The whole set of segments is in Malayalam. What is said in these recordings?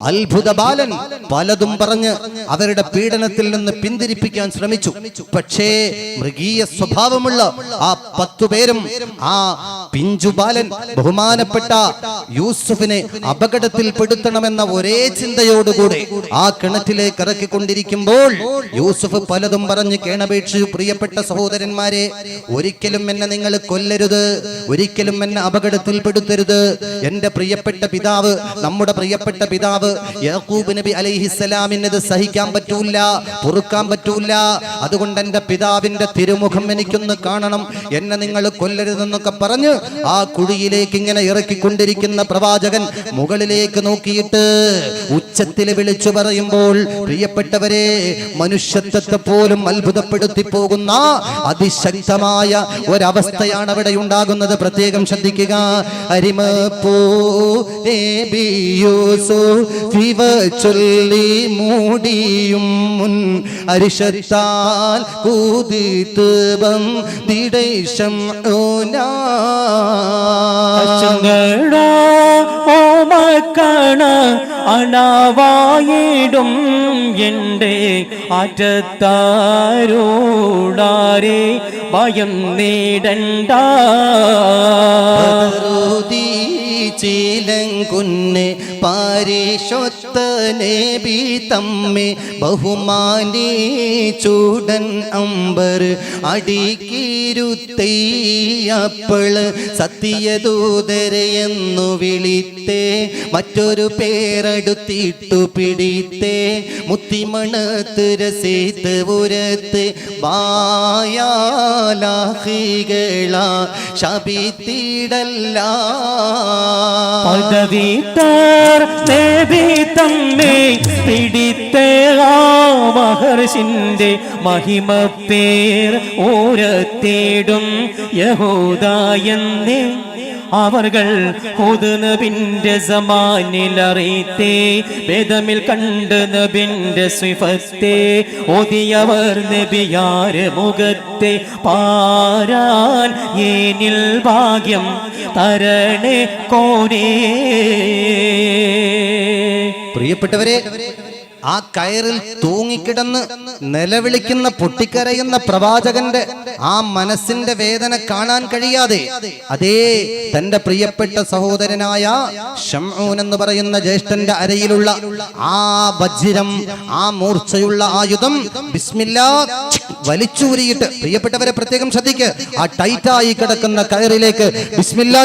അത്ഭുത ബാലൻ പലതും പറഞ്ഞ് അവരുടെ പീഡനത്തിൽ നിന്ന് പിന്തിരിപ്പിക്കാൻ ശ്രമിച്ചു. പക്ഷേ മൃഗീയ സ്വഭാവമുള്ള ആ 10 പേരും ആ പിഞ്ചു ബാലൻ ബഹുമാനപ്പെട്ട യൂസുഫിനെ അപകടത്തിൽ പെടുത്തണമെന്ന ഒരേ ചിന്തയോടുകൂടെ ആ കിണറ്റിലേക്ക് ഇറക്കിക്കൊണ്ടിരിക്കുമ്പോൾ യൂസുഫ് പലതും പറഞ്ഞ് കേണപേക്ഷിച്ചു. പ്രിയപ്പെട്ട സഹോദരന്മാരെ, ഒരിക്കലും എന്നെ നിങ്ങൾ കൊല്ലരുത്, ഒരിക്കലും എന്നെ അപകടത്തിൽ പെടുത്തരുത്. എന്റെ പ്രിയപ്പെട്ട പിതാവ്, നമ്മുടെ പ്രിയപ്പെട്ട പിതാവ് യാക്കൂബ് നബി അലൈഹിസ്സലാമിന് ഇത് സഹിക്കാൻ പറ്റൂല, പൊറുക്കാൻ പറ്റൂല. അതുകൊണ്ട് എന്റെ പിതാവിന്റെ തിരുമുഖം എനിക്കൊന്ന് കാണണം, എന്നെ നിങ്ങൾ കൊല്ലരുതെന്നൊക്കെ പറഞ്ഞ് ആ കുഴിയിലേക്ക് ഇങ്ങനെ ഇറക്കിക്കൊണ്ടിരിക്കുന്ന പ്രവാചകൻ മുകളിലേക്ക് നോക്കിയിട്ട് ഉച്ചത്തിൽ വിളിച്ചു പറയുമ്പോൾ, പ്രിയപ്പെട്ടവരെ, മനുഷ്യത്വത്തെ പോലും അത്ഭുതപ്പെടുത്തി പോകുന്ന അതിശക്തമായ ഒരവസ്ഥയാണ് അവിടെ ഉണ്ടാകുന്നത്. പ്രത്യേകം ശ്രദ്ധിക്കുക. അരിമപ്പൂ ഫിവ ചൊല്ലി മൂടിയും മുൻ അരിശത്താൽ കൂതിത്ത് ബന്ദിടേശം ഓമക്കണ അണവായിടും എൻ്റെ ആറ്റത്താരോടാരെ ഭയം നേടണ്ട. ചീലങ്കുന്നെ പാരിശൊത്തനെ ബി തമ്മെ ബഹുമാനി ചൂടൻ അമ്പർ അടിക്കിരുത്തയ്യപ്പള് സത്യദൂതരെയെന്നു വിളിത്തേ മറ്റൊരു പേരെടുത്തിട്ടു പിടിത്തേ മുത്തിമണത്ത് രസീത്ത് ഉരത്ത് ബായാലാഹികള ശപിത്തിടല്ല. പദവിത്താർ നബി തമ്മെ പിടിത്തേറാ മഹർഷിന്റെ മഹിമ പേർ ഓരത്തേടും യഹൂദ എന്നേ അവർകൾ നബിന്റെ സമാനിലറിയത്തെ വേദമിൽ കണ്ട് നബിന്റെ സിഫത്തെ ഓതിയവർ നബിയാരെ മുഖത്തെ പാരാൻ ഏനിൽ ഭാഗ്യം തരണേ കോനേ. പ്രിയപ്പെട്ടവരെ, ആ കയറിൽ തൂങ്ങിക്കിടന്ന് നിലവിളിക്കുന്ന പൊട്ടിക്കരയുന്ന പ്രവാചകന്റെ ആ മനസ്സിന്റെ വേദന കാണാൻ കഴിയാതെ അതേ തന്റെ പ്രിയപ്പെട്ട സഹോദരനായ ശംഊൻ എന്ന് പറയുന്ന ജ്യേഷ്ഠന്റെ അരയിലുള്ള ആ വജ്രം, ആ മൂർച്ചയുള്ള ആയുധം ബിസ്മില്ലാ വലിച്ചൂരിയിട്ട്, പ്രിയപ്പെട്ടവരെ പ്രത്യേകം ശ്രദ്ധിക്ക്, ആ ടൈറ്റായി കിടക്കുന്ന കയറിലേക്ക് ബിസ്മില്ലാ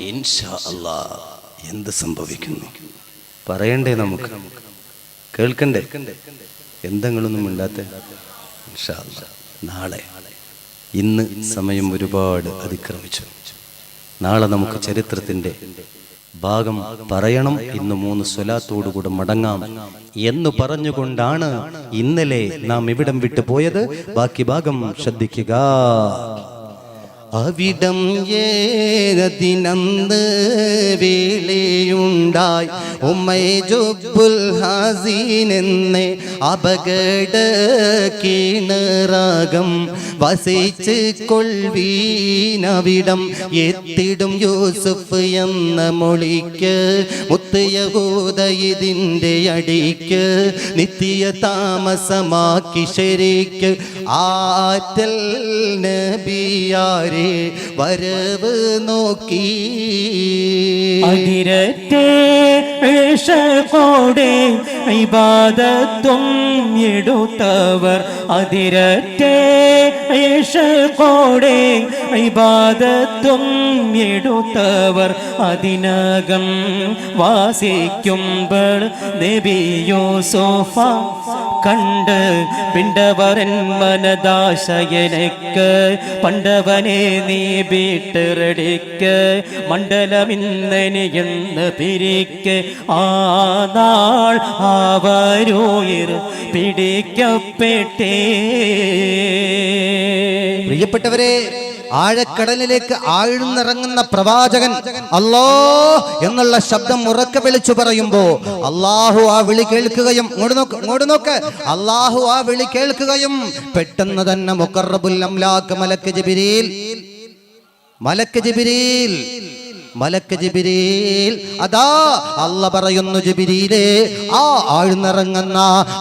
ഇൻഷാ അല്ലാഹ് എന്ത് സംഭവിക്കുന്നു പറയണ്ടേ, നമുക്ക് കേൾക്കണ്ടേ? എന്തെങ്കിലൊന്നും ഇല്ലാത്ത ഇൻഷാ അല്ലാഹ് നാളെ, ഇന്ന് സമയം ഒരുപാട് അതിക്രമിച്ചു. നാളെ നമുക്ക് ചരിത്രത്തിന്റെ ഭാഗം പറയണം. ഇന്ന് 3 സ്വലാത്തോടുകൂടെ മടങ്ങാം എന്ന് പറഞ്ഞുകൊണ്ടാണ് ഇന്നലെ നാം ഇവിടം വിട്ടു പോയത്. ബാക്കി ഭാഗം ശ്രദ്ധിക്കുക. അവിടം ഏകദിനന്ന് വേളയുണ്ടായി ഉമ്മൈജുബുൽ ഹാസീനെന്ന് അപകട കിണറാകം വസിച്ച് കൊൾവീനവിടം എത്തിടും യൂസുഫ് എന്ന മൊഴിക്ക് മുത്ത് യഹൂദ ഇതിൻ്റെ അടിക്ക് നിത്യ താമസമാക്കി ശരിക്ക് ആറ്റൽ നബിയാരെ വരവ് നോക്കി. അതിരറ്റേ ഇശഖോടെ ഇബാദത്തും എടുത്തവർ, അതിരറ്റേ ഇശഖോടെ ഇബാദത്തും എടുത്തവർ അതിനകം വാസിക്കുമ്പോൾ നബി യൂസുഫ കണ്ട് പിണ്ടവരൻ മനദാശയനക്ക് പണ്ടവനെ നീ വീട്ടിറടിക്ക് മണ്ഡലമിന്നെന്ന് പിരിക്ക് ആ നാൾ അവരോയിർ പിടിക്കപ്പെട്ടേ. പ്രിയപ്പെട്ടവരെ, ആഴക്കടലിലേക്ക് ആഴ്ന്നിറങ്ങുന്ന പ്രവാചകൻ അല്ലാ എന്നുള്ള ശബ്ദം ഉറക്കെ വിളിച്ചു പറയുമ്പോ അല്ലാഹു ആ വിളി കേൾക്കുകയും ഇങ്ങോട്ട് നോക്ക് അല്ലാഹു ആ വിളി കേൾക്കുകയും പെട്ടെന്ന് തന്നെ മുഖറബുൽ അംലാക്ക് മലക്ക് ജിബ്രീൽ അതാ അല്ലാഹ് പറയുന്നു ജിബ്രീലേ ആ ആഴ്ന്നിറങ്ങുന്ന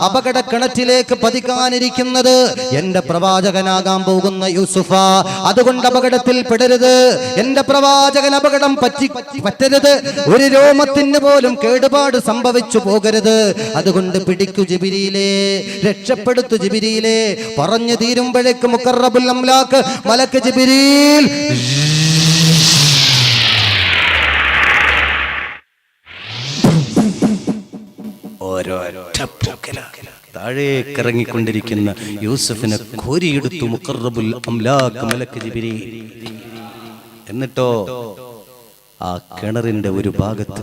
അപകടക്കിണറ്റിലേക്ക് പതിക്കാനിരിക്കുന്നത് എന്റെ പ്രവാചകനാകാൻ പോകുന്ന യൂസുഫ. അതുകൊണ്ട് അപകടത്തിൽ പെടരുത്, എന്റെ പ്രവാചകൻ അപകടം പറ്റരുത്, ഒരു രോമത്തിന് പോലും കേടുപാട് സംഭവിച്ചു പോകരുത്. അതുകൊണ്ട് പിടിക്കു ജിബ്രീലേ, രക്ഷപ്പെടുത്തു ജിബ്രീലേ. പറഞ്ഞു തീരുമ്പോഴേക്ക് മുഖറബുൽ അംലാക്ക് മലക്ക് ജിബ്രീൽ താഴേക്കിറങ്ങിക്കൊണ്ടിരിക്കുന്ന യൂസഫിനെ കോരിയെടുത്തു മുഖറബുൽ അംലാക്ക് മലക്ക് ജിബ്രീൽ. എന്നിട്ടോ ആ കിണറിന്റെ ഒരു ഭാഗത്ത്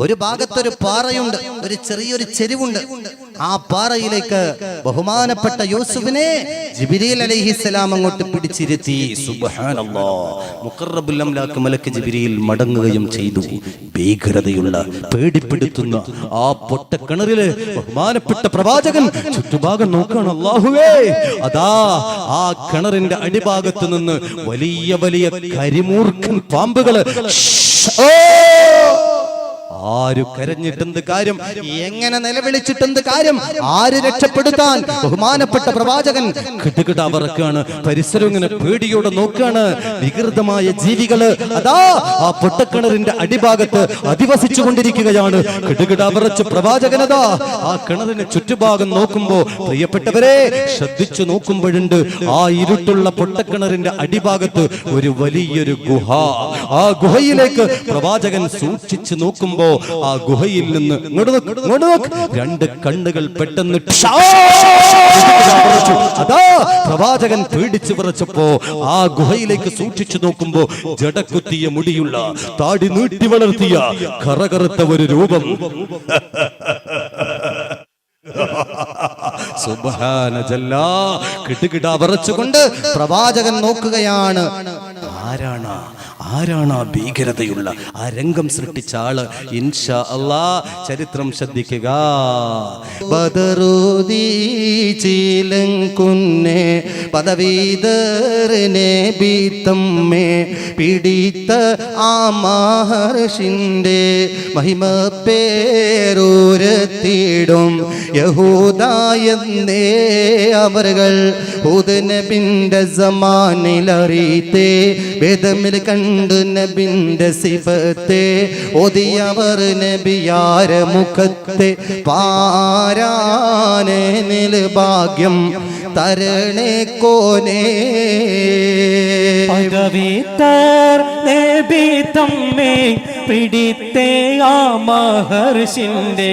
ഒരു ഭാഗത്തൊരു പാറയുണ്ട്, ഒരു ചെറിയൊരു ചെരിവുണ്ട്. ആ പാറയിലേക്ക് ബഹുമാനപ്പെട്ട യൂസുഫിനെ ജിബ്രീൽ അലൈഹിസ്സലാം അങ്ങോട്ട് പിടിച്ചിരുത്തി. സുബ്ഹാനല്ലാഹ്. മുഖറബുൽ അംലാക്ക് മലക്ക് ജിബ്രീൽ മടങ്ങുകയും ചെയ്തു. ഭീകരതയുള്ള പേടിപ്പെടുത്തുന്ന ആ പൊട്ടക്കിണറില് ബഹുമാനപ്പെട്ട പ്രവാചകൻ ചുറ്റുഭാഗം നോക്കണം. അല്ലാഹുവേ, അതാ ആ കിണറിന്റെ അടിഭാഗത്ത് നിന്ന് വലിയ വലിയ കരിമൂർഖൻ പാമ്പുകള്. ആര് കരഞ്ഞിട്ടെന്ത് കാര്യം, എങ്ങനെ നിലവിളിച്ചിട്ടെന്ത് കാര്യം, ആര് രക്ഷപ്പെടുത്താൻ? ബഹുമാനപ്പെട്ട പ്രവാചകൻ കിടുകിടാവറക്കാണ്, പരിസരം ഇങ്ങനെ പേടിയോടെ നോക്കാണ്. വികൃതമായ ജീവികള് അതാ ആ പൊട്ടക്കിണറിന്റെ അടിഭാഗത്ത് അധിവസിച്ചു കൊണ്ടിരിക്കുകയാണ്. കിടുകിടാവറച്ച് പ്രവാചകനതാ ആ കിണറിന് ചുറ്റുഭാഗം നോക്കുമ്പോ, പ്രിയപ്പെട്ടവരെ ശ്രദ്ധിച്ചു നോക്കുമ്പോഴുണ്ട് ആ ഇരുട്ടുള്ള പൊട്ടക്കിണറിന്റെ അടിഭാഗത്ത് ഒരു വലിയൊരു ഗുഹ. ആ ഗുഹയിലേക്ക് പ്രവാചകൻ സൂക്ഷിച്ചു നോക്കുമ്പോ ആ ഗുഹയിൽ നിന്ന് രണ്ട് കണ്ണുകൾ പെട്ടെന്ന് അതാ പ്രവാചകൻ പേടിച്ചു വിറച്ചപ്പോ ആ ഗുഹയിലേക്ക് സൂക്ഷിച്ചു നോക്കുമ്പോ ജടക്കുത്തിയ മുടിയുള്ള താടി നീട്ടി വളർത്തിയ കറകറുത്ത ഒരു രൂപം. സുബ്ഹാന ജല്ലാ. കിടുകിടാ വിറച്ചുകൊണ്ട് പ്രവാചകൻ നോക്കുകയാണ്. ആരാണ് ആ ഭീകരതയുള്ള ആ രംഗം സൃഷ്ടിച്ച ആള്? ഇൻഷാ അല്ലാഹ് ചരിത്രം ശ്രദ്ധിക്കുക. ബദറുദീ ചീലങ്കുന്നെ പദവീദർനെ ബീതമ്മേ പിടിത്ത ആ മഹർഷിന്റെ മഹിമ പേരൂരത്തിടും യഹൂദായെന്നേ അവർകൾ ഹൂദ് നബിന്റെ സമാനിലറിയിത്തേ വേദമിൽ കണ്ട് നബിന്റെ സിഫത്തെ ഓതിയവർ നബിയാര മുഖത്തെ പാരാനെ നിൽ ഭാഗ്യം തരണേ കോനേ. പദവീതർ നബി തമ്മേ പിടിത്തേ ആ മഹർഷിന്റെ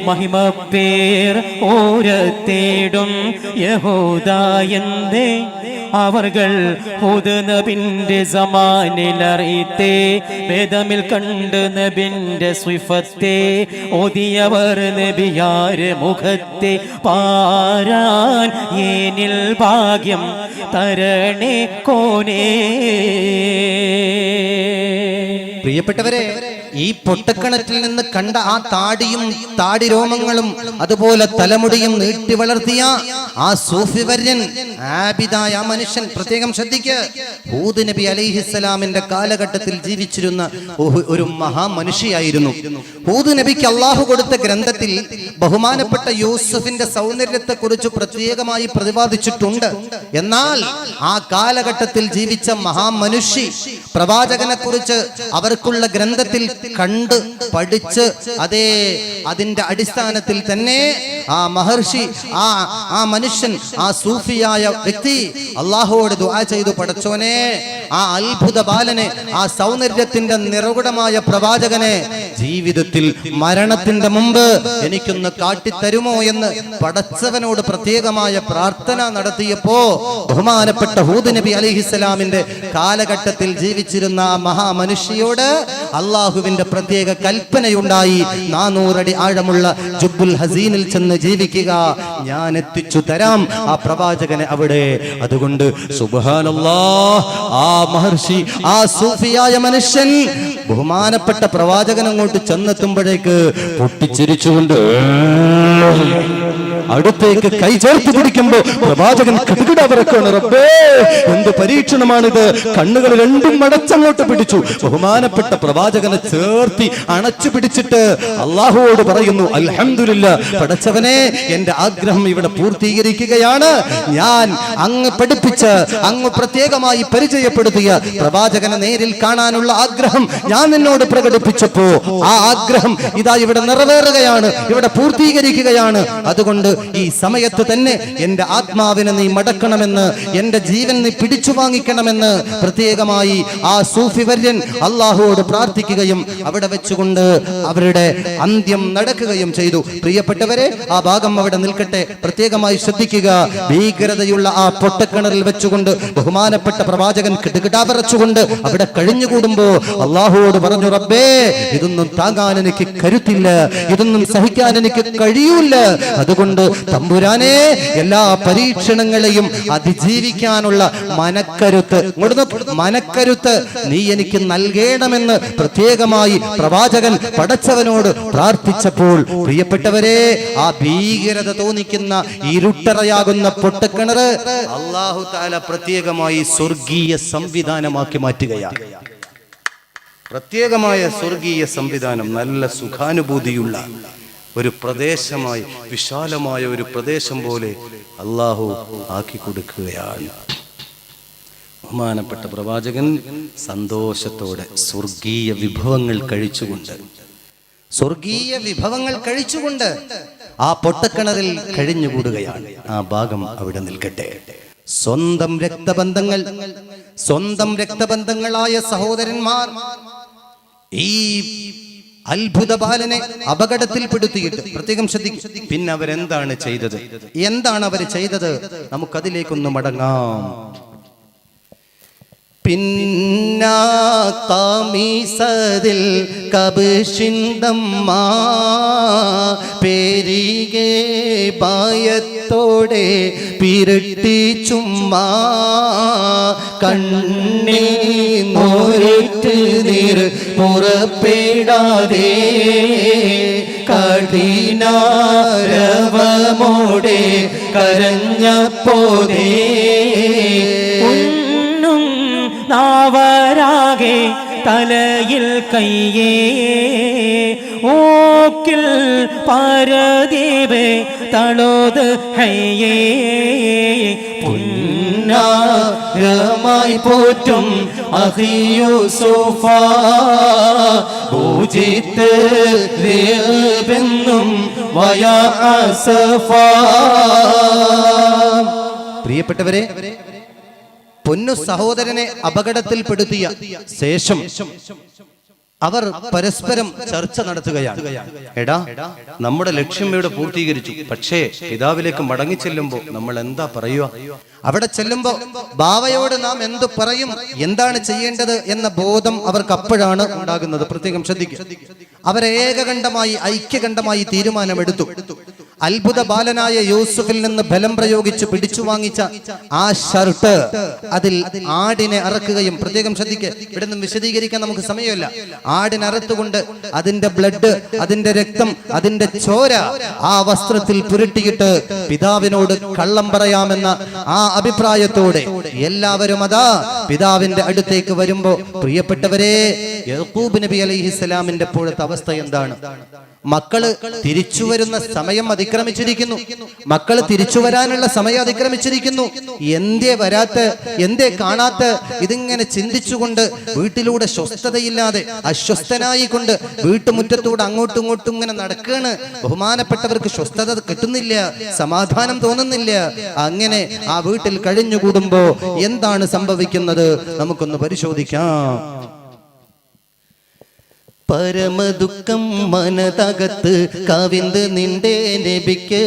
മഹിമ പേർ ഓരത്തേടും യഹൂദായെന്നേ അവർകൾ ഹൂദ് നബിന്റെ സമാനിലറിയിത്തേ വേദമിൽ കണ്ട് നബിന്റെ സിഫത്തെ ഓതിയവർ നബിയാരെ മുഖത്തെ പാരാൻ ഏനിൽ ഭാഗ്യം തരണേ കോനേ. പ്രിയപ്പെട്ടവരെ, ഈ പൊട്ടക്കിണറ്റിൽ നിന്ന് കണ്ട ആ താടിയും താടി രോമങ്ങളും അതുപോലെ തലമുടിയും നീട്ടി വളർത്തിയ ആ സൂഫി വര്യൻ ആബിദായ ആ മനുഷ്യൻ പ്രത്യേകം ശ്രദ്ധിക്കുക. ഹൂദ് നബി അലൈഹിസ്സലാമിന്റെ കാലഘട്ടത്തിൽ ജീവിച്ചിരുന്ന ഒരു മഹാമനുഷ്യയായിരുന്നു. ഹൂദ് നബിക്ക് അള്ളാഹു കൊടുത്ത ഗ്രന്ഥത്തിൽ ബഹുമാനപ്പെട്ട യൂസുഫിന്റെ സൗന്ദര്യത്തെ കുറിച്ച് പ്രത്യേകമായി പ്രതിപാദിച്ചിട്ടുണ്ട്. എന്നാൽ ആ കാലഘട്ടത്തിൽ ജീവിച്ച മഹാമനുഷ്യ പ്രവാചകനെ കുറിച്ച് അവർക്കുള്ള ഗ്രന്ഥത്തിൽ കണ്ട് പഠിച്ച് അതിന്റെ അടിസ്ഥാനത്തിൽ തന്നെ ആ മഹർഷി ആ മനുഷ്യൻ ആ സൂഫിയായ വ്യക്തി അള്ളാഹുവോട് ദുആ ചെയ്തു, പടച്ചോനെ ആ അത്ഭുത ബാലനെ ആ സൗന്ദര്യത്തിന്റെ നിറകുടമായ പ്രവാചകനെ ജീവിതത്തിൽ മരണത്തിന്റെ മുമ്പ് എനിക്കൊന്ന് കാട്ടിത്തരുമോ എന്ന് പടച്ചവനോട് പ്രത്യേകമായ പ്രാർത്ഥന നടത്തിയപ്പോ ബഹുമാനപ്പെട്ട ഹൂദ് നബി അലൈഹിസ്സലാമിന്റെ കാലഘട്ടത്തിൽ ജീവിച്ചിരുന്ന ആ മഹാമനുഷ്യയോട് അള്ളാഹുവിന്റെ പ്രത്യേക കൽപ്പനയുണ്ടായി. 400 അടി ആഴമുള്ള ജുബ്ബുൽ ഹസീനിൽ ചെന്ന് ചെന്ന് ജീവിക്കുക, ഞാൻ എത്തിച്ചു തരാം ആ പ്രവാചകനെ അവിടെ. അതുകൊണ്ട് സുബ്ഹാനല്ലാഹ്, ആ മഹർഷി, ആ സൂഫിയായ മനുഷ്യൻ ബഹുമാനപ്പെട്ട പ്രവാചകൻ അങ്ങോട്ട് ചെന്നെത്തുമ്പോഴേക്ക് പൊട്ടിച്ചിരിച്ചുകൊണ്ട് അടുത്തേക്ക് കൈ ചേർത്ത് പിടിക്കുമ്പോ പ്രവാചകൻ കിടുകിടവരക്കാണ്. റബ്ബേ, എന്ത് പരീക്ഷണമാണിത്! കണ്ണുകൾ രണ്ടും മടച്ചങ്ങോട്ട് പിടിച്ചു. ബഹുമാനപ്പെട്ട പ്രവാചകനെ ചേർത്തി അണച്ചു പിടിച്ചിട്ട് അള്ളാഹുവോട് പറയുന്നു, അൽഹംദുലില്ലാ, പടച്ചവനെ, എന്റെ ആഗ്രഹം ഇവിടെ പൂർത്തീകരിക്കുകയാണ്. ഞാൻ അങ്ങ് പഠിപ്പിച്ച് അങ്ങ് പ്രത്യേകമായി പരിചയപ്പെടുത്തിയ പ്രവാചകനെ നേരിൽ കാണാനുള്ള ആഗ്രഹം ഞാൻ നിന്നോട് പ്രകടിപ്പിച്ചപ്പോ ആ ആഗ്രഹം ഇതാ ഇവിടെ നിറവേറുകയാണ്, ഇവിടെ പൂർത്തീകരിക്കുകയാണ്. അതുകൊണ്ട് ഈ സമയത്ത് തന്നെ എന്റെ ആത്മാവിനെ നീ മടക്കണമെന്ന്, എന്റെ ജീവൻ നീ പിടിച്ചു വാങ്ങിക്കണമെന്ന് പ്രത്യേകമായി ആ സൂഫി വര്യൻ അള്ളാഹുവോട് പ്രാർത്ഥിക്കുകയും അവിടെ വെച്ചുകൊണ്ട് അവരുടെ അന്ത്യം നടക്കുകയും ചെയ്തു. പ്രിയപ്പെട്ടവരെ, ആ ഭാഗം അവിടെ നിൽക്കട്ടെ, പ്രത്യേകമായി ശ്രദ്ധിക്കുക. ഭീകരതയുള്ള ആ പൊട്ടക്കിണറിൽ വെച്ചുകൊണ്ട് ബഹുമാനപ്പെട്ട പ്രവാചകൻ കിടുകിടാപറച്ചുകൊണ്ട് അവിടെ കഴിഞ്ഞുകൂടുമ്പോ അള്ളാഹുവോട് പറഞ്ഞു, റബ്ബേ, ഇതൊന്നും താങ്ങാൻ എനിക്ക് കരുത്തില്ല, ഇതൊന്നും സഹിക്കാൻ എനിക്ക് കഴിയൂല. അതുകൊണ്ട് തമ്പുരാനെ, എല്ലാ പരീക്ഷണങ്ങളെയും അതിജീവിക്കാനുള്ള മനക്കരുത്ത് നീ എനിക്ക് നൽകണമെന്ന് പ്രത്യേകമായി പ്രവാചകൻ പടച്ചവനോട് പ്രാർത്ഥിച്ചപ്പോൾ, പ്രിയപ്പെട്ടവരെ, ആ ഭീകരത തോന്നിക്കുന്ന ഇരുട്ടറയാകുന്ന പൊട്ടക്കിണറ് അല്ലാഹു തആല പ്രത്യേകമായി സ്വർഗീയ സംവിധാനമാക്കി മാറ്റുകയാണ്. പ്രത്യേകമായ സ്വർഗീയ സംവിധാനം, നല്ല സുഖാനുഭൂതിയുള്ള ഒരു പ്രദേശമായി, വിശാലമായ ഒരു പ്രദേശം പോലെ അള്ളാഹു ആക്കി കൊടുക്കുകയാണ്. ബഹുമാനപ്പെട്ട പ്രവാചകൻ സന്തോഷത്തോടെ സ്വർഗീയ വിഭവങ്ങൾ കഴിച്ചുകൊണ്ട് ആ പൊട്ടക്കിണറിൽ കഴിഞ്ഞുകൂടുകയാണ്. ആ ഭാഗം അവിടെ നിൽക്കട്ടെ. സ്വന്തം രക്തബന്ധങ്ങളായ സഹോദരന്മാർ ഈ അത്ഭുത ബാലനെ അപകടത്തിൽപ്പെടുത്തിയിട്ട് പ്രത്യേകം ശ്രദ്ധിക്കും. പിന്നെ അവരെന്താണ് ചെയ്തത്? നമുക്കതിലേക്കൊന്ന് മടങ്ങാം. പിന്നാമീസതിൽ കബിഷിന്തമ്മ പെരികെ ഭയത്തോടെ പിരട്ടി ചുമ്മാ കണ്ണീന്നോരിട്ട് നീർ പുറപ്പെടാതെ കഠിനാരവമോടെ കരഞ്ഞപ്പോതേ നാവരാകെ തലയിൽ കയ്യേ ഓക്കിൽ പരദീപേ തളോത് ഹയ്യേ പുന്നാരമായി പോറ്റും അഹിയൂസുഫ പൂജിത്ത് ദേവെന്നും വയാ അസഫ. പ്രിയപ്പെട്ടവരെ, പൊന്നു സഹോദരനെ അപകടത്തിൽപ്പെടുത്തിയ ശേഷം അവർ പരസ്പരം ചർച്ച നടത്തുകയാണ്. എടാ, നമ്മുടെ ലക്ഷ്യം ഇവിടെ പൂർത്തീകരിച്ചു, പക്ഷേ പിതാവിലേക്ക് മടങ്ങി ചെല്ലുമ്പോൾ നമ്മൾ എന്താ പറയുക? അവിടെ ചെല്ലുമ്പോ ബാവയോട് നാം എന്തു പറയും, എന്താണ് ചെയ്യേണ്ടത് എന്ന ബോധം അവർക്ക് അപ്പോഴാണ് ഉണ്ടാകുന്നത്. പ്രത്യേകം ശ്രദ്ധിക്കുക. അവരേകകണ്ഠമായി, ഐക്യകണ്ഠമായി തീരുമാനമെടുത്തു. അത്ഭുത ബാലനായ യൂസുഫിൽ നിന്ന് ബലം പ്രയോഗിച്ച് പിടിച്ചു വാങ്ങിച്ച ആ ഷർട്ട്, അതിൽ ആടിനെ അറക്കുകയും, പ്രത്യേകം ശ്രദ്ധിക്കുക, ഇവിടെ നിന്നും വിശദീകരിക്കാൻ നമുക്ക് സമയമില്ല. ആടിനെ അറുത്തുകൊണ്ട് അതിന്റെ ബ്ലഡ്, അതിന്റെ രക്തം, അതിന്റെ ചോര ആ വസ്ത്രത്തിൽ പുരട്ടിയിട്ട് പിതാവിനോട് കള്ളം പറയാമെന്ന ആ അഭിപ്രായത്തോടെ എല്ലാവരും അതാ പിതാവിന്റെ അടുത്തേക്ക് വരുമ്പോ, പ്രിയപ്പെട്ടവരെ, യാക്കൂബ് നബി അലൈഹിസ്സലാമിന്റെ ഇപ്പോഴത്തെ അവസ്ഥ എന്താണ്? മക്കള് തിരിച്ചു വരുന്ന സമയം അതിക്രമിച്ചിരിക്കുന്നു. മക്കള് തിരിച്ചു വരാനുള്ള സമയം അതിക്രമിച്ചിരിക്കുന്നു. എന്തേ വരാത്ത, എന്തേ കാണാത്ത, ഇതിങ്ങനെ ചിന്തിച്ചുകൊണ്ട് വീട്ടിലൂടെ സ്വസ്ഥതയില്ലാതെ അസ്വസ്ഥനായിക്കൊണ്ട് വീട്ടുമുറ്റത്തൂടെ അങ്ങോട്ടും ഇങ്ങോട്ടും ഇങ്ങനെ നടക്കുകയാണ്. ബഹുമാനപ്പെട്ടവർക്ക് സ്വസ്ഥത കിട്ടുന്നില്ല, സമാധാനം തോന്നുന്നില്ല. അങ്ങനെ ആ വീട്ടിൽ കഴിഞ്ഞുകൂടുമ്പോ എന്താണ് സംഭവിക്കുന്നത്? നമുക്കൊന്ന് പരിശോധിക്കാം. പരമദുഃഖം മനതകത്ത് കവിന്ത് നിന്റെ നബിക്ക്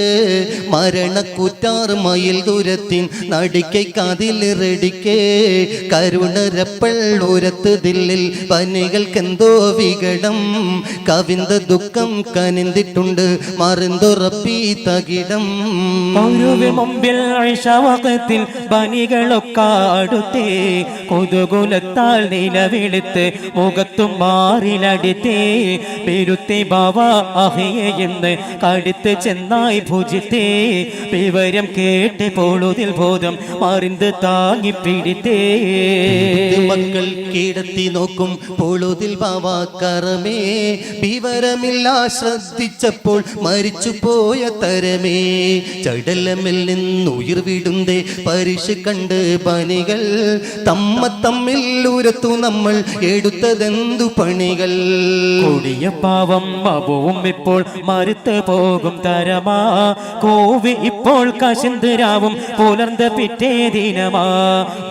മരണക്കുറ്റാർ മയിൽ ദൂരത്തിൻ നടിക്കൈ കാതിലിറടിക്ക് കരുണരപ്പള്ളൂരത്ത് ദില്ലിൽ പനികൾക്കെന്തോ വികടം കവിന്ത ദുഃഖം കനിന്തിട്ടുണ്ട് മറിന്തുറപ്പി തകിടം മുമ്പിൽ ഐഷവകത്തിൽ പനികളൊക്കെ അടുത്തേ കൊതുകുലത്താൽ നിലവിളിത്ത് മുഖത്തും മാറിലടി പെരുത്തെ ബാവ അഹിയെ എന്ന് കടുത്ത് ചെന്നായി ഭുജിത്തേ വിവരം കേട്ട് പൊളുതിൽ ബോധം മറിന്ത് താങ്ങി പിടിത്തേ മക്കൾ കിടത്തി നോക്കും പൊളുതിൽ ബാവ കറമേ വിവരമില്ല ശ്രദ്ധിച്ചപ്പോൾ മരിച്ചു പോയ തരമേ ചടലമിൽ നിന്നുയിർ വിടുന്തേ പരിശ് കണ്ട് പനികൾ തമ്മിൽ ഉരത്തു നമ്മൾ എടുത്തതെന്തു പണികൾ കൊടിയ പാവം അബുവും ഇപ്പോൾ മറുത്ത് പോകും തരമാ കോവി ഇപ്പോൾ കശന്തരാവും പുലർന്ന് പിറ്റേ ദിനമാ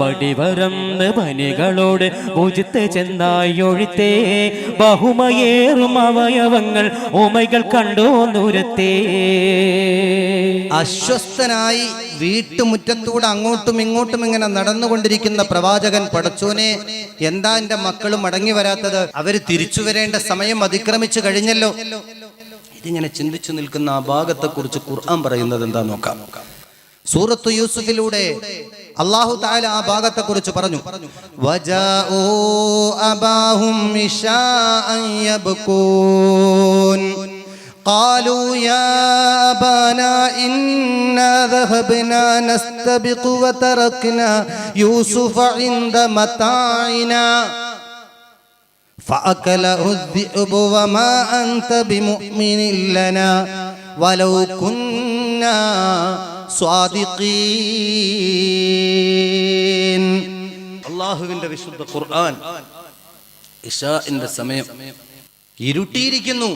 വടിവറന്ന് പനികളോട് ഭുജിത്ത് ചെന്നായി ഒഴിത്തേ ബഹുമയേറും അവയവങ്ങൾ ഉമകൾ കണ്ടോ നുരത്തേ അസ്വസ്ഥനായി വീട്ടുമുറ്റത്തൂടെ അങ്ങോട്ടും ഇങ്ങോട്ടും ഇങ്ങനെ നടന്നുകൊണ്ടിരിക്കുന്ന പ്രവാചകൻ പടച്ചോനെ എന്താ എന്റെ മക്കളും മടങ്ങി വരാത്തത് അവര് തിരിച്ചു വരേണ്ട സമയം അതിക്രമിച്ചു കഴിഞ്ഞല്ലോ ഇതിങ്ങനെ ചിന്തിച്ചു നിൽക്കുന്ന ആ ഭാഗത്തെ കുറിച്ച് ഖുർആൻ പറയുന്നത് എന്താ നോക്കാം സൂറത്തു യൂസുഫിലൂടെ അല്ലാഹു തആല ആ ഭാഗത്തെ കുറിച്ച് പറഞ്ഞു വജാഊ അബാഹും ഇശാഅൻ യബ്കൂൻ قالوا يا أبانا إنا ذهبنا نستبق وتركنا يوسف عند متاعنا فأكله الذئب وما أنت بمؤمن لنا ولو كنا صادقين الله വിന്റെ വിശുദ്ധ ഖുർആൻ ഇശാഇന്റെ സമയം ഇരുട്ടിയിരിക്കുന്നു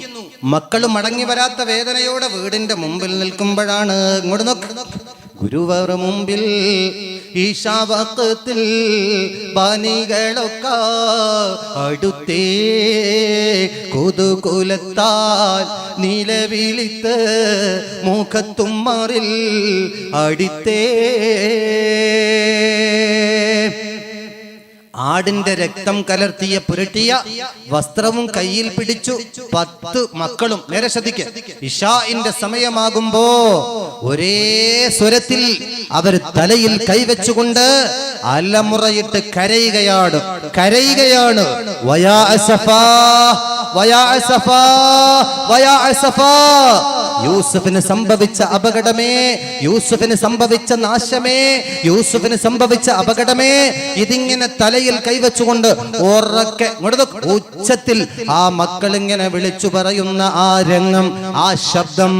മക്കൾ മടങ്ങി വരാത്ത വേദനയോടെ വീടിന്റെ മുമ്പിൽ നിൽക്കുമ്പോഴാണ് ഇങ്ങോട്ട് നോക്ക് ഗുരുവർ മുമ്പിൽ ഈശാവക്കത്തിൽ പനികളൊക്കെ അടുത്തേ കുതുകുലത്താൽ നിലവിളിത്ത് മുഖത്തും മാറിൽ അടിത്തേ ആടിന്റെ രക്തം കലർത്തിയ പുരട്ടിയ വസ്ത്രവും കയ്യിൽ പിടിച്ചു 10 മക്കളും നേരെ ശ്രദ്ധിക്ക് ഇശാഇന്റെ സമയമാകുമ്പോ ഒരേ സ്വരത്തിൽ അവർ തലയിൽ കൈവച്ചുകൊണ്ട് അലമുറയിട്ട് കരയുകയാണ് വയാ അസഫാ വയാ അസഫാ വയാ അസഫാ യൂസുഫിന് സംഭവിച്ച അപകടമേ യൂസുഫിന് സംഭവിച്ച നാശമേ യൂസുഫിന് സംഭവിച്ച അപകടമേ ഇതിങ്ങനെ തലയിൽ കൈവച്ചുകൊണ്ട് ഉറക്കെ ഉച്ചത്തിൽ ആ മക്കൾ ഇങ്ങനെ വിളിച്ചു പറയുന്ന ആ രംഗം ആ ശബ്ദം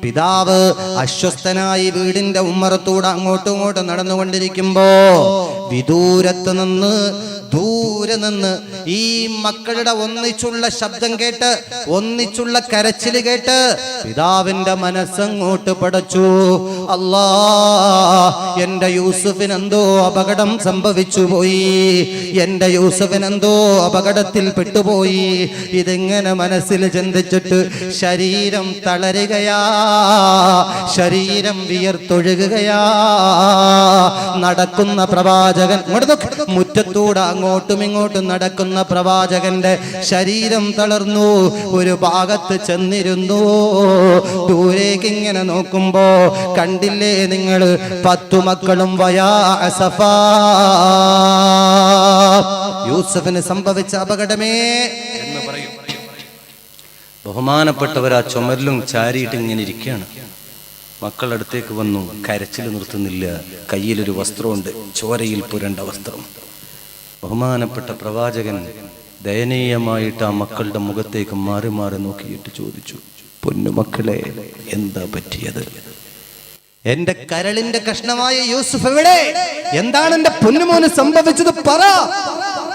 പിതാവ് അസ്വസ്ഥനായി വീടിന്റെ ഉമ്മറത്തൂടെ അങ്ങോട്ടും ഇങ്ങോട്ടും നടന്നുകൊണ്ടിരിക്കുമ്പോ ദൂരെ നിന്ന് ഈ മക്കളുടെ ഒന്നിച്ചുള്ള ശബ്ദം കേട്ട് ഒന്നിച്ചുള്ള കരച്ചിൽ കേട്ട് പിതാവിന്റെ മനസ്സങ്ങോട്ട് പടച്ചു അല്ലാ എന്റെ യൂസുഫിന് എന്തോ അപകടം സംഭവിച്ചു പോയി എന്റെ യൂസുഫിന് എന്തോ അപകടത്തിൽ പെട്ടുപോയി ഇതിങ്ങനെ മനസ്സിൽ ചിന്തിച്ചിട്ട് ശരീരം തളരുകയാ ശരീരം വിയർത്തൊഴുകുകയാ നടക്കുന്ന പ്രവാചകൻ മുറ്റത്തൂടെ അങ്ങോട്ടും ഇങ്ങോട്ടും നടക്കുന്ന പ്രവാചകന്റെ ശരീരം തളർന്നു ഒരു ഭാഗത്ത് ചെന്നിരുന്നു ദൂരേക്ക് ഇങ്ങനെ നോക്കുമ്പോ കണ്ടില്ലേ നിങ്ങൾ 10 മക്കളും വയാ അസഫാ യൂസുഫിന് സംഭവിച്ച അപകടമേ എന്ന് പറയും ബഹുമാനപ്പെട്ടവർ ആ ചുമരിലും ചാരിയിട്ട് ഇങ്ങനെ ഇരിക്കുകയാണ് മക്കളുടെ അടുത്തേക്ക് വന്നു കരച്ചിൽ നിർത്തുന്നില്ല കയ്യിലൊരു വസ്ത്രമുണ്ട് ചോരയിൽ പുരണ്ട വസ്ത്രം ബഹുമാനപ്പെട്ട പ്രവാചകൻ ദയനീയമായിട്ട് ആ മക്കളുടെ മുഖത്തേക്ക് മാറി മാറി നോക്കിയിട്ട് ചോദിച്ചു പൊന്നുമക്കളെ എന്താ പറ്റിയത് എന്റെ കരളിന്റെ കഷ്ണമായ യൂസുഫ് എവിടെ എന്താണ് എന്റെ പൊന്നുമോന് സംഭവിച്ചത് പറ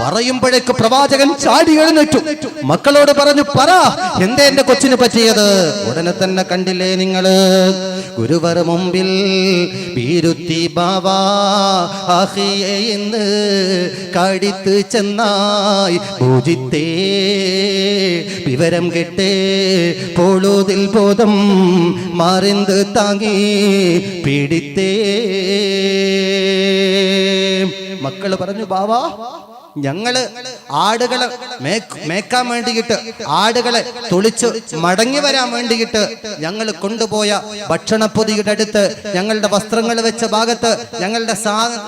പറയുമ്പോഴേക്ക് പ്രവാചകൻ ചാടി എഴുന്നേറ്റു. മക്കളോട് പറഞ്ഞു, പറ എന്തേ എന്റെ കൊച്ചിന് പറ്റിയത്? ഉടനെ തന്നെ കണ്ടില്ലേ നിങ്ങള്, ഗുരുവർ മുമ്പിൽ ബീരുത്തി ബാവാ ആഹിയെ എന്ന് കടിത്ത് ചെന്നായി പൂജിത്തേ വിവരം കെട്ടേ പൊളുതിൽ ബോധം മറിന്ത് താങ്ങി പീഡിത്തേ. മക്കള് പറഞ്ഞു, ബാവാ ഞങ്ങള് ആടുകളെ മേക്കാൻ വേണ്ടിയിട്ട്, ആടുകളെ തൊളിച്ച് മടങ്ങി വരാൻ വേണ്ടിയിട്ട് ഞങ്ങൾ കൊണ്ടുപോയ ഭക്ഷണപ്പൊതിയുടെ അടുത്ത്, ഞങ്ങളുടെ വസ്ത്രങ്ങൾ വെച്ച ഭാഗത്ത്, ഞങ്ങളുടെ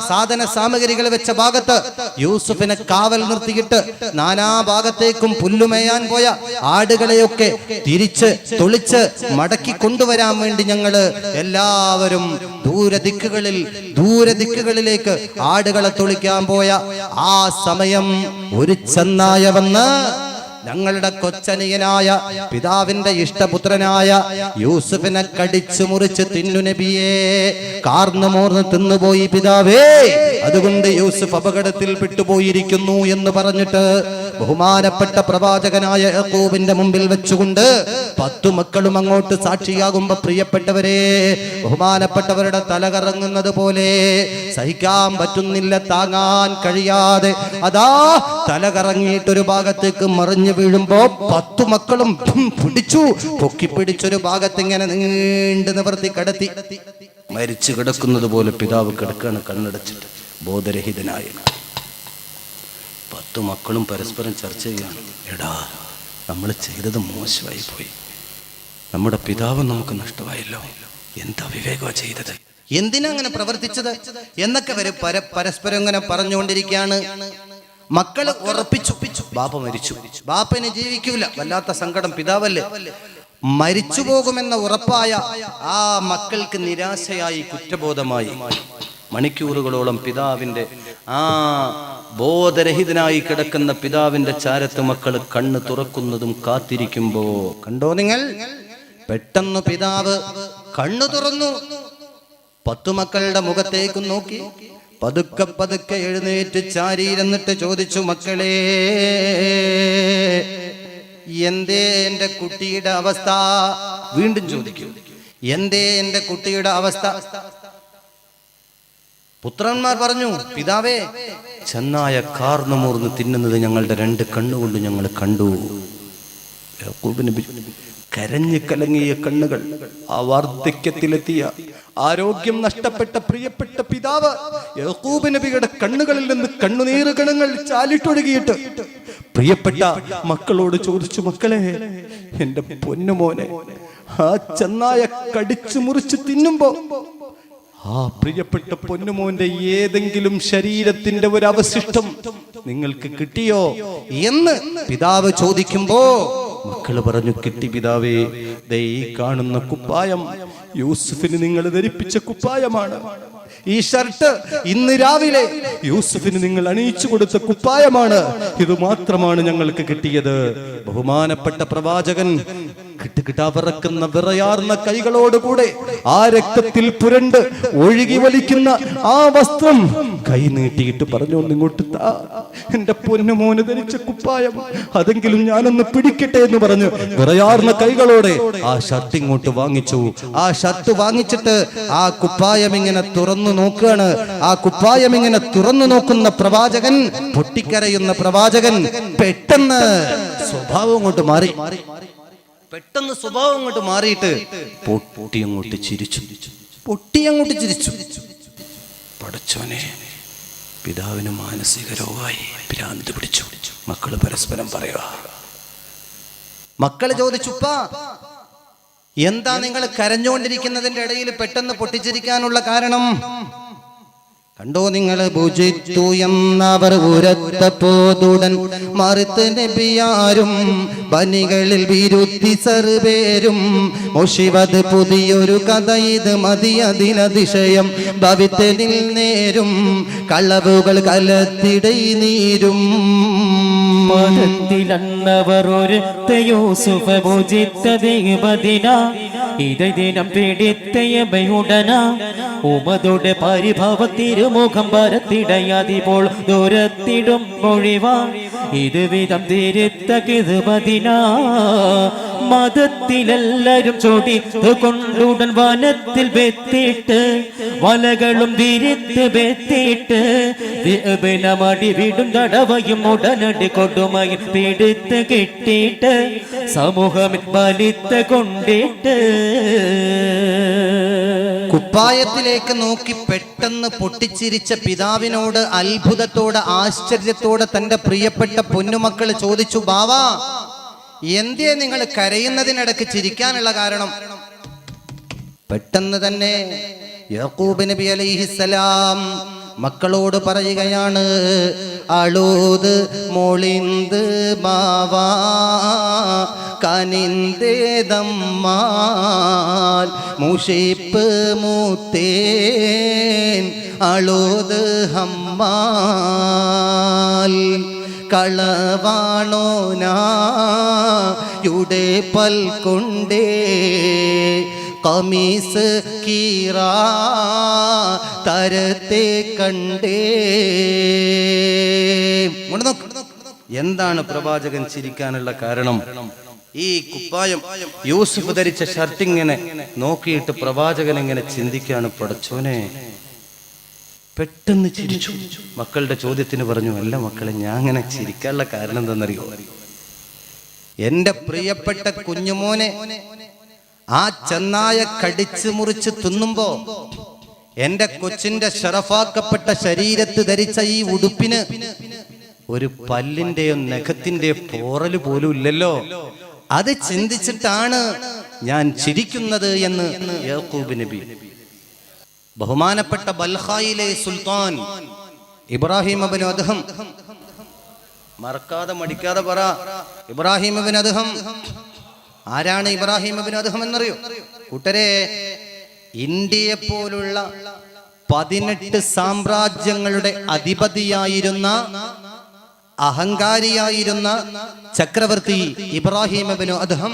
സാധന സാമഗ്രികൾ വെച്ച ഭാഗത്ത് യൂസുഫിനെ കാവൽ നിർത്തിയിട്ട് നാനാ ഭാഗത്തേക്കും പുല്ലുമേയാൻ പോയ ആടുകളെയൊക്കെ തിരിച്ച് തൊളിച്ച് മടക്കി കൊണ്ടുവരാൻ വേണ്ടി ഞങ്ങള് എല്ലാവരും ദൂരദിക്കുകളിലേക്ക് ആടുകളെ തൊളിക്കാൻ പോയ ആ സമയം ഒരു ചെന്നായ വന്ന് ഞങ്ങളുടെ കൊച്ചനിയനായ പിതാവിന്റെ ഇഷ്ടപുത്രനായ യൂസുഫിനെ കടിച്ചു മുറിച്ച് തിന്നു നബിയെ, കാർന്നു മോർന്ന് തിന്നുപോയി പിതാവേ, അതുകൊണ്ട് യൂസുഫ് അപകടത്തിൽ പെട്ടുപോയിരിക്കുന്നു എന്ന് പറഞ്ഞിട്ട് ബഹുമാനപ്പെട്ട പ്രവാചകനായ യാക്കൂബിന്റെ മുമ്പിൽ വെച്ചുകൊണ്ട് 10 മക്കളും അങ്ങോട്ട് സാക്ഷിയാകുമ്പോ, പ്രിയപ്പെട്ടവരെ, ബഹുമാനപ്പെട്ടവരുടെ തല കറങ്ങുന്നത് പോലെ സഹിക്കാൻ പറ്റുന്നില്ല, താങ്ങാൻ കഴിയാതെ അതാ തല കറങ്ങിയിട്ടൊരു ഭാഗത്തേക്ക് മറിഞ്ഞു വീഴുമ്പോ 10 മക്കളും പിടിച്ചു പൊക്കിപ്പിടിച്ചൊരു ഭാഗത്ത് ഇങ്ങനെ നീണ്ടു നിവർത്തി കടത്തി മരിച്ചു കിടക്കുന്നത് പോലെ പിതാവ് കിടക്കാണ്, കണ്ണടച്ചിട്ട് ബോധരഹിതനായി. 10 മക്കളും പരസ്പരം ചർച്ച ചെയ്യാണ്, എടാ നമ്മൾ ചെയ്തത് മോശമായി പോയി, നമ്മുടെ പിതാവ് നമുക്ക് നഷ്ടമായല്ലോ, എന്താ വിവേകമാണ് ചെയ്തത്, എന്തിനാ അങ്ങനെ പ്രവർത്തിച്ചത് എന്നൊക്കെ വരെ പരസ്പരം ഇങ്ങനെ പറഞ്ഞുകൊണ്ടിരിക്കുകയാണ്. മക്കള് ഉറപ്പിച്ചു, ബാപ്പ മരിച്ചു, ബാപ്പനെ ജീവിക്കൂല, വല്ലാത്ത സങ്കടം, പിതാവല്ലേ, മരിച്ചു പോകുമെന്ന ഉറപ്പായ ആ മക്കൾക്ക് നിരാശയായി, കുറ്റബോധമായി. മണിക്കൂറുകളോളം പിതാവിന്റെ ആ ബോധരഹിതനായി കിടക്കുന്ന പിതാവിന്റെ ചാരത്ത് മക്കൾ കണ്ണ് തുറക്കുന്നതും കാത്തിരിക്കുമ്പോ കണ്ടോ നിങ്ങൾ, പെട്ടെന്ന് പിതാവ് കണ്ണു തുറന്നു, 10 മക്കളുടെ മുഖത്തേക്ക് നോക്കി, പതുക്കെ പതുക്കെ എഴുന്നേറ്റ് ചാരിയിരുന്നിട്ട് ചോദിച്ചു, മക്കളെ എന്തേ എന്റെ കുട്ടിയുടെ അവസ്ഥ? വീണ്ടും ചോദിക്കൂ, എന്തേ എന്റെ കുട്ടിയുടെ അവസ്ഥ? പുത്രന്മാർ പറഞ്ഞു, പിതാവേ, ചെന്നായ കാർന്നു മൂർന്ന് തിന്നുന്നത് ഞങ്ങളുടെ 2 കണ്ണുകൊണ്ട് ഞങ്ങൾ കണ്ടു. യാക്കൂബ് നബി കരഞ്ഞു കലങ്ങിയ കണ്ണുകൾ, ആ വാർദ്ധക്യത്തിലെത്തിയ ആരോഗ്യം നഷ്ടപ്പെട്ട പ്രിയപ്പെട്ട പിതാവ് യാക്കൂബ് നബിയുടെ കണ്ണുകളിൽ നിന്ന് കണ്ണുനീര് കണങ്ങൾ ചാലിട്ടൊഴുകിയിട്ട് പ്രിയപ്പെട്ട മക്കളോട് ചോദിച്ചു, മക്കളെ എന്റെ പൊന്നുമോനെ ആ ചെന്നായ കടിച്ചു മുറിച്ച് തിന്നുമ്പോ ആ പ്രിയപ്പെട്ട പൊന്നുമോന്റെ ഏതെങ്കിലും ശരീരത്തിന്റെ ഒരു അവശിഷ്ടം നിങ്ങൾക്ക് കിട്ടിയോ എന്ന് പിതാവ് ചോദിക്കുമ്പോ മക്കള് പറഞ്ഞു, കിട്ടി പിതാവേ, ദേ ഈ കാണുന്ന കുപ്പായം യൂസുഫിന് നിങ്ങൾ ധരിപ്പിച്ച കുപ്പായമാണ്, ഈ ഷർട്ട് ഇന്ന് രാവിലെ യൂസുഫിന് നിങ്ങൾ അണിയിച്ചു കൊടുത്ത കുപ്പായമാണ്, ഇത് മാത്രമാണ് ഞങ്ങൾക്ക് കിട്ടിയത്. ബഹുമാനപ്പെട്ട പ്രവാചകൻ കിട്ടുകിട്ടാവിറക്കുന്ന വിറയാർന്ന കൈകളോടുകൂടെ ആ രക്തത്തിൽ പുരണ്ട് ഒഴുകി വലിക്കുന്ന ആ വസ്ത്രം കൈ നീട്ടിയിട്ട് പറഞ്ഞു, ഒന്നിങ്ങോട്ട് താ, എന്റെ പൊന്നുമോന് ധരിച്ച കുപ്പായം, അതെങ്കിലും ഞാനൊന്ന് പിടിക്കട്ടെ എന്ന് പറഞ്ഞു വിറയാർന്ന കൈകളോടെ ആ ഷർട്ട് ഇങ്ങോട്ട് വാങ്ങിച്ചു. ആ ഷർട്ട് വാങ്ങിച്ചിട്ട് ആ കുപ്പായം ഇങ്ങനെ തുറന്നു നോക്കുകയാണ്. ആ കുപ്പായം ഇങ്ങനെ തുറന്നു നോക്കുന്ന പ്രവാചകൻ, പൊട്ടിക്കരയുന്ന പ്രവാചകൻ പെട്ടെന്ന് സ്വഭാവം അങ്ങോട്ട് മാറി. പെട്ടെന്ന് സ്വഭാവം അങ്ങോട്ട് മാറിയിട്ട് പൊട്ടിയങ്ങോട്ട് ചിരിച്ചു. പടച്ചോനെ, പിതാവിന് മാനസിക രോഗമായി, ഭ്രാന്ത് പിടിച്ചു. മക്കള് പരസ്പരം പറയുക. മക്കള് ചോദിച്ചുപ്പാ, എന്താ നിങ്ങൾ കരഞ്ഞുകൊണ്ടിരിക്കുന്നതിന്റെ ഇടയിൽ പെട്ടെന്ന് പൊട്ടിച്ചിരിക്കാനുള്ള കാരണം? കണ്ടോ നിങ്ങൾ, ഭുജിത്തു എന്നവർ ഉരത്തപ്പോതുടൻ മറുത്ത് നബിയാരും ബനികളിൽ വിരുത്തി സർവേരും ഒഷിവത് പുതിയൊരു കഥ, ഇത് മതി അതിനതിശയം ഭവിത്തനിൽ നേരും കളവുകൾ കലത്തിടൈ നീരും. മതത്തിലന്നവർ ഒരു യൂസുഫ് ഭുജിത്തതിന ഇതേ ദിനം പിടിത്തയബയുടന ഉമതോടെ പരിഭവത്തിരുമുഖം പരത്തിടയാതിപ്പോൾ ദൂരത്തിടും മൊഴിവാ ഇത് വിധം തിരുത്തകിത് പതിനാ മതത്തിലെല്ലാരും ചൊടിത്ത് കൊണ്ടുടൻ വനത്തിൽ വെത്തിയിട്ട് വലകളും തിരുത്ത് വെത്തിയിട്ട് മടി വിടും തടവയും ഉടനടി കൊടുമയും പിടുത്ത് കിട്ടിയിട്ട് സമൂഹം ബലിത്ത് കൊണ്ടിട്ട് കുപ്പായത്തിലേക്ക് നോക്കി പെട്ടെന്ന് പൊട്ടിച്ചിരിച്ച പിതാവിനോട് അത്ഭുതത്തോടെ ആശ്ചര്യത്തോടെ തന്റെ പ്രിയപ്പെട്ട പൊന്നുമക്കൾ ചോദിച്ചു, ബാവാ എന്തേ നിങ്ങൾ കരയുന്നതിനിടക്ക് ചിരിക്കാനുള്ള കാരണം? പെട്ടെന്ന് തന്നെ യാക്കൂബ് നബി അലൈഹിസ്സലാം മക്കളോട് പറയുകയാണ്, അളൂത് മൊളിന്ത് ബാവാ കനിന്തേതമ്മാൽ മുഷിപ്പ് മൂത്തേൻ അളൂത് ഹമ്മാൽ കളവാണോനായുടെ പൽക്കൊണ്ടേ കമീസ് കീറാ തരത്തെ കണ്ടേ. എന്താണ് പ്രവാചകൻ ചിരിക്കാനുള്ള കാരണം? ഈ കുപ്പായം യൂസുഫ് ധരിച്ച ഷർട്ട് ഇങ്ങനെ നോക്കിയിട്ട് പ്രവാചകൻ ഇങ്ങനെ ചിന്തിക്കാണ്, പടച്ചോനെ. പെട്ടെന്ന് ചിരിച്ചു. മക്കളുടെ ചോദ്യത്തിന് പറഞ്ഞു, അല്ല മക്കളെ, ഞാൻ അങ്ങനെ ചിരിക്കാനുള്ള കാരണം എന്താണെന്നറിയോ? എന്റെ പ്രിയപ്പെട്ട കുഞ്ഞുമോനെ ആ ചെന്നായ കടിച്ചു മുറിച്ച് തിന്നുമ്പോ എന്റെ കൊച്ചിന്റെ ശറഫാക്കപ്പെട്ട ശരീരത്ത് ധരിച്ച ഈ ഉടുപ്പിന് ഒരു പല്ലിന്റെയോ നഖത്തിന്റെയോ പോറല് പോലും ഇല്ലല്ലോ. അത് ചിന്തിച്ചിട്ടാണ് ഞാൻ ചിരിക്കുന്നത് എന്ന് യാക്കൂബ് നബി. ബഹുമാനപ്പെട്ട ബൽഖായിലെ സുൽത്താൻ ഇബ്രാഹിം ഇബ്നു അദ്ഹം, മറക്കാതെ മടിക്കാതെ പറ, ഇബ്രാഹിം ഇബ്നു അദ്ഹം. ആരാണ് ഇബ്രാഹിം ഇബ്നു അദ്ഹം എന്നറിയോ കൂട്ടരെ? ഇന്ത്യയെ പോലുള്ള 18 സാമ്രാജ്യങ്ങളുടെ അധിപതിയായിരുന്ന അഹങ്കാരിയായിരുന്ന ചക്രവർത്തി ഇബ്രാഹിം ഇബ്നു അദ്ഹം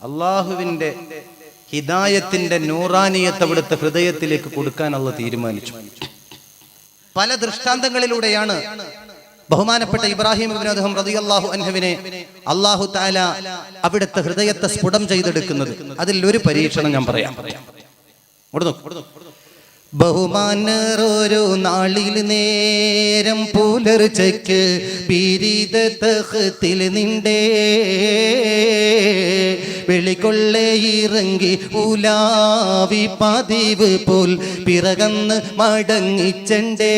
അള്ളാഹുവിന്റെ ഹിദായത്തിന്റെ നൂറാനിയത്ത് അവിടുത്തെ ഹൃദയത്തിലേക്ക് കൊടുക്കാൻ അള്ളാഹ് തീരുമാനിച്ചു. പല ദൃഷ്ടാന്തങ്ങളിലൂടെയാണ് ബഹുമാനപ്പെട്ട ഇബ്രാഹിം ഇബ്നു അദ്ഹം റളിയല്ലാഹു അൻഹുവിനെ അല്ലാഹു തആല അവിടുത്തെ ഹൃദയത്തെ സ്ഫുടം ചെയ്തെടുക്കുന്നത്. അതിൽ ഒരു പരീക്ഷണം ഞാൻ പറയാം. ബഹുമാനൊരു നാളിൽ നേരം പുലർച്ചയ്ക്ക് പീരിത തഖ്തിൽ നിണ്ടേ വെളികൊള്ളെ ഇറങ്ങി ഉലാവി പതിവ് പോൽ പിറകന്ന് മടങ്ങിച്ചണ്ടേ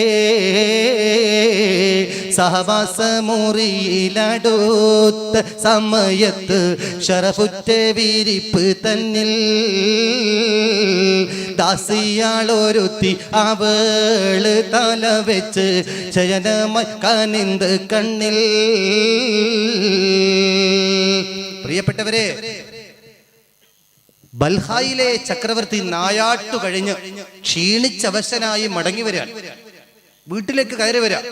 സഹവാസമുറിയിലടുത്ത സമയത്ത് ഷറഫുറ്റ വിരിപ്പ് തന്നിൽ ദാസിയാളൊരുത്തി അവള് തല വെച്ച് ശയനമായി കനിന്ത് കണ്ണിൽ. പ്രിയപ്പെട്ടവരെ, ബൽഹായിലെ ചക്രവർത്തി നായാട്ടു കഴിഞ്ഞ് ക്ഷീണിച്ചവശനായി മടങ്ങി വരാൻ വീട്ടിലേക്ക് കയറി വരാം.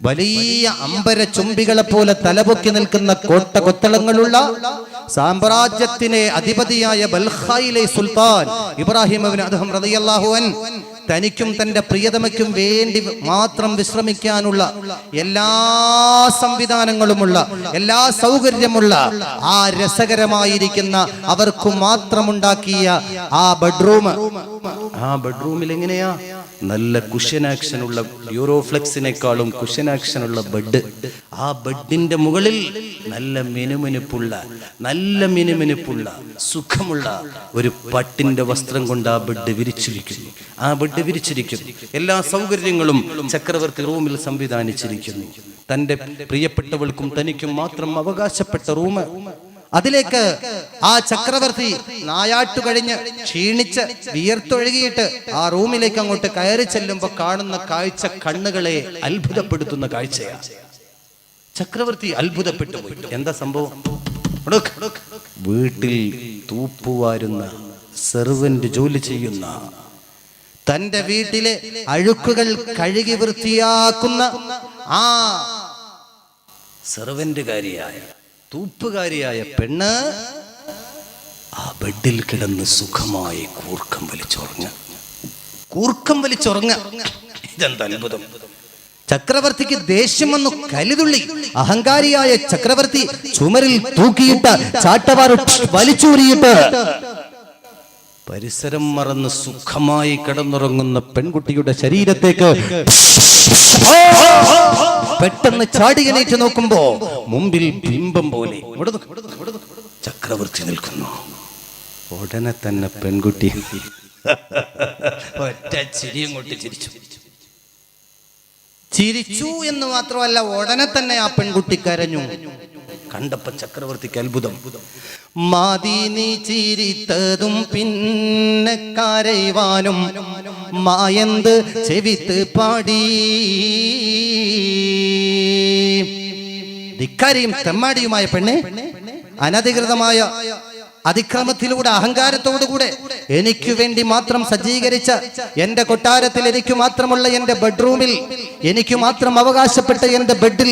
വലിയ അമ്പര ചുംബികളെ പോലെ തലപൊക്കി നിൽക്കുന്ന കോട്ട കൊത്തളങ്ങളുള്ള സാമ്രാജ്യത്തിനെ അധിപതിയായ ബൽഖായിലെ സുൽത്താൻ ഇബ്രാഹിം ഇബ്നു അദ്ഹം റളിയല്ലാഹു അൻഹു തനിക്കും തന്റെ പ്രിയതമയ്ക്കും വേണ്ടി മാത്രം വിശ്രമിക്കാനുള്ള എല്ലാ സംവിധാനങ്ങളുമുള്ള, എല്ലാ സൗകര്യമുള്ള, ആ രസകരമായിരിക്കുന്ന അവർക്ക് മാത്രമുണ്ടാക്കിയ ആ ബെഡ്റൂമിൽ എങ്ങനെയാ നല്ല കുഷൻ ആക്ഷൻ ഉള്ള, യൂറോഫ്ലെക്സിനേക്കാളും കുഷൻ ആക്ഷൻ ഉള്ള ബെഡ്. ആ ബെഡിന്റെ മുകളിൽ നല്ല മിനുമിനുപ്പുള്ള സുഖമുള്ള ഒരു പട്ടിന്റെ വസ്ത്രം കൊണ്ട് ആ ബെഡ് വിരിച്ചിരിക്കുന്നു. ആ ബെഡ് വിരിച്ചിരിക്കുന്നു. എല്ലാ സൗകര്യങ്ങളും ചക്രവർത്തി റൂമിൽ സംവിധാനിച്ചിരിക്കുന്നു. തന്റെ പ്രിയപ്പെട്ടവൾക്കും തനിക്കും മാത്രം അവകാശപ്പെട്ട റൂം. അതിലേക്ക് ആ ചക്രവർത്തി നായാട്ടു കഴിഞ്ഞ് ക്ഷീണിച്ച് വിയർത്തൊഴുകിയിട്ട് ആ റൂമിലേക്ക് അങ്ങോട്ട് കയറി ചെല്ലുമ്പോ കാണുന്ന കാഴ്ച കണ്ണുകളെ അത്ഭുതപ്പെടുത്തുന്ന കാഴ്ചയാണ്. ചക്രവർത്തി അത്ഭുതപ്പെട്ടു പോയി. എന്താ സംഭവം? വീട്ടിൽ തൂപ്പുവാരുന്ന, സെർവന്റ് ജോലി ചെയ്യുന്ന, തന്റെ വീട്ടിലെ അഴുക്കുകൾ കഴുകി വൃത്തിയാക്കുന്ന ആ സെർവന്റുകാരിയായ, തൂപ്പുകാരിയായ പെണ്ണ് ആ ബെഡിൽ കിടന്ന് സുഖമായി കൂർക്കം വലിച്ചുറങ്ങ. ഇതെന്താ അത്ഭുതം! ചക്രവർത്തിക്ക് ദേഷ്യം വന്നു, കലിതുള്ളി. അഹങ്കാരിയായ ചക്രവർത്തി ചുമരിൽ തൂക്കിയിട്ട് ചാട്ടവാറ് വലിച്ചൂരിയിട്ട് പരിസരം മറന്ന് സുഖമായി കിടന്നുറങ്ങുന്ന പെൺകുട്ടിയുടെ ശരീരത്തേക്ക് പെട്ടെന്ന് ചാടി എണീറ്റ് നോക്കുമ്പോ മുമ്പിൽ ബിംബം പോലെ ചക്രവർത്തി നിൽക്കുന്നു. ഉടനെ തന്നെ പെൺകുട്ടി ഒറ്റ ചിരിയും കൊണ്ട് ചിരിച്ചു എന്ന് മാത്രമല്ല, ഉടനെ തന്നെ ആ പെൺകുട്ടി കരഞ്ഞു. കണ്ടപ്പോ ചക്രവർത്തിക്ക് അത്ഭുതം. മാതി നീ ചിരിത്തതും പിന്നെ കരയുവാനും മായന്ത് ചെവിത്ത് പാടി. ധിക്കാരിയും തെമ്മാടിയുമായ പെണ്ണെ, അനധികൃതമായ അതിക്രമത്തിലൂടെ അഹങ്കാരത്തോടുകൂടെ എനിക്ക് വേണ്ടി മാത്രം സജ്ജീകരിച്ച എന്റെ കൊട്ടാരത്തിൽ എനിക്ക് മാത്രമുള്ള എന്റെ ബെഡ്റൂമിൽ എനിക്ക് മാത്രം അവകാശപ്പെട്ട എന്റെ ബെഡിൽ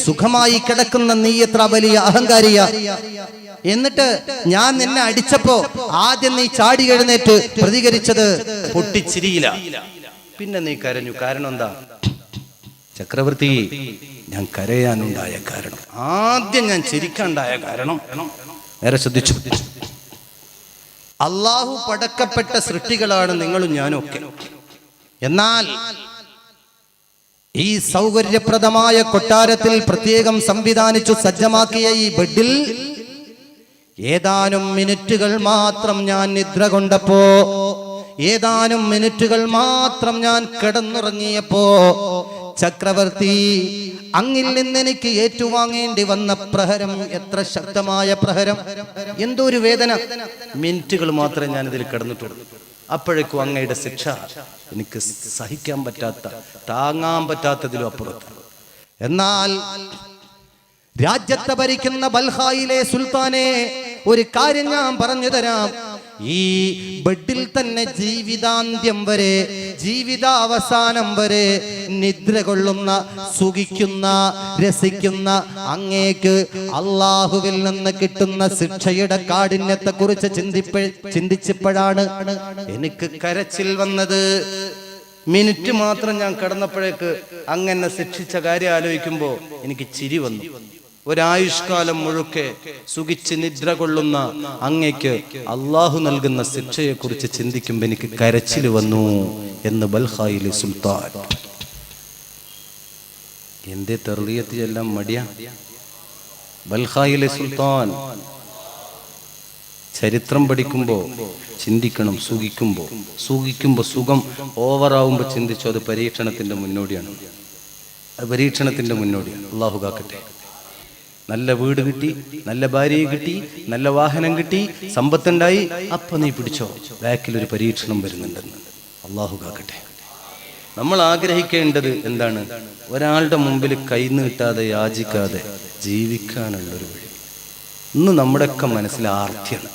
സുഖമായി കിടക്കുന്ന നീ എത്ര വലിയ അഹങ്കാരിയ! എന്നിട്ട് ഞാൻ നിന്നെ അടിച്ചപ്പോ ആദ്യം നീ ചാടി എഴുന്നേറ്റ് പ്രതികരിച്ചത് പൊട്ടിച്ചിരിയില്ല, പിന്നെ നീ കരഞ്ഞു. കാരണം എന്താ ചക്രവർത്തി? ഞാൻ കരയാനുണ്ടായ കാരണം, ആദ്യം ഞാൻ ചിരിക്കാനുണ്ടായ കാരണം നേരെ ശ്രദ്ധിച്ചു. അള്ളാഹു പടക്കപ്പെട്ട സൃഷ്ടികളാണ് നിങ്ങളും ഞാനും ഒക്കെ. എന്നാൽ ഈ സൗകര്യപ്രദമായ കൊട്ടാരത്തിൽ പ്രത്യേകം സംവിധാനിച്ചു സജ്ജമാക്കിയ ഈ ബെഡിൽ ഏതാനും മിനിറ്റുകൾ മാത്രം ഞാൻ നിദ്ര കൊണ്ടപ്പോ, ഏതാനും മിനിറ്റുകൾ മാത്രം ഞാൻ കിടന്നുറങ്ങിയപ്പോ ചക്രവർത്തി അങ്ങിൽ നിന്ന് എനിക്ക് ഏറ്റുവാങ്ങേണ്ടി വന്ന പ്രഹരം എത്ര ശക്തമായ പ്രഹരം! എന്തോ ഒരു വേദന! മിനിറ്റുകൾ മാത്രമേ ഞാൻ ഇതിൽ കിടന്നിട്ടുള്ളൂ. അപ്പോഴേക്കും അങ്ങയുടെ ശിക്ഷ എനിക്ക് സഹിക്കാൻ പറ്റാത്ത, താങ്ങാൻ പറ്റാത്തതിലും അപ്പുറത്ത്. എന്നാൽ രാജ്യത്തെ ഭരിക്കുന്ന ബൽഹായിലെ സുൽത്താനെ, ഒരു കാര്യം ഞാൻ പറഞ്ഞു തരാം. ഈ ബെഡിൽ തന്നെ ജീവിതാന്ത്യം വരെ, ജീവിതാവസാനം വരെ നിദ്ര കൊള്ളുന്ന, സുഖിക്കുന്ന, രസിക്കുന്ന അങ്ങേക്ക് അള്ളാഹുവിൽ നിന്ന് കിട്ടുന്ന ശിക്ഷയുടെ കാഠിന്യത്തെ കുറിച്ച് ചിന്തിച്ചപ്പോഴാണ് എനിക്ക് കരച്ചിൽ വന്നത്. മിനിറ്റ് മാത്രം ഞാൻ കിടന്നപ്പോഴേക്ക് അങ്ങനെ ശിക്ഷിച്ച കാര്യം ആലോചിക്കുമ്പോ എനിക്ക് ചിരി വന്നു. ഒരായുഷ്കാലം മുഴുക്കെ സുഖിച്ച് നിദ്ര കൊള്ളുന്ന അങ്ങയ്ക്ക് അള്ളാഹു നൽകുന്ന ശിക്ഷയെ കുറിച്ച് ചിന്തിക്കുമ്പോൾ എനിക്ക് കരച്ചിൽ വന്നു എന്ന് ബൽഹായിലെ സുൽത്താൻ. എന്തേ തെർലിയത്തിലെല്ലാം മടിയ ബൽഹായിലെ സുൽത്താൻ. ചരിത്രം പഠിക്കുമ്പോ ചിന്തിക്കണം. സുഖിക്കുമ്പോ സുഖം ഓവറാവുമ്പോ ചിന്തിച്ചോ, അത് പരീക്ഷണത്തിന്റെ മുന്നോടിയാണ്. അത് പരീക്ഷണത്തിന്റെ മുന്നോടിയാണ്. അള്ളാഹു കാക്കട്ടെ. നല്ല വീട് കിട്ടി, നല്ല ഭാര്യയെ കിട്ടി, നല്ല വാഹനം കിട്ടി, സമ്പത്തുണ്ടായി, അപ്പൊ നീ പിടിച്ചോ, ബാക്കിലൊരു പരീക്ഷണം വരുന്നുണ്ടെന്ന്. അള്ളാഹു കാക്കട്ടെ. നമ്മൾ ആഗ്രഹിക്കേണ്ടത് എന്താണ്? ഒരാളുടെ മുമ്പിൽ കൈ നീട്ടാതെ യാചിക്കാതെ ജീവിക്കാനുള്ളൊരു വഴി. ഇന്ന് നമ്മുടെയൊക്കെ മനസ്സിൽ ആർത്തിയാണ്.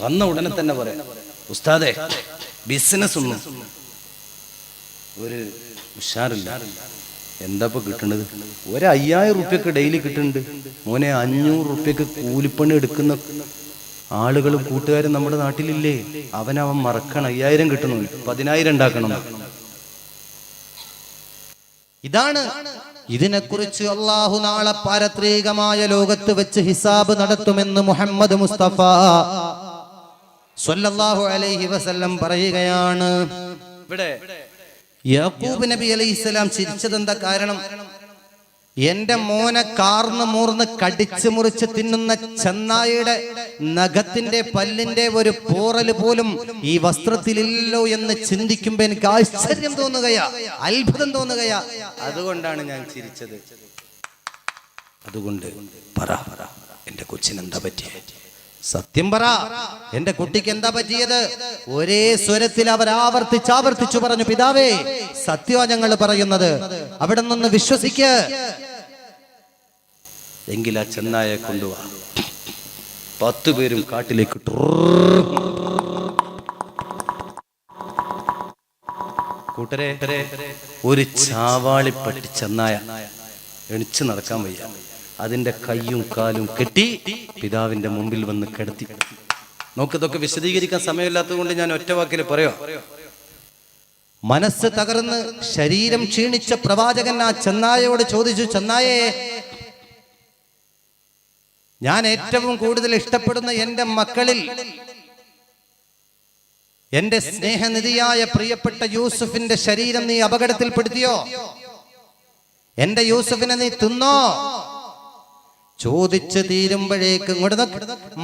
വന്ന ഉടനെ തന്നെ പറയാം, ഉസ്താദേ ബിസിനസ് ഒന്നും ഒരു ഉഷാറില്ല. എന്താ ഇപ്പൊ കിട്ടണത്? 5000 റുപ്യക്ക് ഡെയിലി കിട്ടുന്നുണ്ട് മോനെ. 500 റുപ്യക്ക് കൂലിപ്പണി എടുക്കുന്ന ആളുകളും കൂട്ടുകാരും നമ്മുടെ നാട്ടിലില്ലേ? അവൻ മറക്കണം. 5000 കിട്ടണു, 10000 ഉണ്ടാക്കണം. ഇതാണ്. ഇതിനെക്കുറിച്ച് അള്ളാഹു നാളെ പാരത്രികമായ ലോകത്ത് വെച്ച് ഹിസാബ് നടത്തുമെന്ന് മുഹമ്മദ് മുസ്തഫ സ്വല്ലല്ലാഹു അലൈഹി വസല്ലം പറയുകയാണ്. ഇവിടെ യാക്കൂബ് നബി അലൈഹിസ്സലാം ചിരിച്ചതെന്താ കാരണം? എന്റെ മോനെ കാർന്ന് മൂർന്ന് കടിച്ചു മുറിച്ച് തിന്നുന്ന ചെന്നായുടെ നഖത്തിന്റെ പല്ലിന്റെ ഒരു പോറല് പോലും ഈ വസ്ത്രത്തിലില്ലല്ലോ എന്ന് ചിന്തിക്കുമ്പോ എനിക്ക് ആശ്ചര്യം തോന്നുകയാ, അത്ഭുതം തോന്നുകയാ. അതുകൊണ്ടാണ് ഞാൻ ചിരിച്ചത്. അതുകൊണ്ട് പറ, എന്റെ കൊച്ചിനെന്താ പറ്റിയത്? സത്യം പറ, എന്റെ കുട്ടിക്ക് എന്താ പറ്റിയത്? ഒരേ സ്വരത്തിൽ അവർ ആവർത്തിച്ചു പറഞ്ഞു, പിതാവേ സത്യമാ ഞങ്ങൾ പറയുന്നത്, അവിടെ നിന്ന് വിശ്വസിക്ക്. എങ്കിൽ ആ ചെന്നായെ കൊണ്ടുവാ. 10 പേരും കാട്ടിലേക്ക് കൂട്ടരെ. ഒരു ചാവാളിപ്പട്ടി ചെന്നായ എണിച്ചു നടക്കാൻ വയ്യ. അതിന്റെ കയ്യും കാലും കെട്ടി പിതാവിന്റെ മുമ്പിൽ വന്ന് കിടത്തി. നോക്കിതൊക്കെ വിശദീകരിക്കാൻ സമയമില്ലാത്തത് കൊണ്ട് ഞാൻ ഒറ്റ വാക്കിൽ പറയാം. മനസ്സ് തകർന്ന് ശരീരം ക്ഷീണിച്ച പ്രവാചകൻ ആ ചെന്നായയോട് ചോദിച്ചു, ചെന്നായേ, ഞാൻ ഏറ്റവും കൂടുതൽ ഇഷ്ടപ്പെടുന്ന എൻ്റെ മക്കളിൽ എൻ്റെ സ്നേഹനിധിയായ പ്രിയപ്പെട്ട യൂസുഫിന്റെ ശരീരം നീ അപകടത്തിൽപ്പെടുത്തിയോ? എൻ്റെ യൂസുഫിനെ നീ തിന്നോ? ചോദിച്ചു തീരുമ്പോഴേക്കും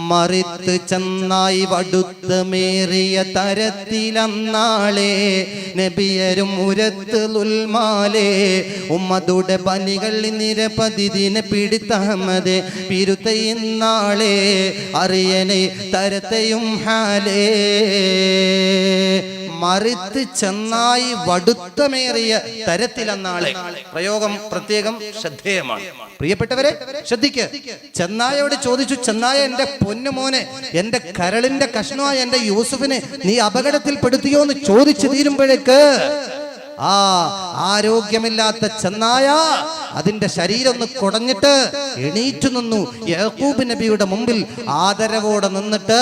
മറിത്ത് ചെന്നായി വടുത്തമേറിയ തരത്തിലന്നാളെ നബിയരും ഉരത്ത് ലുൽമാലേ ഉമ്മതുടെ പനികൾ നിരപതി ദിന പിടിത്തഹമ്മദ് പിരുത്തയിന്നാളെ അറിയനെ തരത്തെയും ഹാലേ. മറിത്ത് ചെന്നായി വടുത്തമേറിയ തരത്തിലെന്നാളെ. പ്രയോഗം പ്രത്യേകം ശ്രദ്ധേയമാണ്. പ്രിയപ്പെട്ടവരെ ശ്രദ്ധിക്ക്. ചെന്നായോട് ചോദിച്ചു, ചെന്നായ, എന്റെ പൊന്നുമോനെ, എന്റെ കരളിന്റെ കഷ്ണമായ എന്റെ യൂസുഫിനെ നീ അപകടത്തിൽപ്പെടുത്തിയോ എന്ന് ചോദിച്ചു തീരുമ്പോഴേക്ക് ആ ആരോഗ്യമില്ലാത്ത ചെന്നായ അതിന്റെ ശരീരം ഒന്ന് കുടഞ്ഞിട്ട് എണീറ്റു നിന്നു. യാക്കൂബ് നബിയുടെ മുമ്പിൽ ആദരവോടെ നിന്നിട്ട്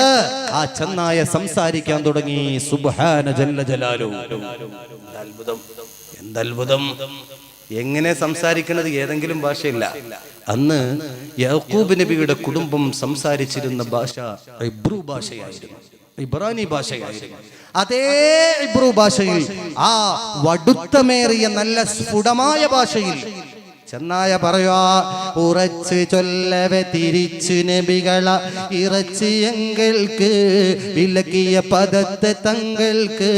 ആ ചെന്നായ സംസാരിക്കാൻ തുടങ്ങി. സുബ്ഹാന ജല്ല ജലാലു. അത്ഭുതം, എന്തത്ഭുതം! എങ്ങനെ സംസാരിക്കുന്നത്? ഏതെങ്കിലും ഭാഷയില്ല. അന്ന് യാക്കൂബ് നബിയുടെ കുടുംബം സംസാരിച്ചിരുന്ന ഭാഷ ഇബ്രു ഭാഷയായിരുന്നു, ഇബ്രാനി ഭാഷയായിരുന്നു. അതേ ഇബ്രു ഭാഷയിൽ, ആ വടുത്തമേറിയ നല്ല സ്ഫുടമായ ഭാഷയിൽ ചെന്നായ പറയുക, ഉറച്ച് ചൊല്ലവെ തിരിച്ചു നബികള ഇറച്ച് എങ്ങൾക്ക് വിലക്കിയ പദത്തെ തങ്ങൾക്ക്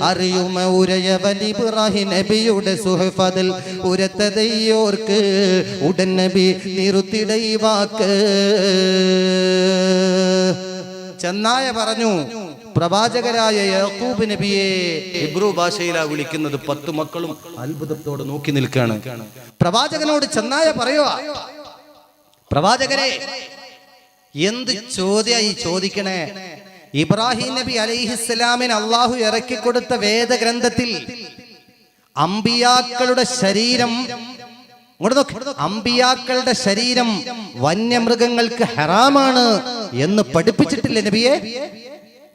അറിയുമ ഉരയവൻ ഇബ്രാഹിം നബിയുടെ സുഹഫതിൽ ഉരത്തതയോർക്ക് ഉടൻ നബി നിറുത്തിടൈ വാക്ക്. ചെന്നായ പറഞ്ഞു, പ്രവാചകരായ യാക്കൂബ് നബിയെ ഇബ്രു ഭാഷയിലാ വിളിക്കുന്നത്. 10 മക്കളും അത്ഭുതത്തോടെ നോക്കി നിൽക്കാണ്. പ്രവാചകനോട് ചെന്നായ പറയുക, പ്രവാചകരെ, എന്ത് ചോദ്യമായി ചോദിക്കണേ? ഇബ്രാഹിം നബി അലൈഹിസ്സലാമിന് അള്ളാഹു ഇറക്കിക്കൊടുത്ത വേദഗ്രന്ഥത്തിൽ അമ്പിയാക്കളുടെ ശരീരം വന്യമൃഗങ്ങൾക്ക് ഹറാമാണ് എന്ന് പഠിപ്പിച്ചിട്ടില്ലേ നബിയെ?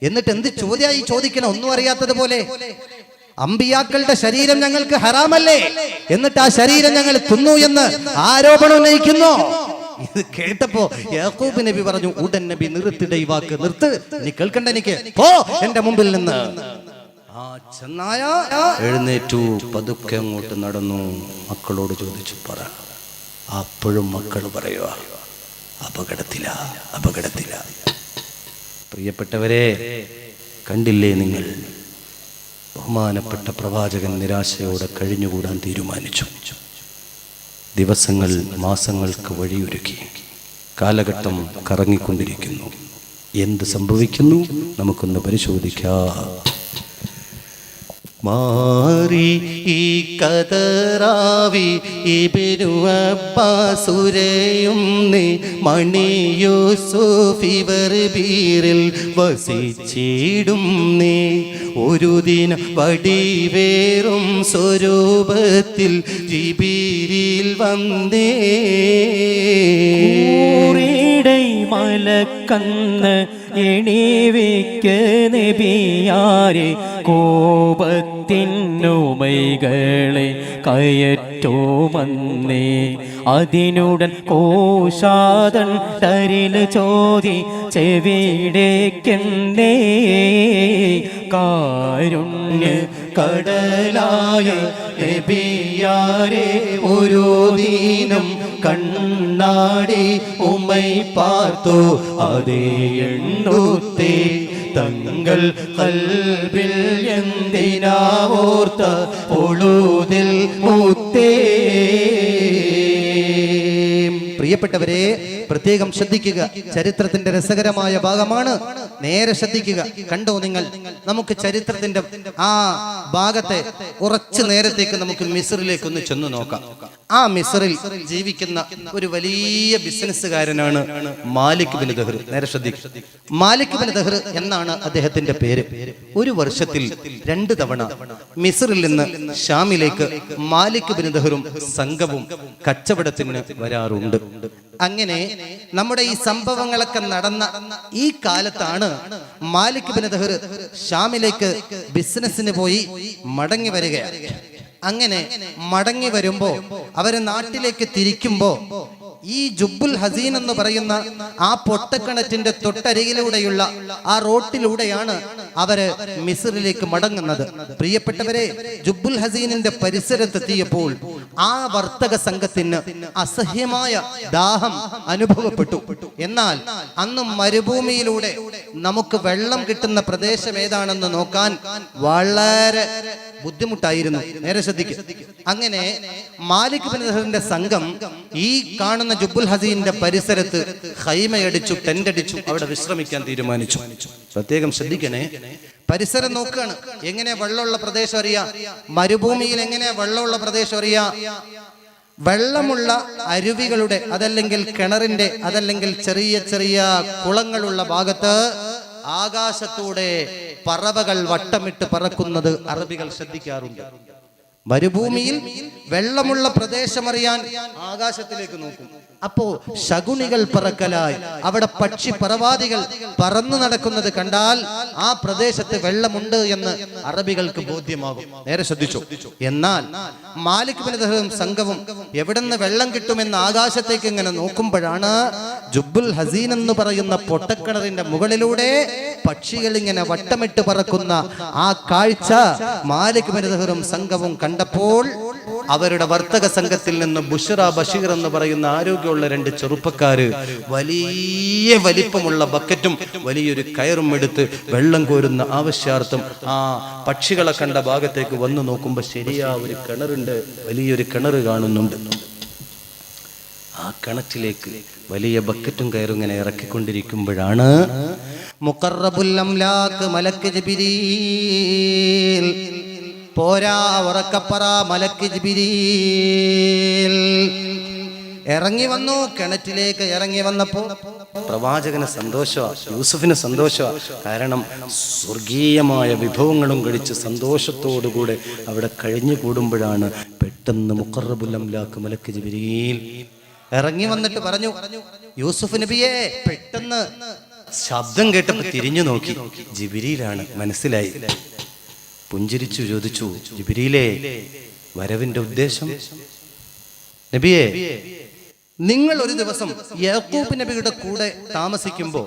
എന്നിട്ട് എന്ത് ചോദ്യമായി ചോദിക്കണം? ഒന്നും അറിയാത്തതുപോലെ. അമ്പിയാക്കളുടെ ശരീരം ഞങ്ങൾക്ക് ഹറാമല്ലേ, എന്നിട്ട് ആ ശരീരം ഞങ്ങൾ തിന്നു എന്ന് ആരോപണം ഉന്നയിക്കുന്നു. ഇത് കേട്ടപ്പോ യാക്കൂബ് നബി പറഞ്ഞു, ഉടൻ നബി നിർത്തിടൈ വാക്ക്. നിർത്ത്, നീ കേൾക്കണ്ട, എനിക്ക് പോ എന്റെ മുമ്പിൽ നിന്ന്. ആ ചെന്നായ എഴുന്നേറ്റു, പതുക്കെ അങ്ങോട്ട് നടന്നു, മക്കളോട് ചോദിച്ചു, പറ. അപ്പോഴും മക്കൾ പറയുക, അപകടത്തില. പ്രിയപ്പെട്ടവരെ, കണ്ടില്ലേ നിങ്ങൾ? ബഹുമാനപ്പെട്ട പ്രവാചകൻ നിരാശയോടെ കഴിഞ്ഞുകൂടാൻ തീരുമാനിച്ചു. ദിവസങ്ങൾ മാസങ്ങൾക്ക് വഴിയൊരുക്കി. കാലഘട്ടം കറങ്ങിക്കൊണ്ടിരിക്കുന്നു. എന്ത് സംഭവിക്കുന്നു? നമുക്കൊന്ന് പരിശോധിക്കാം. മാറി ഈ കതറാവി ഇബ്നു അബ്ബാസുരയും മണി യൂസുഫ് ഇവർ ബീറിൽ വസിച്ചിടും. ഒരു ദിന വടിവേറും സ്വരൂപത്തിൽ ജിബിരിൽ വന്നേ. മലക്കന്ന് എണീവിക്ക് നബിയാരെ കോപത്തിനുമൈകളെ കയറ്റോമന്നേ. അതിനുടൻ കോശാതൻ തരിൽ ചോദി ചെവിടേക്കെന്നേ. കാരുണ്യ കടലായ നബിയാരെ ഒരു ദീനം കണ്ണാടി ഉമ്മൈ പാർത്തു. അതേ എണ്ണൂത്തേ തങ്ങൾ കൽബിൽ എന്തിനാവോർത്ത ഒളുതിൽ മുത്തേ. പ്രിയപ്പെട്ടവരെ, പ്രത്യേകം ശ്രദ്ധിക്കുക. ചരിത്രത്തിന്റെ രസകരമായ ഭാഗമാണ്. നേരെ ശ്രദ്ധിക്കുക. കണ്ടോ നിങ്ങൾ? നമുക്ക് ചരിത്രത്തിന്റെ ആ ഭാഗത്തെ കുറച്ച് നേരത്തേക്ക് നമുക്ക് മിസ്റിലേക്ക് ഒന്ന് ചെന്ന് നോക്കാം. ആ മിസ്റിൽ ജീവിക്കുന്ന ഒരു വലിയ ബിസിനസ്സുകാരനാണ് മാലിക് ബിൻ ദഹ്ർ. നേരെ ശ്രദ്ധിക്കുക. മാലിക് ബിൻ ദഹ്ർ എന്നാണ് അദ്ദേഹത്തിന്റെ പേര്. ഒരു വർഷത്തിൽ 2 തവണ മിസ്റിൽ നിന്ന് ഷാമിലേക്ക് മാലിക് ബിൻ ദഹ്റും സംഘവും കച്ചവടത്തിന് വരാറുണ്ട്. അങ്ങനെ നമ്മുടെ ഈ സംഭവങ്ങളൊക്കെ നടന്ന ഈ കാലത്താണ് മാലിക് ബിൻ ദഹ്ർ ഷാമിലേക്ക് ബിസിനസ്സിന് പോയി മടങ്ങി വരികയാണ്. അങ്ങനെ മടങ്ങി വരുമ്പോ അവര് നാട്ടിലേക്ക് തിരിക്കുമ്പോ ഈ ജുബ്ബുൽ ഹസീൻ എന്ന് പറയുന്ന ആ പൊട്ടക്കിണറ്റിന്റെ തൊട്ടരികിലൂടെയുള്ള ആ റോട്ടിലൂടെയാണ് അവര് മിസ്രിലേക്ക് മടങ്ങുന്നത്. പ്രിയപ്പെട്ടവരെ, ജുബ്ബുൽ ഹസീനിന്റെ പരിസരത്തെത്തിയപ്പോൾ ആ വർത്തക സംഘത്തിന് അസഹ്യമായ ദാഹം അനുഭവപ്പെട്ടു. എന്നാൽ അന്ന് മരുഭൂമിയിലൂടെ നമുക്ക് വെള്ളം കിട്ടുന്ന പ്രദേശം ഏതാണെന്ന് നോക്കാൻ വളരെ ബുദ്ധിമുട്ടായിരുന്നു. നേരെ ശ്രദ്ധിക്കുക. അങ്ങനെ മാലിക് ബിൻ ദഹ്റിന്റെ സംഘം ഈ കാണുന്ന ജുബ്ബുൽ ഹസീന്റെ പരിസരത്ത് ഖൈമയടിച്ചു, ടെന്റടിച്ചു, അവിടെ വിശ്രമിക്കാൻ തീരുമാനിച്ചു. പ്രത്യേകം ശ്രദ്ധിക്കണേ, പരിസരം നോക്കുകയാണ്. എങ്ങനെ വെള്ളമുള്ള പ്രദേശം അറിയാം? മരുഭൂമിയിൽ എങ്ങനെ വെള്ളമുള്ള പ്രദേശം അറിയാം? വെള്ളമുള്ള അരുവികളുടെ, അതല്ലെങ്കിൽ കിണറിന്റെ, അതല്ലെങ്കിൽ ചെറിയ ചെറിയ കുളങ്ങളുള്ള ഭാഗത്ത് ആകാശത്തൂടെ പറവകൾ വട്ടമിട്ട് പറക്കുന്നത് അറബികൾ ശ്രദ്ധിക്കാറുണ്ട്. മരുഭൂമിയിൽ വെള്ളമുള്ള പ്രദേശം അറിയാൻ ആകാശത്തിലേക്ക് നോക്കും. അപ്പോ ശകുനികൾ പറക്കലായി അവിടെ പക്ഷി പറവാദികൾ പറന്നു നടക്കുന്നത് കണ്ടാൽ ആ പ്രദേശത്ത് വെള്ളമുണ്ട് എന്ന് അറബികൾക്ക് ബോധ്യമാകും. നേരെ ശ്രദ്ധിച്ചു. എന്നാൽ മാലിക് ബിൻ ദഹ്റും സംഘവും എവിടുന്ന് വെള്ളം കിട്ടുമെന്ന് ആകാശത്തേക്ക് ഇങ്ങനെ നോക്കുമ്പോഴാണ് ജുബ്ബുൽ ഹസീൻ എന്ന് പറയുന്ന പൊട്ടക്കിണറിന്റെ മുകളിലൂടെ പക്ഷികൾ ഇങ്ങനെ വട്ടമിട്ട് പറക്കുന്ന ആ കാഴ്ച മാലിക് ബിൻ ദഹ്റും സംഘവും കണ്ടപ്പോൾ അവരുടെ വർത്തക സംഘത്തിൽ നിന്ന് ബുഷ്റ ബഷീർ എന്ന് പറയുന്ന ആരോഗ്യമുള്ള രണ്ട് ചെറുപ്പക്കാര് വലിയ വലിപ്പമുള്ള ബക്കറ്റും വലിയൊരു കയറും എടുത്ത് വെള്ളം കോരുന്ന ആവശ്യാർത്ഥം ആ പക്ഷികളെ കണ്ട ഭാഗത്തേക്ക് വന്നു നോക്കുമ്പോൾ ശരിയാ ഒരു കിണറുണ്ട്, വലിയൊരു കിണർ കാണുന്നുണ്ട്. ആ കിണറ്റിലേക്ക് വലിയ ബക്കറ്റും കയറും ഇങ്ങനെ ഇറക്കിക്കൊണ്ടിരിക്കുമ്പോഴാണ് മുഖറബുൽ അംലാക്ക് മലക്ക് ജിബ്രീൽ, പോരാ ഉറക്കപ്പറ മലക്ക് ജിബ്രീൽ ഇറങ്ങി വന്നു. കിണറ്റിലേക്ക് ഇറങ്ങി വന്നപ്പോ പ്രവാചകന് സന്തോഷമാണ്, യൂസുഫിന് സന്തോഷമാണ്. കാരണം സ്വർഗീയമായ വിഭവങ്ങളും കഴിച്ച് സന്തോഷത്തോടുകൂടെ അവിടെ കഴിഞ്ഞു കൂടുമ്പോഴാണ് പെട്ടെന്ന് മുഖറബുൽ അംലാക്ക് മലക്ക് ജിബ്രീൽ ഇറങ്ങി വന്നിട്ട് പറഞ്ഞു, യൂസുഫ് നബിയെ. പെട്ടെന്ന് ശബ്ദം കേട്ടപ്പോ തിരിഞ്ഞു നോക്കി, ജിബ്രീലാണ്, മനസ്സിലായി. പുഞ്ചിരിച്ചു ചോദിച്ചു, ജിബ്രീലേ, വരവിന്റെ ഉദ്ദേശം? നബിയെ, നിങ്ങൾ ഒരു ദിവസം യാക്കൂബ് നബിയുടെ കൂടെ താമസിക്കുമ്പോ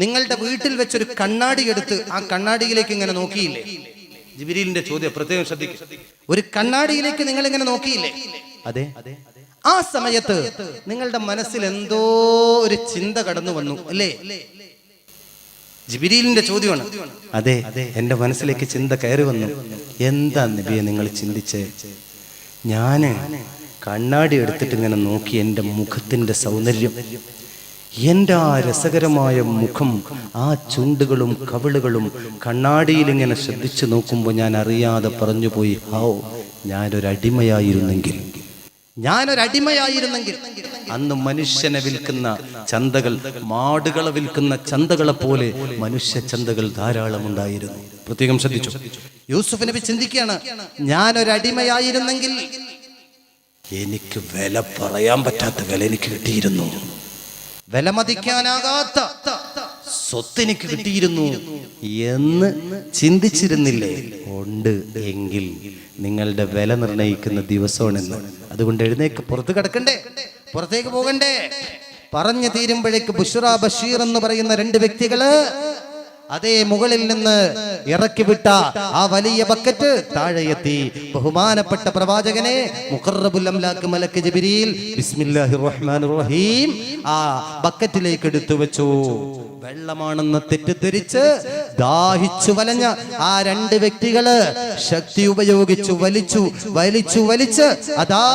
നിങ്ങളുടെ വീട്ടിൽ വെച്ചൊരു കണ്ണാടി എടുത്ത് ആ കണ്ണാടിയിലേക്ക് ഇങ്ങനെ നോക്കിയില്ലേ? ജിബ്രീലിന്റെ ചോദ്യം പ്രത്യേകം ശ്രദ്ധിക്കും. ഒരു കണ്ണാടിയിലേക്ക് നിങ്ങൾ ഇങ്ങനെ നോക്കിയില്ലേ? അതെ. ആ സമയത്ത് നിങ്ങളുടെ മനസ്സിൽ എന്തോ ഒരു ചിന്ത കടന്നു വന്നു അല്ലേ? ജിബ്രീലിന്റെ ചോദ്യമാണ്. അതെ, എന്റെ മനസ്സിലേക്ക് ചിന്ത കയറി വന്നു. എന്താ നബിയെ നിങ്ങൾ ചിന്തിച്ചേ? ഞാന് കണ്ണാടി എടുത്തിട്ട് ഇങ്ങനെ നോക്കി എൻ്റെ മുഖത്തിന്റെ സൗന്ദര്യം, എൻ്റെ ആ രസകരമായ മുഖം, ആ ചുണ്ടുകളും കവിളുകളും കണ്ണാടിയിൽ ഇങ്ങനെ ശ്രദ്ധിച്ചു നോക്കുമ്പോൾ ഞാൻ അറിയാതെ പറഞ്ഞു പോയി, ഹൗ, ഞാനൊരടിമയായിരുന്നെങ്കിൽ അന്ന് മനുഷ്യനെ വിൽക്കുന്ന ചന്തകൾ, മാടുകളെ വിൽക്കുന്ന ചന്തകളെ പോലെ മനുഷ്യ ചന്തകൾ ധാരാളം ഉണ്ടായിരുന്നു. പ്രത്യേകം ശ്രദ്ധിച്ചു. യൂസുഫ് നബി ചിന്തിക്കുകയാണ്, ഞാനൊരടിമയായിരുന്നെങ്കിൽ എനിക്ക് വില പറയാൻ പറ്റാത്ത വില എനിക്ക് കിട്ടിയിരുന്നു, വിലമതിക്കാനാകാത്ത സ്വത്ത് എനിക്ക് കിട്ടിയിരുന്നു എന്ന് ചിന്തിച്ചിരുന്നില്ലേ? ഉണ്ട് എങ്കിൽ നിങ്ങളുടെ വില നിർണയിക്കുന്ന ദിവസമാണെന്ന്. അതുകൊണ്ട് എഴുന്നേക്ക്, പുറത്ത് കിടക്കണ്ടേ, പുറത്തേക്ക് പോകണ്ടേ? പറഞ്ഞു തീരുമ്പോഴേക്ക് ബുഷ്റ ബഷീർ എന്ന് പറയുന്ന രണ്ട് വ്യക്തികള് അതേ മുകളിൽ നിന്ന് ഇറക്കി വിട്ട ആ വലിയ ബക്കറ്റ് താഴെ എത്തി. ബഹുമാനപ്പെട്ട പ്രവാചകനെ മുഖറബുൽ അംലാക്ക് മലക്ക് ജിബ്രീൽ ബിസ്മില്ലാഹിർ റഹ്മാനിർ റഹീം ആ ബക്കറ്റിലേക്ക് എടുത്തു വെച്ചു. വെള്ളമാണെന്ന് തെറ്റിദ്ധരിച്ച് ദാഹിച്ചു വലഞ്ഞ ആ രണ്ട് വ്യക്തികള് ശക്തി ഉപയോഗിച്ചു വലിച്ച് അതാ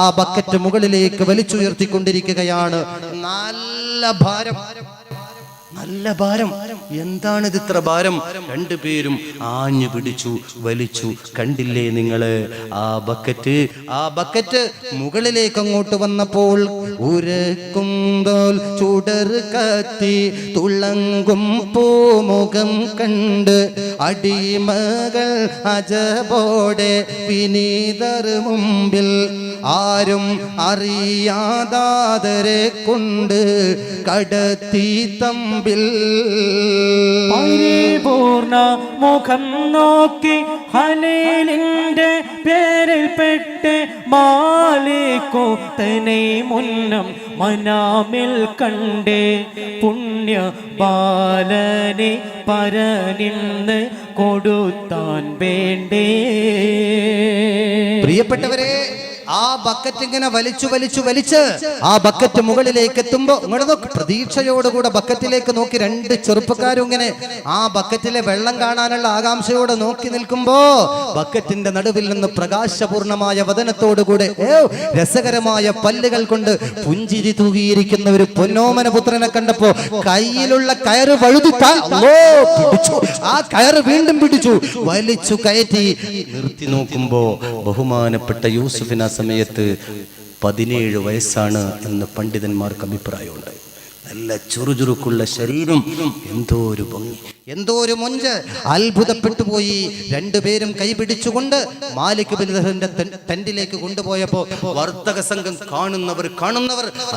ആ ബക്കറ്റ് മുകളിലേക്ക് വലിച്ചുയർത്തിക്കൊണ്ടിരിക്കുകയാണ്. നല്ല നല്ല ഭാരം. എന്താണിത് ഇത്ര ഭാരം? രണ്ടുപേരും ആഞ്ഞു പിടിച്ചു, വലിച്ചു. കണ്ടില്ലേ നിങ്ങള് ആ ബക്കറ്റ് മുകളിലേക്ക് അങ്ങോട്ട് വന്നപ്പോൾ ഉരക്കും തോൽ ചുടർ കത്തി തുളങ്കും പൂമുഖം കണ്ട് അടിമകൾ അജബോടെ വിനീതർ മുമ്പിൽ ആരും അറിയാതാതരെ കൊണ്ട് കടത്തി തമ്പിൽ. പരിപൂർണ മുഖം നോക്കി ഹലീലിന്റെ പേരിൽ പെട്ട് മാലിക്കൂത്തനെ മുന്നം മനാമിൽ കണ്ട് പുണ്യ ബാലനെ പരനിന്ന് കൊടുത്താൻ വേണ്ടേ. പ്രിയപ്പെട്ടവരെ, ആ ബക്കറ്റ് ഇങ്ങനെ വലിച്ച് ആ ബക്കറ്റ് മുകളിലേക്ക് എത്തുമ്പോ ഇങ്ങോട്ട് നോക്ക്, പ്രതീക്ഷയോടുകൂടെ ബക്കറ്റിലേക്ക് നോക്കി രണ്ട് ചെറുപ്പക്കാരും ഇങ്ങനെ ആ ബക്കറ്റിലെ വെള്ളം കാണാനുള്ള ആകാംക്ഷയോടെ നോക്കി നിൽക്കുമ്പോ ബക്കറ്റിന്റെ നടുവിൽ നിന്ന് പ്രകാശപൂർണമായ വദനത്തോടുകൂടെ രസകരമായ പല്ലുകൾ കൊണ്ട് പുഞ്ചിരി തൂകിയിരിക്കുന്ന ഒരു പൊന്നോമന പുത്രനെ കണ്ടപ്പോ കയ്യിലുള്ള കയറ് വഴുതി പിടിച്ചു. ആ കയറ് വീണ്ടും പിടിച്ചു, വലിച്ചു കയറ്റി നിർത്തി നോക്കുമ്പോ ബഹുമാനപ്പെട്ട യൂസുഫിന് സമയത്ത് 17 വയസ്സാണ് എന്ന് പണ്ഡിതന്മാർക്ക് അഭിപ്രായമുണ്ട്. നല്ല ചുറുചുറുക്കുള്ള ശരീരം, എന്തോ ഒരു ഭംഗി, എന്തോ ഒരു മൊഞ്ച്. അത്ഭുതപ്പെട്ടു പോയി. രണ്ടുപേരും കൈപിടിച്ചുകൊണ്ട് മാലിക് ബിൻ ദഹറിന്റെ ടെന്റിലേക്ക് കൊണ്ടുപോയപ്പോ വർത്തക സംഘം കാണുന്നവർ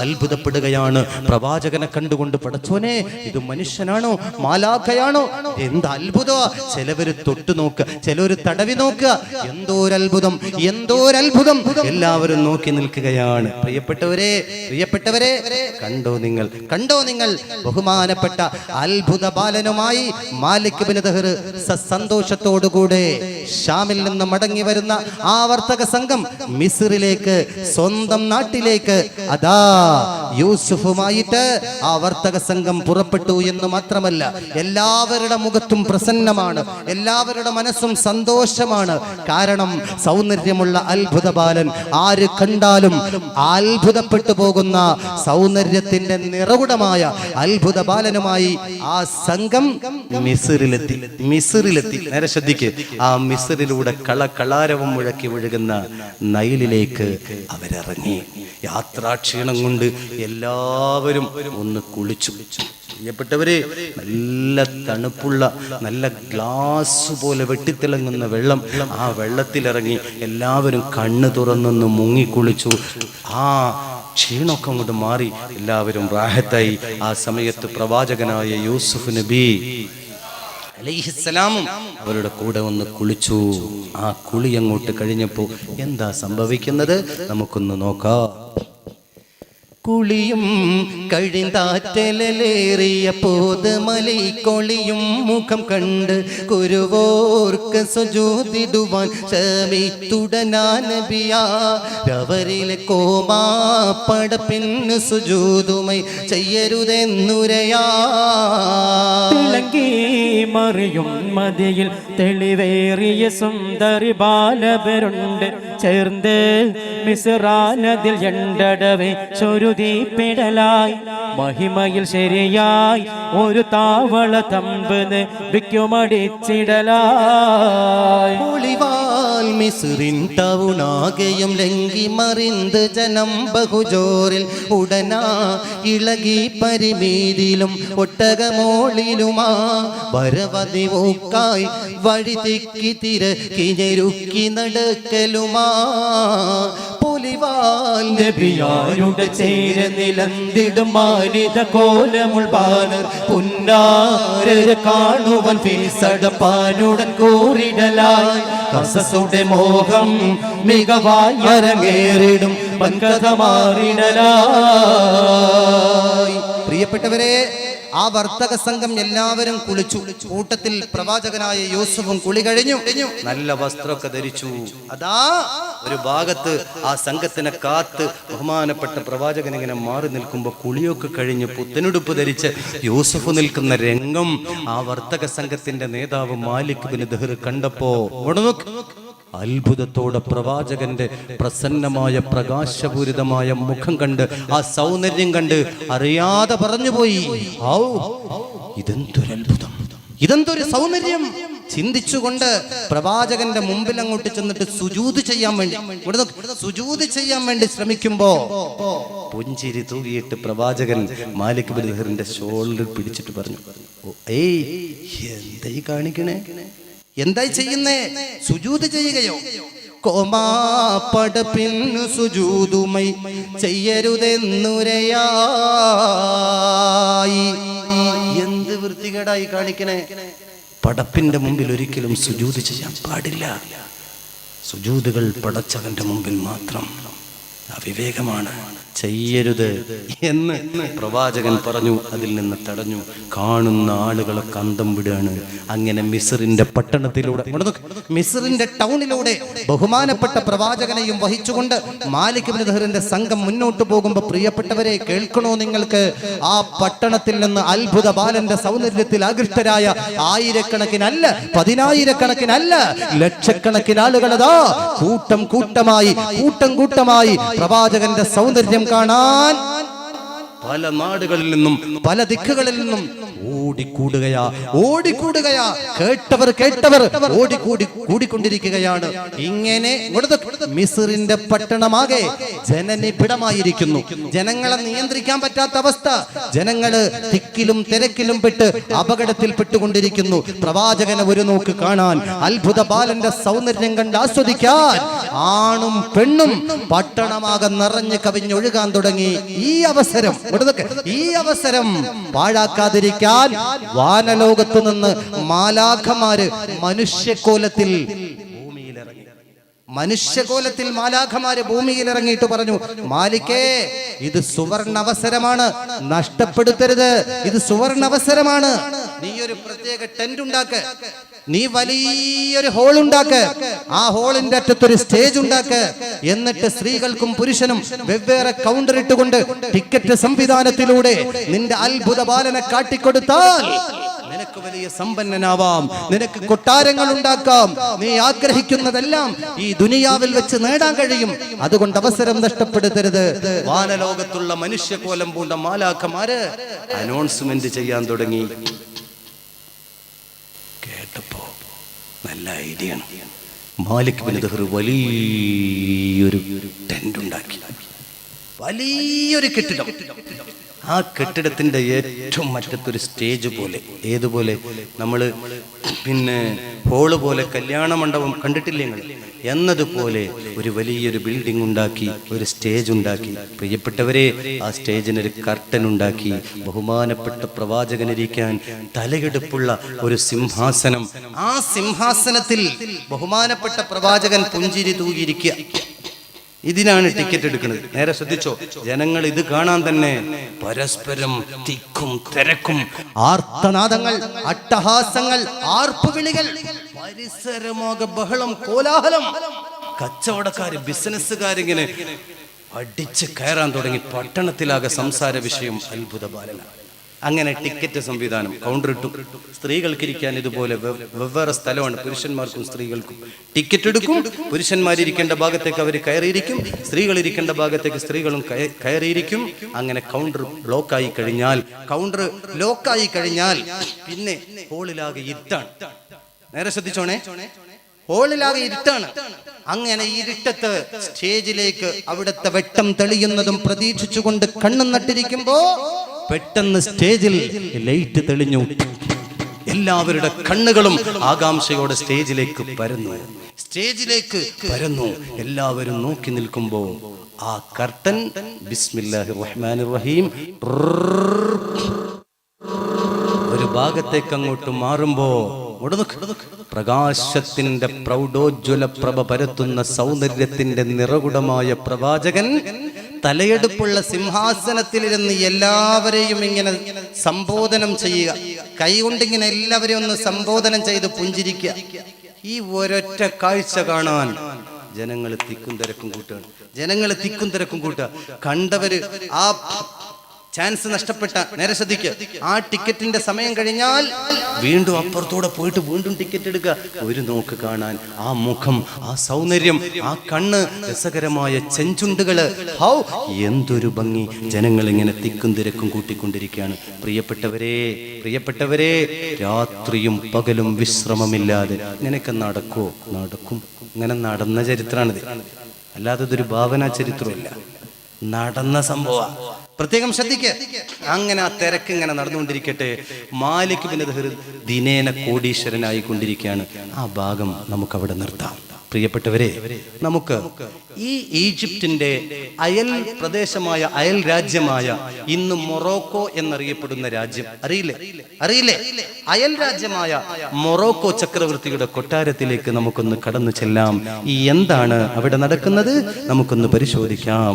അത്ഭുതപ്പെടുകയാണ്. പ്രവാചകനെ കണ്ടുകൊണ്ട്, പടച്ചോനെ, ഇത് മനുഷ്യനാണോ മാലാഖയാണോ? എന്ത് അത്ഭുതം! ചിലവര് തൊട്ടു നോക്കുക, ചിലവര് തടവി നോക്കുക. എന്തോ ഒരു അത്ഭുതം! എല്ലാവരും നോക്കി നിൽക്കുകയാണ്. പ്രിയപ്പെട്ടവരെ, കണ്ടോ നിങ്ങൾ ബഹുമാനപ്പെട്ട അത്ഭുത ബാലനുമായി മാലിക് ബിൻ ദഹർ സന്തോഷത്തോടുകൂടെ ഷാമിൽ നിന്ന് മടങ്ങി വരുന്ന ആ വർത്തക സംഘം മിസ്റിലേക്ക്, സ്വന്തം നാട്ടിലേക്ക് അതാ യൂസുഫുമായിട്ട് ആ വർത്തക സംഘം പുറപ്പെട്ടു എന്ന് മാത്രമല്ല, എല്ലാവരുടെ മുഖത്തും പ്രസന്നമാണ്, എല്ലാവരുടെ മനസ്സും സന്തോഷമാണ്. കാരണം സൗന്ദര്യമുള്ള അത്ഭുത ബാലൻ, ആര് കണ്ടാലും അത്ഭുതപ്പെട്ടു പോകുന്ന സൗന്ദര്യത്തിന്റെ നിറകുടമായ അത്ഭുത ബാലനുമായി ആ സംഘം മിസ്റിലെത്തി. നേരെ ശ്രദ്ധിക്ക്, ആ മിസ്റിലൂടെ കളകളാരവം മുഴക്കി ഒഴുകുന്ന നൈലിലേക്ക് അവരിറങ്ങി. യാത്രാക്ഷീണം കൊണ്ട് എല്ലാവരും ഒന്ന് കുളിച്ചു. പ്രിയപ്പെട്ടവരെ, നല്ല തണുപ്പുള്ള, നല്ല ഗ്ലാസ് പോലെ വെട്ടിത്തിളങ്ങുന്ന വെള്ളം, ആ വെള്ളത്തിലിറങ്ങി എല്ലാവരും കണ്ണ് തുറന്നൊന്ന് മുങ്ങിക്കുളിച്ചു. ആ ക്ഷീണമൊക്കെ അങ്ങോട്ട് മാറി, എല്ലാവരും റാഹത്തായി. ആ സമയത്ത് പ്രവാചകനായ യൂസുഫ് നബി അലൈഹിസ്സലാമും അവരുടെ കൂടെ ഒന്ന് കുളിച്ചു. ആ കുളി അങ്ങോട്ട് കഴിഞ്ഞപ്പോ എന്താ സംഭവിക്കുന്നത് നമുക്കൊന്ന് നോക്കാം. കുളിയും കഴിന്താറ്റലേറിയ പോത് മലൈക്കൊളിയും മുഖം കണ്ട് കുരുവോർക്ക് സുജൂദിടുവാൻ ശ്രമിത്തുടനാനബിയാവരിലെ കോമാ പടപ്പിന് സുജൂതുമൈ ചെയ്യരുതെന്നുരയാ. മറിയും മതിയിൽ തെളിവേറിയ സുന്ദരി ബാലവരുണ്ട് ചേർന്ന് മിസ്റാനതിൽ എണ്ടടവേ ചൊരുതിപ്പെടലായി മഹിമയിൽ ശരിയായി ഒരു താവള തമ്പ് വിക്കുമടിച്ചിടലായി. ഒളിവാൽ മിസ്റിൻ ടൗണാകെയും ലംഘി മറിന്ത് ജനം ബഹുജോറിൽ ഉടനാ ഇളകി പരിമീതിലും ഒട്ടകമോളിലുമാ വരവതിവൂക്കായി വഴി തെക്കി തിരക്കി ഞെരുക്കി നടക്കലുമാ. പൊലിവാൽ നബിയാരുടെ ചേര നിലന്തിടും മാനിത കോലമുൾ ബാനർ പുന്നാരര കാണുവൻ ഫീസടപ്പാനുടൻ കൂറിടലായി. കസസുടെ മോഹം മികവായി അരങ്ങേറിടും പങ്കഥ മാറിടലായി. പ്രിയപ്പെട്ടവരെ, ആ വർത്തക സംഘം എല്ലാവരും കുളിച്ചു. കൂട്ടത്തിൽ പ്രവാചകനായ യൂസുഫും കുളി കഴിഞ്ഞു, നല്ല വസ്ത്രമൊക്കെ ധരിച്ചു. അതാ ഒരു ഭാഗത്ത് ആ സംഘത്തിനെ കാത്ത് ബഹുമാനപ്പെട്ട പ്രവാചകൻ ഇങ്ങനെ മാറി നിൽക്കുമ്പോൾ കുളിയൊക്കെ കഴിഞ്ഞ് പുത്തനുടുപ്പ് ധരിച്ച് യൂസുഫ് നിൽക്കുന്ന രംഗം ആ വർത്തക സംഘത്തിന്റെ നേതാവ് മാലിക് ബിൻ ദഹർ കണ്ടപ്പോ അത്ഭുതത്തോടെ പ്രവാചകന്റെ പ്രസന്നമായ പ്രകാശപൂരിതമായ മുഖം കണ്ട്, ആ സൗന്ദര്യം കണ്ട് അറിയാതെ പറഞ്ഞുപോയി, ഇതെന്തൊരത്ഭുതം, ഇതെന്തൊരു സൗന്ദര്യം. ചിന്തിച്ചുകൊണ്ട് പ്രവാചകന്റെ മുമ്പിൽ അങ്ങോട്ട് ചെന്നിട്ട് സുജൂദ് ചെയ്യാൻ വേണ്ടി, സുജൂദ് ചെയ്യാൻ വേണ്ടി ശ്രമിക്കുമ്പോ പുഞ്ചിരി തൂകിയിട്ട് പ്രവാചകൻ മാലിക് ബിൻ ദഹറിന്റെ ഷോൾഡർ പിടിച്ചിട്ട് പറഞ്ഞു, ഏയ് എന്തായി കാണിക്കണേ, എന്തായി ചെയ്യുന്നേ? സുജൂദ് ചെയ്യുകയോ? കോമാപ്പടപ്പിന്നു സുജൂദുമൈ ചെയ്യരുതെന്നുരയായി. എന്ത് വൃത്തികേടായി കാണിക്കണേ. പടപ്പിന്റെ മുമ്പിൽ ഒരിക്കലും സുജൂദ് ചെയ്യാൻ പാടില്ല. സുജൂദുകൾ പടച്ചവന്റെ മുമ്പിൽ മാത്രം. അവിവേകമാണ്, ചെയ്യരുത് എന്ന് പ്രവാചകൻ പറഞ്ഞു. അതിൽ നിന്ന് തടഞ്ഞു. കാണുന്ന ആളുകളെ കന്തം വിടുകയാണ്. അങ്ങനെ മിസ്റിന്റെ പട്ടണത്തിലൂടെ, മിസ്റിന്റെ ടൗണിലൂടെ ബഹുമാനപ്പെട്ട പ്രവാചകനെയും വഹിച്ചുകൊണ്ട് മാലിക് ബിൻ ദഹറിന്റെ സംഘം മുന്നോട്ട് പോകുമ്പോൾ, പ്രിയപ്പെട്ടവരെ കേൾക്കണോ നിങ്ങൾക്ക്? ആ പട്ടണത്തിൽ നിന്ന് അത്ഭുത ബാലന്റെ സൗന്ദര്യത്തിൽ ആകൃഷ്ടരായ ആയിരക്കണക്കിനല്ല, പതിനായിരക്കണക്കിനല്ല, ലക്ഷക്കണക്കിന് ആളുകളതാ കൂട്ടം കൂട്ടമായി പ്രവാചകന്റെ സൗന്ദര്യം കാണാൻ പല നാടുകളിൽ നിന്നും പല ദിക്കുകളിൽ നിന്നും ഓടിക്കൂടുകയാ. കേട്ടവർ കൂടിക്കൊണ്ടിരിക്കുകയാണ്. ഇങ്ങനെ മിസ്റിന്റെ പട്ടണമാകെ ജനനിബിഡമായിരിക്കുന്നു. ജനങ്ങളെ നിയന്ത്രിക്കാൻ പറ്റാത്ത അവസ്ഥ. ജനങ്ങള് തിക്കിലും തിരക്കിലും പെട്ട് അപകടത്തിൽ പെട്ടുകൊണ്ടിരിക്കുന്നു. പ്രവാചകനെ ഒരു നോക്ക് കാണാൻ, അത്ഭുത ബാലന്റെ സൗന്ദര്യം കണ്ട് ആസ്വദിക്കാൻ ആണും പെണ്ണും പട്ടണമാകെ നിറഞ്ഞു കവിഞ്ഞൊഴുകാൻ തുടങ്ങി. ഈ അവസരം പാഴാക്കാതിരിക്കാൻ വാനലോകത്തു നിന്ന് മാലാഖമാര് മനുഷ്യകോലത്തിൽ മാലാഖമാര് ഭൂമിയിൽ ഇറങ്ങിയിട്ട് പറഞ്ഞു, മാലിക്കേ, ഇത് സുവർണ അവസരമാണ്, നഷ്ടപ്പെടുത്തരുത്. ഇത് സുവർണ അവസരമാണ്. നീ ഒരു പ്രത്യേക ടെന്റ് ഉണ്ടാക്ക്, നീ വലിയൊരു ഹോൾ ഉണ്ടാക്ക്, ആ ഹോളിന്റെ അറ്റത്തൊരു സ്റ്റേജ് ഉണ്ടാക്ക്. എന്നിട്ട് സ്ത്രീകൾക്കും പുരുഷനും വെവ്വേറെ കൗണ്ടർ ഇട്ടുകൊണ്ട് ടിക്കറ്റ് സംവിധാനത്തിലൂടെ നിന്റെ അത്ഭുത ബാലനെ കാട്ടിക്കൊടുത്താൽ നിനക്ക് വലിയ സമ്പന്നനാവാം, നിനക്ക് കൊട്ടാരങ്ങൾ ഉണ്ടാക്കാം, നീ ആഗ്രഹിക്കുന്നതെല്ലാം ഈ ദുനിയാവിൽ വെച്ച് നേടാൻ കഴിയും. അതുകൊണ്ട് അവസരം നഷ്ടപ്പെടുത്തരുത്. വാനലോകത്തുള്ള മനുഷ്യകോലം പൂണ്ട മാലാഖമാര് അനൗൺസ്മെന്റ് ചെയ്യാൻ തുടങ്ങി. കേട്ടപ്പോ നല്ല ഐഡിയ ആണ്. മാലിക് ബിൻ ദഹർ വലിയൊരു ടെന്റ് ഉണ്ടാക്കി, വലിയൊരു കെട്ടിടം. ആ കെട്ടിടത്തിന്റെ ഏറ്റവും മറ്റത്തൊരു സ്റ്റേജ് പോലെ, ഏതുപോലെ, നമ്മള് ഹോള് പോലെ, കല്യാണ മണ്ഡപം കണ്ടിട്ടില്ലേ നിങ്ങൾ എന്നതുപോലെ ഒരു വലിയൊരു ബിൽഡിംഗ് ഉണ്ടാക്കി, ഒരു സ്റ്റേജ് ഉണ്ടാക്കി. പ്രിയപ്പെട്ടവരെ, ആ സ്റ്റേജിനൊരു കർട്ടൻ ഉണ്ടാക്കി. ബഹുമാനപ്പെട്ട പ്രവാചകനിരിക്കാൻ തലയെടുപ്പുള്ള ഒരു സിംഹാസനം. ആ സിംഹാസനത്തിൽ ബഹുമാനപ്പെട്ട പ്രവാചകൻ പുഞ്ചിരി തൂകിയിരിക്കുക. ഇതിനാണ് ടിക്കറ്റ് എടുക്കുന്നത്. നേരെ ശ്രദ്ധിച്ചോ, ജനങ്ങൾ ഇത് കാണാൻ തന്നെ പരസ്പരം തിക്കും തിരക്കും, ആർത്തനാദങ്ങൾ, അട്ടഹാസങ്ങൾ, ആർപ്പുവിളികൾ, പരിസരമാകെ ബഹളം, കോലാഹലം. കച്ചവടക്കാര്, ബിസിനസ്സുകാരിങ്ങനെ അടിച്ച് കയറാൻ തുടങ്ങി. പട്ടണത്തിലാകെ സംസാര വിഷയം അത്ഭുത ബാലനാണ്. അങ്ങനെ ടിക്കറ്റ് സംവിധാനം, കൗണ്ടർ ഇട്ടു. സ്ത്രീകൾക്കിരിക്കാൻ ഇതുപോലെ വെവ്വേറെ സ്ഥലമാണ്. പുരുഷന്മാർക്കും സ്ത്രീകൾക്കും ടിക്കറ്റ് എടുക്കും. പുരുഷന്മാരിരിക്കേണ്ട ഭാഗത്തേക്ക് അവർ കയറിയിരിക്കും, സ്ത്രീകൾ ഇരിക്കേണ്ട ഭാഗത്തേക്ക് സ്ത്രീകളും കയറിയിരിക്കും. അങ്ങനെ കൗണ്ടർ ലോക്കായി കഴിഞ്ഞാൽ പിന്നെ ഹോളിലാകെ ഇരുട്ടാണ്. നേരെ ശ്രദ്ധിച്ചോണേ, ഹോളിലാകെ ഇരുട്ടാണ്. അങ്ങനെ ഇരുട്ടത്ത് സ്റ്റേജിലേക്ക് അവിടുത്തെ വെട്ടം തെളിയുന്നതും പ്രതീക്ഷിച്ചുകൊണ്ട് കണ്ണും നട്ടിരിക്കുമ്പോ പെട്ടെന്ന് സ്റ്റേജിൽ ലൈറ്റ് തെളിഞ്ഞു. എല്ലാവരുടെ കണ്ണുകളും ആകാംക്ഷയോടെ സ്റ്റേജിലേക്ക് പരന്നു. എല്ലാവരും നോക്കി നിൽക്കുമ്പോ ആ കർട്ടൻ ബിസ്മില്ലാഹിർ റഹ്മാനിർ റഹീം ഒരു ഭാഗത്തേക്ക് അങ്ങോട്ട് മാറുമ്പോ പ്രകാശത്തിന്റെ പ്രൗഢോജ്വല പ്രഭ പരത്തുന്ന സൗന്ദര്യത്തിന്റെ നിറകുടമായ പ്രവാചകൻ തലയെടുപ്പുള്ള സിംഹാസനത്തിലിരുന്ന് എല്ലാവരെയും ഇങ്ങനെ സംബോധനം ചെയ്യുക. കൈകൊണ്ടിങ്ങനെ എല്ലാവരെയും ഒന്ന് സംബോധനം ചെയ്ത് പുഞ്ചിരിക്കുക. ഈ ഒരൊറ്റ കാഴ്ച കാണാൻ ജനങ്ങൾ തിക്കും തിരക്കും കൂട്ടുക. കണ്ടവര് ആ ചാൻസ് നഷ്ടപ്പെട്ട നേരെ ശ്രദ്ധിക്കുക. ആ ടിക്കറ്റിന്റെ സമയം കഴിഞ്ഞാൽ വീണ്ടും അപ്പുറത്തൂടെ പോയിട്ട് വീണ്ടും ടിക്കറ്റ് എടുക്കുക. ഒരു നോക്ക് കാണാൻ ആ മുഖം, ആ സൗന്ദര്യം, ആ കണ്ണ്, രസകരമായ ചെഞ്ചുണ്ടുകള്, ഹൗ എന്തൊരു ഭംഗി. ജനങ്ങൾ ഇങ്ങനെ തിക്കും തിരക്കും കൂട്ടിക്കൊണ്ടിരിക്കുകയാണ്. പ്രിയപ്പെട്ടവരെ, രാത്രിയും പകലും വിശ്രമമില്ലാതെ ഇങ്ങനെയൊക്കെ നടക്കും. ഇങ്ങനെ നടന്ന ചരിത്രമാണിത്, അല്ലാതെ ഇതൊരു ഭാവനാ ചരിത്രമല്ല, നടന്ന സംഭവം. പ്രത്യേകം ശ്രദ്ധിക്കുക. അങ്ങനെ ആ തിരക്ക് ഇങ്ങനെ നടന്നുകൊണ്ടിരിക്കട്ടെ. മാലിക് ബിൻ ദഹ്ർ ദിനേന കോടീശ്വരനായി കൊണ്ടിരിക്കുകയാണ്. ആ ഭാഗം നമുക്ക് അവിടെ നിർത്താം. പ്രിയപ്പെട്ടവരെ, നമുക്ക് ഈ ഈജിപ്തിന്റെ അയൽ പ്രദേശമായ അയൽ രാജ്യമായ ഇന്ന് മൊറോക്കോ എന്നറിയപ്പെടുന്ന രാജ്യം അറിയില്ലേ? അയൽ രാജ്യമായ മൊറോക്കോ ചക്രവർത്തിയുടെ കൊട്ടാരത്തിലേക്ക് നമുക്കൊന്ന് കടന്നു ചെല്ലാം. എന്താണ് അവിടെ നടക്കുന്നത് നമുക്കൊന്ന് പരിശോധിക്കാം.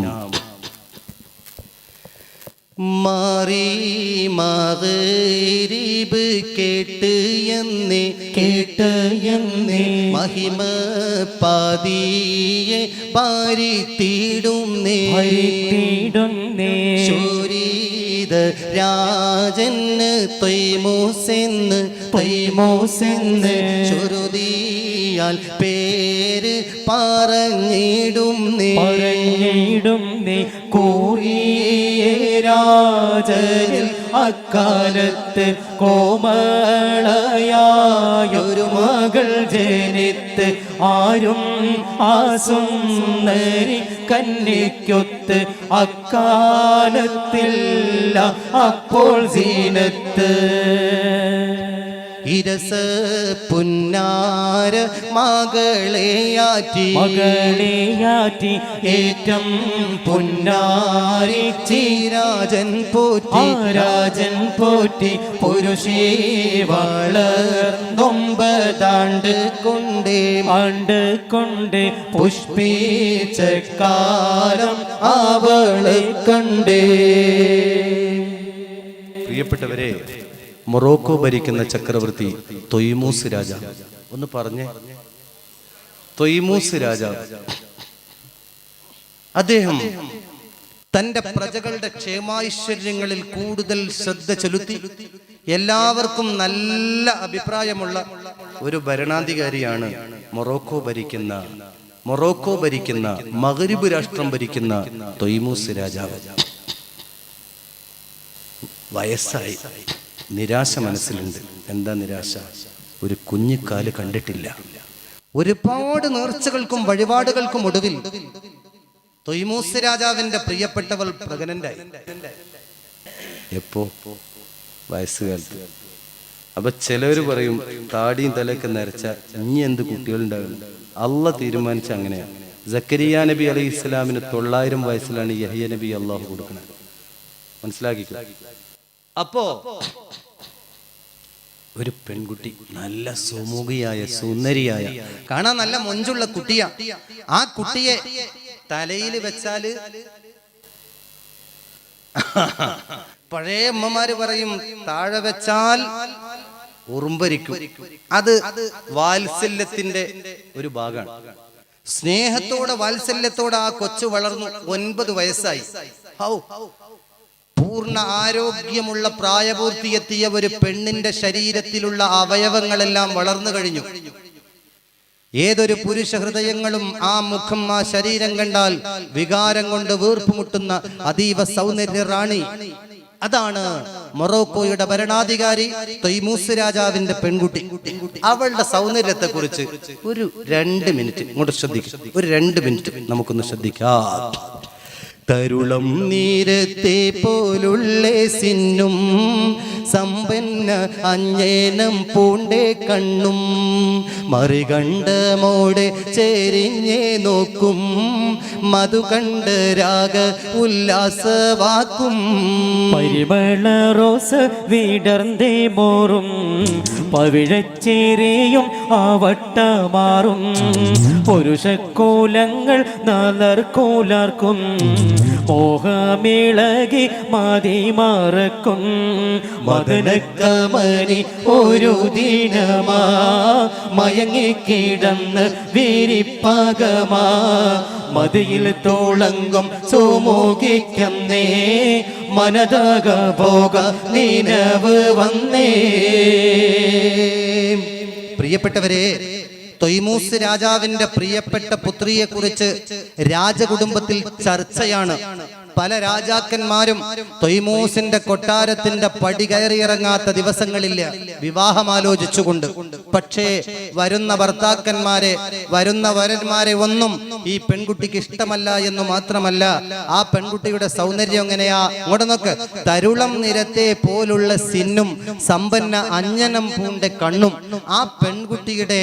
മാറി മഗ്രിബ് കേട്ട് എന്നേ മഹിമ പാതിയെ പാരിത്തിടുന്നേ ശൂരിത രാജന് തൊയ്മൂസെന്ന് ചുരുതിയാൽ പേര് പറഞ്ഞിടുന്നേ കൂറിയേ രാജനിൽ അക്കാലത്ത് കോമളയായൊരു മകൾ ജനിത്ത് ആരും ആ സുന്ദരി കന്യക്കൊത്ത് അക്കാലത്തില്ല അപ്പോൾ സീനത്ത് ഇരസ പുന്നാര മകളെയാറ്റി ഏറ്റം പുന്നാരി ചീരാജൻ പോറ്റി പുരുഷേ വളർന്നൊമ്പതാണ്ട് കൊണ്ട് പുഷ്പിച്ച കാലം അവളെ കണ്ടേ. പ്രിയപ്പെട്ടവരെ, മൊറോക്കോ ഭരിക്കുന്ന ചക്രവർത്തി തൊയ്മൂസ് രാജാവ്. ഒന്ന് പറഞ്ഞേ, തൊയ്മൂസ് രാജാവ്. അദ്ദേഹം തന്റെ പ്രജകളുടെ ക്ഷേമൈശ്വര്യങ്ങളിൽ കൂടുതൽ ശ്രദ്ധ ചെലുത്തി എല്ലാവർക്കും നല്ല അഭിപ്രായമുള്ള ഒരു ഭരണാധികാരിയാണ് മൊറോക്കോ ഭരിക്കുന്ന മഗ്രിബ് രാഷ്ട്രം ഭരിക്കുന്ന തൊയ്മൂസ് രാജാവ്. വയസ്സായി, നിരാശ മനസ്സിലുണ്ട്. എന്താ നിരാശ? ഒരു കുഞ്ഞിക്കാല് കണ്ടിട്ടില്ല. ഒരുപാട് നേർച്ചകൾക്കും വഴിപാടുകൾക്കും ഒടുവിൽ തൊയ്മൂസ് രാജാവിന്റെ പ്രിയപ്പെട്ടവൾ പ്രഗ്നന്റായി. എപ്പോ? വയസ്സുകാലത്ത്. അപ്പൊ ചിലവര് പറയും താടിയും തലയൊക്കെ നരച്ച ഇനി എന്ത് കുട്ടികളുണ്ടാവില്ല. അള്ളാഹ് തീരുമാനിച്ച അങ്ങനെയാണ്. സക്കരിയ നബി അലൈഹി ഇസ്ലാമിന് 900 വയസ്സിലാണ് യഹ്യ നബി അള്ളാഹു കൊടുക്കുന്നത്. മനസ്സിലാക്കിക്കോ. അപ്പോ ഒരു പെൺകുട്ടി, നല്ല സുമുഖിയായ സുന്ദരിയായ, കാണാൻ നല്ല മൊഞ്ചുള്ള കുട്ടിയാ. ആ കുട്ടിയെ തലയിൽ വെച്ചാല് പഴയ അമ്മമാര് പറയും താഴെ വെച്ചാൽ ഉറുമ്പരിക്കും. അത് വാത്സല്യത്തിന്റെ ഒരു ഭാഗമാണ്. സ്നേഹത്തോടെ വാത്സല്യത്തോടെ ആ കൊച്ചു വളർന്നു. 9 വയസ്സായി. പൂർണ്ണ ആരോഗ്യമുള്ള പ്രായപൂർത്തിയെത്തിയ ഒരു പെണ്ണിന്റെ ശരീരത്തിലുള്ള അവയവങ്ങളെല്ലാം വളർന്നു കഴിഞ്ഞു. ഏതൊരു പുരുഷ ഹൃദയങ്ങളും ആ മുഖം, ആ ശരീരം കണ്ടാൽ വികാരം കൊണ്ട് വീർപ്പുമുട്ടുന്ന അതീവ സൗന്ദര്യ റാണി. അതാണ് മൊറോക്കോയുടെ ഭരണാധികാരി തൊയ്മൂസ് രാജാവിന്റെ പെൺകുട്ടി. അവളുടെ സൗന്ദര്യത്തെ കുറിച്ച് ഒരു 2 മിനിറ്റ് ഇങ്ങോട്ട് ശ്രദ്ധിക്കാം. ഒരു 2 മിനിറ്റ് നമുക്കൊന്ന് ശ്രദ്ധിക്കാം. തരുളം നീരത്തെ പോലുള്ള സിന്നും സമ്പന്ന അഞ്ജനം പൂണ്ടേ കണ്ണും മറികണ്ഠമോടെ ചേരിഞ്ഞേ നോക്കും മധുകണ്ഠ രാഗ ഉല്ലാസവാക്കും പരിമള റോസ് വിടർന്നേ മോറും പവിഴച്ചേരിയും ആവട്ടമാറും പുരുഷക്കോലങ്ങൾ നാലർക്കോലാർക്കും മോഹമിളകി മതി മറക്കും മദനക്കമനി ഒരു ദിനമാ മയങ്ങിക്കിടന്ന് വിരിപ്പകമാ മതിയിൽ തോളങ്കം സുമുഖിക്കുന്നേ മനതക പോക നിനവ് വന്നേ. പ്രിയപ്പെട്ടവരെ, തൊയ്മൂസ് രാജാവിന്റെ പ്രിയപ്പെട്ട പുത്രിയെ കുറിച്ച് രാജകുടുംബത്തിൽ ചർച്ചയാണ്. പല രാജാക്കന്മാരും തൊയ്മൂസിന്റെ കൊട്ടാരത്തിന്റെ പടി കയറിയിറങ്ങാത്ത ദിവസങ്ങളില്ല വിവാഹം ആലോചിച്ചുകൊണ്ട്. പക്ഷേ വരുന്ന ഭർത്താക്കന്മാരെ, വരുന്ന വരന്മാരെ ഒന്നും ഈ പെൺകുട്ടിക്ക് ഇഷ്ടമല്ല എന്ന് മാത്രമല്ല, ആ പെൺകുട്ടിയുടെ സൗന്ദര്യം എങ്ങനെയാ, അങ്ങോട്ട് നോക്ക്, തരുളം നിരത്തെ പോലുള്ള സിന്നും സമ്പന്ന അഞ്ജനം പൂണ്ട കണ്ണും, ആ പെൺകുട്ടിയുടെ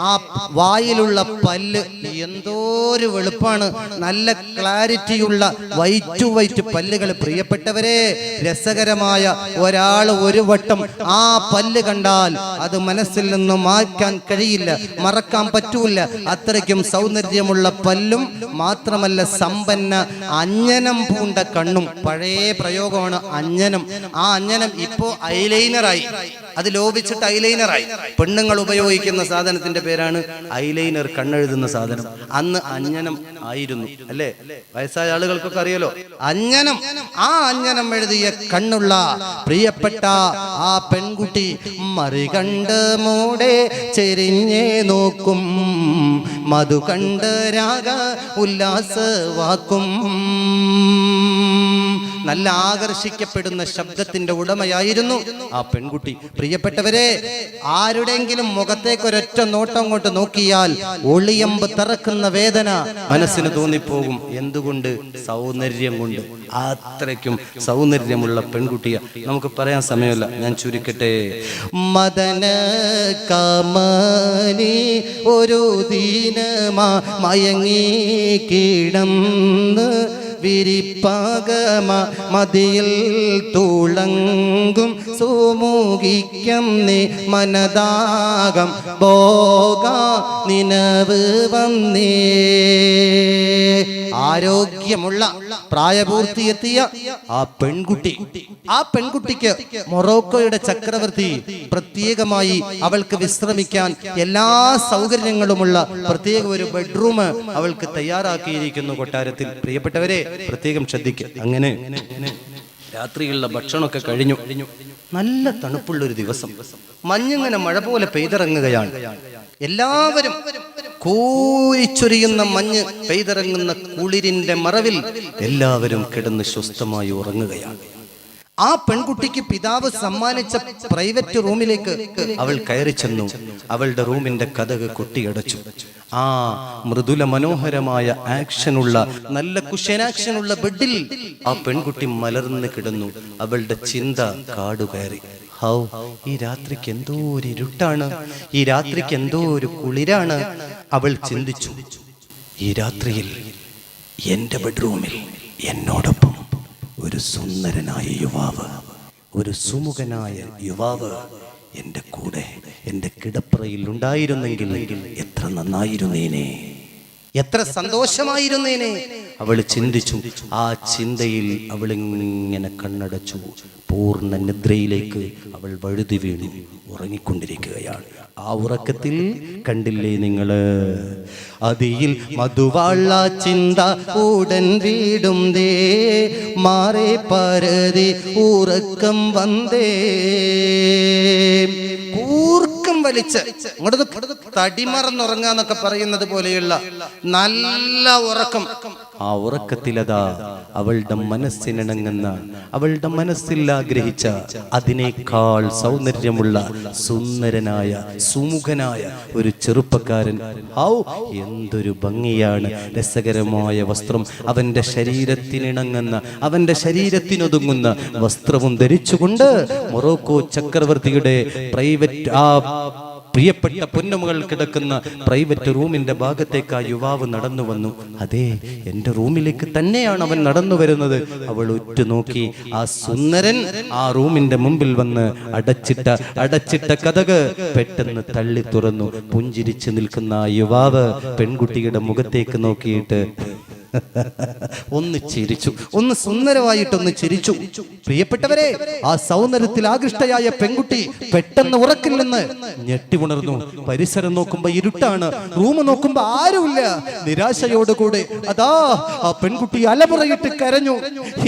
ആ വായിലുള്ള പല്ല് എന്തോരു വെളുപ്പാണ്, നല്ല ക്ലാരിറ്റിയുള്ള വൈറ്റ് പല്ലുകൾ. പ്രിയപ്പെട്ടവരെ, രസകരമായ ഒരാൾ ഒരു വട്ടം ആ പല്ല് കണ്ടാൽ അത് മനസ്സിൽ നിന്ന് മാറ്റാൻ കഴിയില്ല, മറക്കാൻ പറ്റൂല. അത്രയ്ക്കും സൗന്ദര്യമുള്ള പല്ലും മാത്രമല്ല സമ്പന്ന അഞ്ജനം പൂണ്ട കണ്ണും. പഴയ പ്രയോഗമാണ് അഞ്ജനം. ആ അഞ്ജനം ഇപ്പോ ഐലൈനറായി, അത് ലോപിച്ചിട്ട് ഐലൈനറായി. പെണ്ണുങ്ങൾ ഉപയോഗിക്കുന്ന സാധനത്തിന്റെ പേരാണ് ഐലൈനർ, കണ്ണെഴുതുന്ന സാധനം. അന്ന് അഞ്ജനം ആയിരുന്നു, അല്ലേ? വയസ്സായ ആളുകൾക്കൊക്കെ അറിയാലോ അഞ്ജനം. ആ അഞ്ജനം എഴുതിയ കണ്ണുള്ള പ്രിയപ്പെട്ട ആ പെൺകുട്ടി മറികണ്ട് മൂടെ ചെരിഞ്ഞേ നോക്കും, മധു കണ്ട് രാഗ ഉല്ലാസവാക്കും. നല്ല ആകർഷിക്കപ്പെടുന്ന ശബ്ദത്തിന്റെ ഉടമയായിരുന്നു ആ പെൺകുട്ടി. പ്രിയപ്പെട്ടവരെ, ആരുടെങ്കിലും മുഖത്തേക്ക് ഒരൊറ്റ നോട്ടം കൊണ്ട് നോക്കിയാൽ ഒളിയമ്പ് തറക്കുന്ന വേദന മനസ്സിന് തോന്നിപ്പോകും. എന്തുകൊണ്ട്? സൗന്ദര്യം കൊണ്ട്. അത്രയ്ക്കും സൗന്ദര്യമുള്ള പെൺകുട്ടിയെ നമുക്ക് പറയാൻ സമയമല്ല, ഞാൻ ചുരുക്കട്ടെ. മദന കമനി ഒരു ദീനമാ മയങ്ങി കിടന്ന് വിരിപ്പാകമ മതിയിൽ തുളങ്കും സുമുഖിക്കം നീ മനദാകം ഭോഗ നിനവ് വന്നേ. ആരോഗ്യമുള്ള പ്രായപൂർത്തിയെത്തിയ ആ പെൺകുട്ടി, ആ പെൺകുട്ടിക്ക് മൊറോക്കോയുടെ ചക്രവർത്തി പ്രത്യേകമായി അവൾക്ക് വിശ്രമിക്കാൻ എല്ലാ സൗകര്യങ്ങളുമുള്ള പ്രത്യേക ഒരു ബെഡ്റൂം അവൾക്ക് തയ്യാറാക്കിയിരിക്കുന്നു കൊട്ടാരത്തിൽ. പ്രിയപ്പെട്ടവരെ, പ്രത്യേകം ശ്രദ്ധിക്കുക. അങ്ങനെ രാത്രിയുള്ള ഭക്ഷണമൊക്കെ കഴിഞ്ഞു. നല്ല തണുപ്പുള്ളൊരു ദിവസം, മഞ്ഞിങ്ങനെ മഴ പോലെ പെയ്തിറങ്ങുകയാണ്. എല്ലാവരും കോരിച്ചൊരിയുന്ന മഞ്ഞ് പെയ്തിറങ്ങുന്ന കുളിരിന്റെ മറവിൽ എല്ലാവരും കിടന്ന് സ്വസ്ഥമായി ഉറങ്ങുകയാണ്. ആ പെൺകുട്ടിക്ക് പിതാവ് സമ്മാനിച്ച പ്രൈവറ്റ് റൂമിലേക്ക് അവൾ കയറി ചെന്നു. അവളുടെ റൂമിന്റെ കതക് കൊട്ടിയടച്ചു. ആ മൃദുല മനോഹരമായ ആക്ഷനുള്ള, നല്ല കുഷൻ ആക്ഷനുള്ള ബെഡിൽ ആ പെൺകുട്ടി മലർന്ന് കിടന്നു. അവളുടെ ചിന്ത കാടുകയറി. ഹൗ, ഈ രാത്രിക്ക് എന്തോ ഒരു ഇരുട്ടാണ്, ഈ രാത്രിക്ക് എന്തോ ഒരു കുളിരാണ്. അവൾ ചിന്തിച്ചു, ഈ രാത്രിയിൽ എന്റെ ബെഡ്റൂമിൽ എന്നോടൊപ്പം ഒരു സുന്ദരനായ യുവാവ്, ഒരു സുമുഖനായ യുവാവ് എന്റെ കൂടെ എന്റെ കിടപ്പറയിൽ ഉണ്ടായിരുന്നെങ്കിൽ എത്ര നന്നായിരുന്നേനെ, എത്ര സന്തോഷമായിരുന്നേനെ അവൾ ചിന്തിച്ചു. ആ ചിന്തയിൽ അവൾ ഇങ്ങനെ കണ്ണടച്ചു. പൂർണ്ണ നിദ്രയിലേക്ക് അവൾ വഴുതി വീണു ഉറങ്ങിക്കൊണ്ടിരിക്കുകയാണ്. ആ ഉറക്കത്തിൽ കണ്ടില്ലേ നിങ്ങള്, അതിൽ മധുവാള ചിന്ത ഉടൻ വീടും ദേ മാറെ പരതി ഉറക്കം വന്നേ. കൂർക്കം വലിച്ച് തടിമറന്നുറങ്ങാന്നൊക്കെ പറയുന്നത് പോലെയുള്ള നല്ല ഉറക്കം. ആ ഉറക്കത്തിലതാ അവളുടെ മനസ്സിനിണങ്ങുന്ന, അവളുടെ മനസ്സിൽ ആഗ്രഹിച്ച അതിനേക്കാൾ സൗന്ദര്യമുള്ള സുന്ദരനായ സുമുഖനായ ഒരു ചെറുപ്പക്കാരൻ. ഔ, എന്തൊരു ഭംഗിയാണ്! രസകരമായ വസ്ത്രം, അവന്റെ ശരീരത്തിനിണങ്ങുന്ന, അവന്റെ ശരീരത്തിനൊതുങ്ങുന്ന വസ്ത്രവും ധരിച്ചുകൊണ്ട് മൊറോക്കോ ചക്രവർത്തിയുടെ പ്രൈവറ്റ്, ആ പ്രിയപ്പെട്ട പൊന്നുമകൾ കിടക്കുന്ന പ്രൈവറ്റ് റൂമിന്റെ ഭാഗത്തേക്ക് ആ യുവാവ് നടന്നു വന്നു. അതെ, എന്റെ റൂമിലേക്ക് തന്നെയാണ് അവൻ നടന്നു വരുന്നത്. അവൾ ഉറ്റുനോക്കി. ആ സുന്ദരൻ ആ റൂമിന്റെ മുമ്പിൽ വന്ന് അടച്ചിട്ട കതക് പെട്ടെന്ന് തള്ളി തുറന്നു. പുഞ്ചിരിച്ചു നിൽക്കുന്ന ആ യുവാവ് പെൺകുട്ടിയുടെ മുഖത്തേക്ക് നോക്കിയിട്ട് ഒന്ന് ചിരിച്ചു, ഒന്ന് സുന്ദരമായിട്ടൊന്ന് ചിരിച്ചു. പ്രിയപ്പെട്ടവരെ, ആ സൗന്ദര്യത്തിൽ ആകൃഷ്ടയായ പെൺകുട്ടി പെട്ടെന്ന് ഉറക്കിൽ നിന്ന് ഞെട്ടി ഉണർന്നു. പരിസരം നോക്കുമ്പോ ഇരുട്ടാണ്, റൂം നോക്കുമ്പോ ആരുമില്ല. നിരാശയോടുകൂടെ അതാ ആ പെൺകുട്ടി അലമുറയിട്ട് കരഞ്ഞു.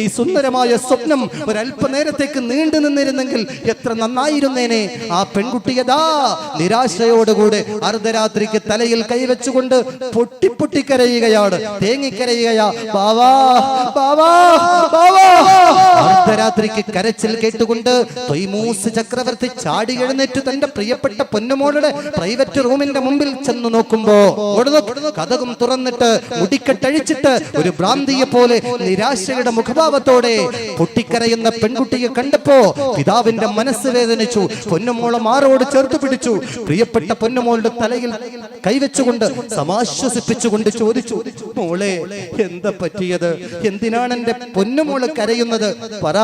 ഈ സുന്ദരമായ സ്വപ്നം ഒരല്പനേരത്തേക്ക് നീണ്ടു നിന്നിരുന്നെങ്കിൽ എത്ര നന്നായിരുന്നേനെ. ആ പെൺകുട്ടി അതാ നിരാശയോടുകൂടെ അർദ്ധരാത്രിക്ക് തലയിൽ കൈവച്ചുകൊണ്ട് പൊട്ടി പൊട്ടി കരയുകയാണ്, തേങ്ങിക്കരയുകയാ. ബാവാ ബാവാ ബാവാ. അർദ്ധരാത്രിക്ക് കരച്ചിൽ കേട്ടുകൊണ്ട് തൊയ്മൂസ് ചക്രവർത്തി ചാടി എഴുന്നേറ്റ് തന്റെ പ്രിയപ്പെട്ട പൊന്നുമോളുടെ പ്രൈവറ്റ് റൂമിന്റെ മുമ്പിൽ ചെന്ന് നോക്കുമ്പോ കതകും തുറന്നിട്ട് മുടിക്കെട്ടഴിച്ചിട്ട് ഒരു ഭ്രാന്തിയെ പോലെ നിരാശയുടെ മുഖഭാവത്തോടെ പൊട്ടിക്കരയുന്ന പെൺകുട്ടിയെ കണ്ടപ്പോ പിതാവിന്റെ മനസ്സ് വേദനിച്ചു. പൊന്നുമോളെ മാറോട് ചേർത്ത് പിടിച്ചു. പ്രിയപ്പെട്ട പൊന്നുമോളുടെ തലയിൽ കൈവച്ചുകൊണ്ട് സമാശ്വസിപ്പിച്ചുകൊണ്ട് ചോദിച്ചു, മോളെ എന്താ പറ്റിയത്? എന്തിനാണ് എന്റെ പൊന്നുമോള് കരയുന്നത്? പറ,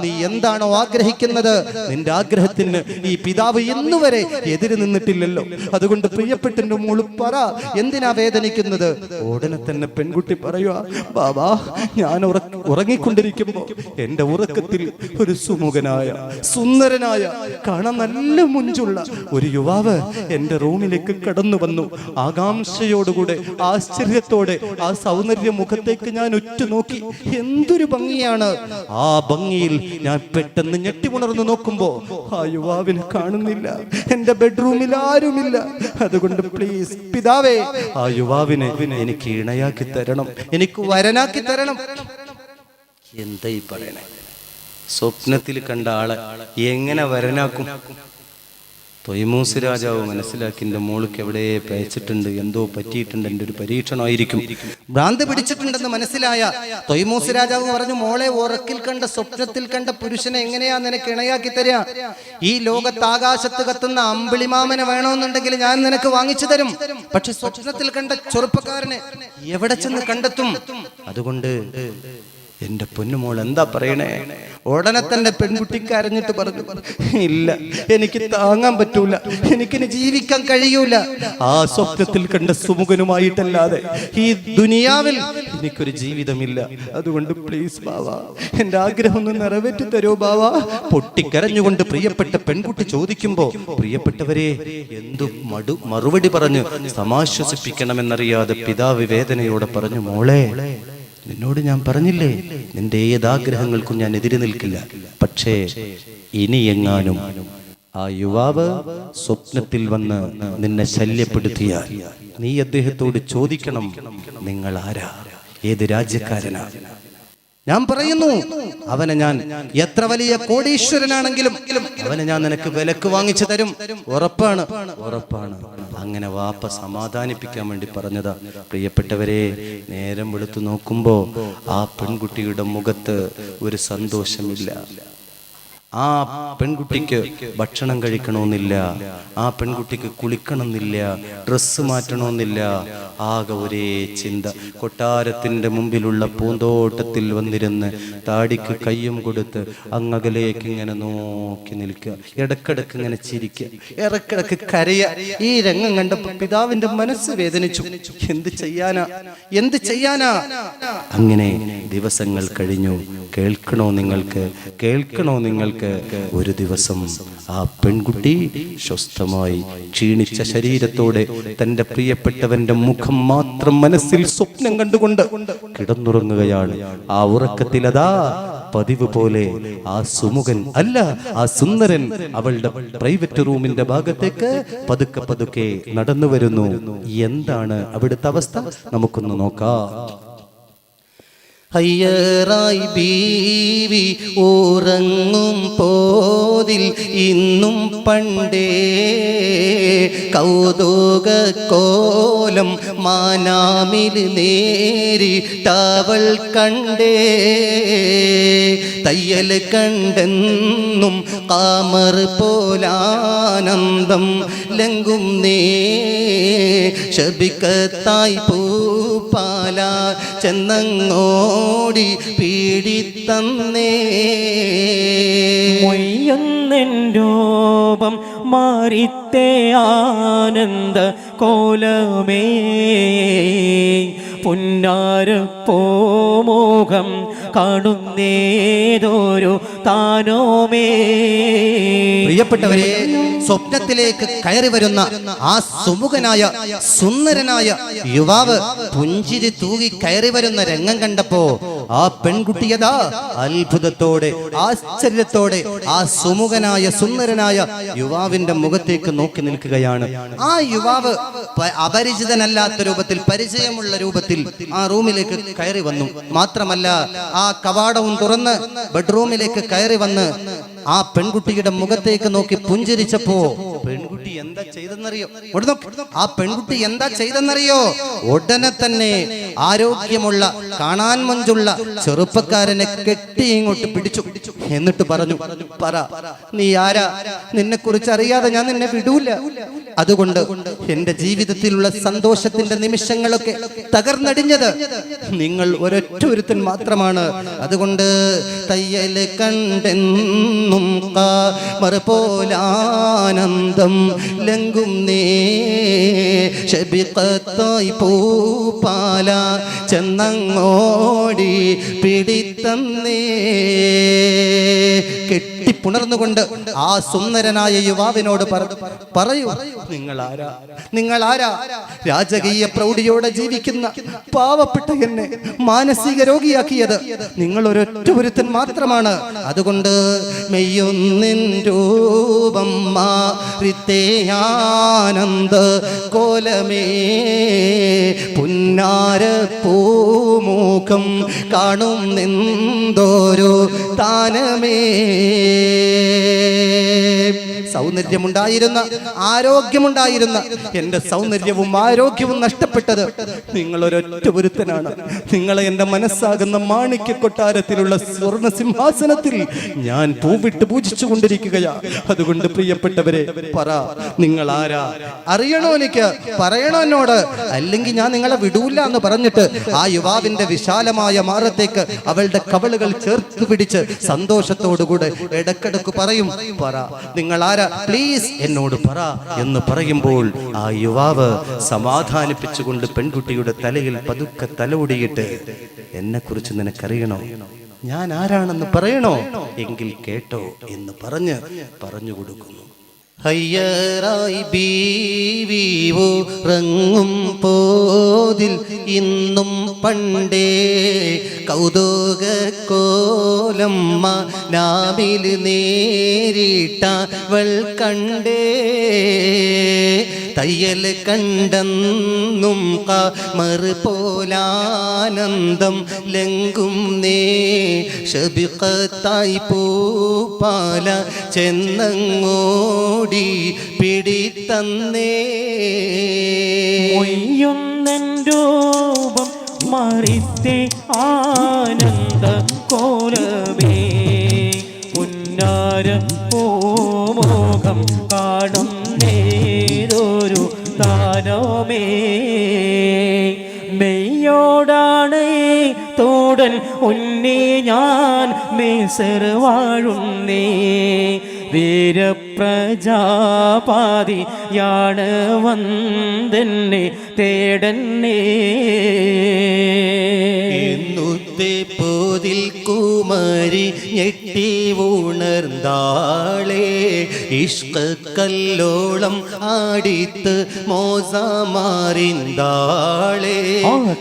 നീ എന്താണോ ആഗ്രഹിക്കുന്നത്? നിന്റെ ആഗ്രഹത്തിന് ഈ പിതാവ് ഇന്നുവരെ എതിര് നിന്നിട്ടില്ലല്ലോ. അതുകൊണ്ട് പ്രിയപ്പെട്ട മോള് പറ, എന്തിനാ വേദനിക്കുന്നത്? ഉടനെ തന്നെ പെൺകുട്ടി പറയുക, ബാബാ, ഞാൻ ഉറങ്ങിക്കൊണ്ടിരിക്കുമ്പോ എന്റെ ഉറക്കത്തിൽ ഒരു സുമുഖനായ സുന്ദരനായ കാണാൻ നല്ല മുഞ്ചുള്ള ഒരു യുവാവ് എന്റെ റൂമിലേക്ക് കടന്നു വന്നു. ആകാംക്ഷയോടുകൂടെ ആശ്ചര്യത്തോടെ ആ സൗന്ദര്യ മുഖത്തേക്ക് ഞാൻ ഉറ്റുനോക്കി. എന്തൊരു ഭംഗിയാണ്! ആ ഭംഗിയിൽ ഞാൻ പെട്ടെന്ന് ഞെട്ടി ഉണർന്നു നോക്കുമ്പോ ആ യുവാവിനെ കാണുന്നില്ല. എന്റെ ബെഡ്റൂമിൽ ആരുമില്ല. അതുകൊണ്ട് പ്ലീസ് പിതാവേ, ആ യുവാവിനെ എനിക്ക് ഇണയാക്കി തരണം, എനിക്ക് വരനാക്കി തരണം. എന്തായി പറയണേ? സ്വപ്നത്തിൽ കണ്ട ആളെ എങ്ങനെ വരനാക്കും? തൊയ്മൂസ് രാജാവ് മനസ്സിലാക്കി, എൻ്റെ മോൾക്ക് എവിടെ പേച്ചിട്ടുണ്ട്, എന്തോ പറ്റിയിട്ടുണ്ട്, എൻ്റെ ഒരു പരീക്ഷണമായിരിക്കും, ഭ്രാന്ത് പിടിച്ചിട്ടുണ്ടെന്ന് മനസ്സിലായ തൊയ്മൂസ് രാജാവ് പറഞ്ഞു, മോളെ, ഉറക്കിൽ കണ്ട സ്വപ്നത്തിൽ കണ്ട പുരുഷനെ എങ്ങനെയാ നിനക്ക് ഇണയാക്കി തരിക? ഈ ലോകത്ത് ആകാശത്ത് കത്തുന്ന അമ്പിളിമാമനെ വേണമെന്നുണ്ടെങ്കിൽ ഞാൻ നിനക്ക് വാങ്ങിച്ചു തരും. പക്ഷെ സ്വപ്നത്തിൽ കണ്ട ചെറുപ്പക്കാരനെ എവിടെ ചെന്ന് കണ്ടെത്തും? അതുകൊണ്ട് എന്റെ പൊന്നുമോൾ എന്താ പറയണേ? ഉടനെ തന്നെ പെൺകുട്ടി കരഞ്ഞിട്ട് പറഞ്ഞു, ഇല്ല, എനിക്ക് താങ്ങാൻ പറ്റൂല, എനിക്കിനി ജീവിക്കാൻ കഴിയൂല. ആ സ്വപ്നത്തിൽ കണ്ട സുമുഖനുമായിട്ടല്ലാതെ ഈ ദുനിയാവിൽ എനിക്കൊരു ജീവിതമില്ല. അതുകൊണ്ട് പ്ലീസ് ബാവാ, എന്റെ ആഗ്രഹം ഒന്ന് നിറവേറ്റി തരൂ ബാവാ. പൊട്ടിക്കരഞ്ഞുകൊണ്ട് പ്രിയപ്പെട്ട പെൺകുട്ടി ചോദിക്കുമ്പോ പ്രിയപ്പെട്ടവരെ എന്തു മറുപടി പറഞ്ഞു സമാശ്വസിപ്പിക്കണമെന്നറിയാതെ പിതാവ് വേദനയോടെ പറഞ്ഞു, മോളെ, നിന്നോട് ഞാൻ പറഞ്ഞില്ലേ, നിന്റെ ഏതാഗ്രഹങ്ങൾക്കും ഞാൻ എതിര് നിൽക്കില്ല. പക്ഷേ ഇനി എങ്ങാനും ആ യുവാവ് സ്വപ്നത്തിൽ വന്ന് നിന്നെ ശല്യപ്പെടുത്തിയാൽ നീ അദ്ദേഹത്തോട് ചോദിക്കണം, നിങ്ങൾ ആരാ, ഏത് രാജ്യക്കാരനാ? ഞാൻ പറയുന്നു, അവനെ ഞാൻ എത്ര വലിയ കോടീശ്വരനാണെങ്കിലും അവനെ ഞാൻ നിനക്ക് വിലക്ക് വാങ്ങിച്ചു തരും. ഉറപ്പാണ്, ഉറപ്പാണ്. അങ്ങനെ വാപ്പ സമാധാനിപ്പിക്കാൻ വേണ്ടി പറഞ്ഞതാ. പ്രിയപ്പെട്ടവരെ, നേരം വെളുത്തു നോക്കുമ്പോ ആ പെൺകുട്ടിയുടെ മുഖത്ത് ഒരു സന്തോഷമില്ല. ആ പെൺകുട്ടിക്ക് ഭക്ഷണം കഴിക്കണമെന്നില്ല, ആ പെൺകുട്ടിക്ക് കുളിക്കണമെന്നില്ല, ഡ്രസ്സ് മാറ്റണമെന്നില്ല. ആകെ ഒരേ ചിന്ത. കൊട്ടാരത്തിന്റെ മുമ്പിലുള്ള പൂന്തോട്ടത്തിൽ വന്നിരുന്ന് താടിക്ക് കയ്യും കൊടുത്ത് അങ്ങകലേക്ക് ഇങ്ങനെ നോക്കി നിൽക്കുക, ഇടക്കിടക്ക് ഇങ്ങനെ ചിരിക്കുക, ഇടക്കിടക്ക് കരയ. ഈ രംഗം കണ്ടപ്പോൾ പിതാവിന്റെ മനസ്സ് വേദനിച്ചു. എന്ത് ചെയ്യാനാ, എന്ത് ചെയ്യാനാ? അങ്ങനെ ദിവസങ്ങൾ കഴിഞ്ഞു. കേൾക്കണോ നിങ്ങൾക്ക്, കേൾക്കണോ നിങ്ങൾക്ക്? ഒരു ദിവസം ആ പെൺകുട്ടി സ്വസ്ഥമായി ക്ഷീണിച്ച ശരീരത്തോടെ തന്റെ പ്രിയപ്പെട്ടവന്റെ മുഖം മാത്രം മനസ്സിൽ സ്വപ്നം കണ്ടുകൊണ്ട് കിടന്നുറങ്ങുകയാണ്. ആ ഉറക്കത്തിൽ അതാ പതിവ് പോലെ ആ സുമുഖൻ, അല്ല ആ സുന്ദരൻ, അവളുടെ പ്രൈവറ്റ് റൂമിന്റെ ഭാഗത്തേക്ക് പതുക്കെ പതുക്കെ നടന്നു വരുന്നു. എന്താണ് അവിടുത്തെ അവസ്ഥ? നമുക്കൊന്ന് നോക്കാം. ഹയ്യറായി ബീവി ഉറങ്ങും പോതിൽ ഇന്നും പണ്ടേ കൗതുക കോലം മാനാമിൽ നേരിട്ടവൾ കണ്ടേ. തയ്യൽ കണ്ടെന്നും കാമർ പോലാനന്ദം ലംഘും നേ ശബിക്കത്തായി പൂപ്പാല ചെന്നങ്ങോടി പീഡിത്തന്നേ. മൊയ്യൊന്നെൻ രൂപം മാറിത്തേ ആനന്ദ കോലമേ, പുന്നാരപ്പൂമുഖം കാണുന്നേതൊരു താനോമേ. പ്രിയപ്പെട്ടവരെ, സ്വപ്നത്തിലേക്ക് കയറി വരുന്ന ആ സുമുഖനായ സുന്ദരനായ യുവാവ് പുഞ്ചിരി തൂകി കയറി വരുന്ന രംഗം കണ്ടപ്പോ ആ പെൺകുട്ടിയതാ അത്ഭുതത്തോടെ ആശ്ചര്യത്തോടെ ആ സുമുഖനായ സുന്ദരനായ യുവാവിന്റെ മുഖത്തേക്ക് നോക്കി നിൽക്കുകയാണ്. ആ യുവാവ് അപരിചിതനല്ലാത്ത രൂപത്തിൽ, പരിചയമുള്ള രൂപത്തിൽ ആ റൂമിലേക്ക് കയറി വന്നു. മാത്രമല്ല, ആ കവാടവും തുറന്ന് ബെഡ്റൂമിലേക്ക് കയറി വന്ന് ആ പെൺകുട്ടിയുടെ മുഖത്തേക്ക് നോക്കി പുഞ്ചിരിച്ചപ്പോ പെൺകുട്ടി എന്താ ചെയ്തെന്നറിയോ? ആ പെൺകുട്ടി എന്താ ചെയ്തെന്നറിയോ? ഉടനെ തന്നെ ആരോഗ്യമുള്ള, കാണാൻ മൊഞ്ചുള്ള ചെറുപ്പക്കാരനെ കെട്ടി ഇങ്ങോട്ട് പിടിച്ചു. എന്നിട്ട് പറഞ്ഞു, പറ, നീ ആരാ? നിന്നെ കുറിച്ച് അറിയാതെ ഞാൻ നിന്നെ വിടൂല. അതുകൊണ്ട് എന്റെ ജീവിതത്തിലുള്ള സന്തോഷത്തിന്റെ നിമിഷങ്ങളൊക്കെ തകർന്നടിഞ്ഞത് നിങ്ങൾ ഒരൊറ്റ ഒരുത്തൻ മാത്രമാണ്. അതുകൊണ്ട് തയ്യല് കണ്ടെന്നും മറുപോലാനന്ദം ലംഘും നേ ശബിഖത്തായി പൂപ്പാല ചെന്നങ്ങോടി പിടിത്തന്നേ. കെട്ടിപ്പുണർന്നുകൊണ്ട് ആ സുന്ദരനായ യുവാവിനോട് പറയൂ, നിങ്ങളാരാ? രാജകീയ പ്രൗഢിയോടെ ജീവിക്കുന്ന പാവപ്പെട്ട എന്നെ മാനസിക രോഗിയാക്കിയത് നിങ്ങൾ ഒരൊറ്റ ഒരുത്തൻ മാത്രമാണ്. അതുകൊണ്ട് മെയ്യൊന്നിൻ രൂപം മാറിത്തേയാനന്ദ കോലമേ പുന്നാര പൂമുഖം കാണും നിന്തോരോ താനമേ. സൗന്ദര്യമുണ്ടായിരുന്ന, ആരോഗ്യമുണ്ടായിരുന്ന എന്റെ സൗന്ദര്യവും ആരോഗ്യവും നഷ്ടപ്പെട്ടത് നിങ്ങൾ ഒരൊറ്റ ഒരുത്തനാണ്. നിങ്ങളെ എന്റെ മനസ്സാകുന്ന മാണിക്യ കൊട്ടാരത്തിലുള്ള സ്വർണ്ണ സിംഹാസനത്തിൽ ഞാൻ പൂവിട്ട് പൂജിച്ചു കൊണ്ടിരിക്കുകയാ. അതുകൊണ്ട് പ്രിയപ്പെട്ടവരെ, പറ, നിങ്ങൾ ആരാ? അറിയണോ? എനിക്ക് പറയണോ എന്നോട്? അല്ലെങ്കിൽ ഞാൻ നിങ്ങളെ വിടൂല എന്ന് പറഞ്ഞിട്ട് ആ യുവാവിന്റെ വിശാലമായ മാറത്തേക്ക് അവളുടെ കവളുകൾ ചേർത്ത് പിടിച്ച് സന്തോഷത്തോടുകൂടെ ഇടക്കിടക്ക് പറയും, പറ, നിങ്ങൾ ആരാ? പ്ലീസ് എന്നോട് പറ എന്ന് പറയുമ്പോൾ ആ യുവാവ് സമാധാനിപ്പിച്ചുകൊണ്ട് പെൺകുട്ടിയുടെ തലയിൽ പതുക്കെ തലോടിയിട്ട്, എന്നെ കുറിച്ച് നിനക്കറിയണോ? ഞാൻ ആരാണെന്ന് പറയണോ? എങ്കിൽ കേട്ടോ എന്ന് പറഞ്ഞു കൊടുക്കുന്നു. ഹയ്യറായി ബീവിവോ റങ്ങും പോതിൽ ഇന്നും പണ്ടേ കൗതുക കോലമ്മ നാവിൽ നേരിട്ടവൾ കണ്ടേ. തയ്യൽ കണ്ടെന്നും മറുപോലാനന്ദം ലംഘും നേ ശബിഖത്തായി പൂപ്പാല ചെന്നങ്ങോടി പിടിത്തന്നേ. മൊയ്യുന്നൻ രൂപം മാറിത്തെ ആനന്ദ കോലമേ പുന്നാര പൂമുഖം കാണുന്നേതൊരു താനമേ. മെയ്യോടാണ് തോടൻ ഉന്നേ ഞാൻ മേസർ വാഴുന്നേ. വീരപ്രജാപാതിയാണ് വന്നെന്നെ തേടന്നേ. എന്നുത്തെ പോതിൽ കുമരി ഞെട്ടി ഉണർന്നാളേ ഇഷ്കല്ലോളം ആടിത്ത് മോസമാറിന്താളേ.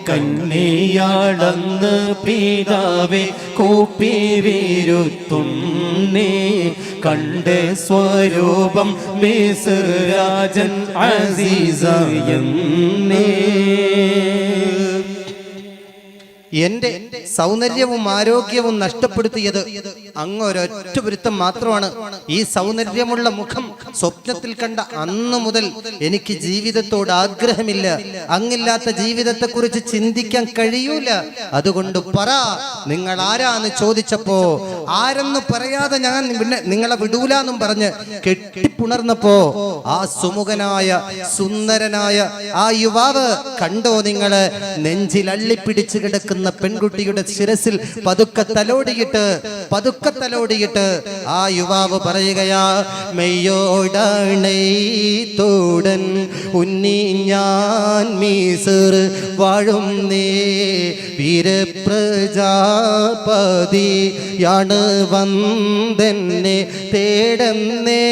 കന്നിയാളന്ന് പിതാവെ കൂപ്പി വീരുത്തുന്നേ. കണ്ടേ സ്വരൂപം മിസ്ർ രാജൻ അസീസ എന്നേ. എന്റെ സൗന്ദര്യവും ആരോഗ്യവും നഷ്ടപ്പെടുത്തിയത് അങ്ങൊരൊറ്റ പൊരുത്തം മാത്രമാണ്. ഈ സൗന്ദര്യമുള്ള മുഖം സ്വപ്നത്തിൽ കണ്ട അന്നു മുതൽ എനിക്ക് ജീവിതത്തോട് ആഗ്രഹമില്ല. അങ്ങില്ലാത്ത ജീവിതത്തെ കുറിച്ച് ചിന്തിക്കാൻ കഴിയൂല. അതുകൊണ്ട് പറ, നിങ്ങൾ ആരാന്ന് ചോദിച്ചപ്പോ ആരെന്ന് പറയാതെ ഞാൻ നിങ്ങളെ വിടൂലെന്നും പറഞ്ഞ് കെട്ടിപ്പുണർന്നപ്പോ ആ സുമുഖനായ സുന്ദരനായ ആ യുവാവ് കണ്ടോ? നിങ്ങള് നെഞ്ചിൽ അള്ളിപ്പിടിച്ച് കിടക്കുന്ന പെൺകുട്ടിയുടെ ശിരസിൽ പതുക്കെ തലോടിയിട്ട് ആ യുവാവ് പറയുകയാ, മെയ്യോടാണ് തോടൻ ഉന്നി ഞാൻ മീസർ വാഴുന്നേ വീരപ്രജാപതിയാണ് വന്നെന്നെ തേടുന്നേ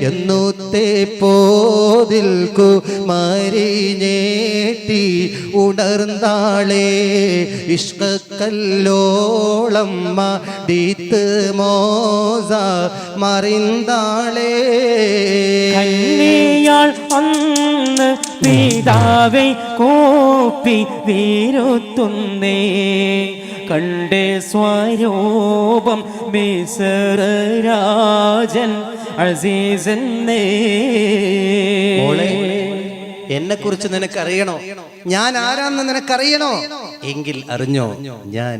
എന്നൂത്തെ പോതിൽക്കു മരിഞ്ഞേട്ടി ഉണർന്നാളേ ഇഷ്കല്ലോളം മടീത്ത് മോസ മറിന്താളേ കല്ലിയാൾ അന്ന് പിതാവെ കോപ്പി വീരുത്തുന്നേ കണ്ടേ സ്വരൂപം മിസ്ര രാജൻ അസീസന്നേ. എന്നെ കുറിച്ച് നിനക്കറിയണോ? ഞാൻ ആരാന്ന് നിനക്കറിയണോ? എങ്കിൽ അറിഞ്ഞോ, ഞാൻ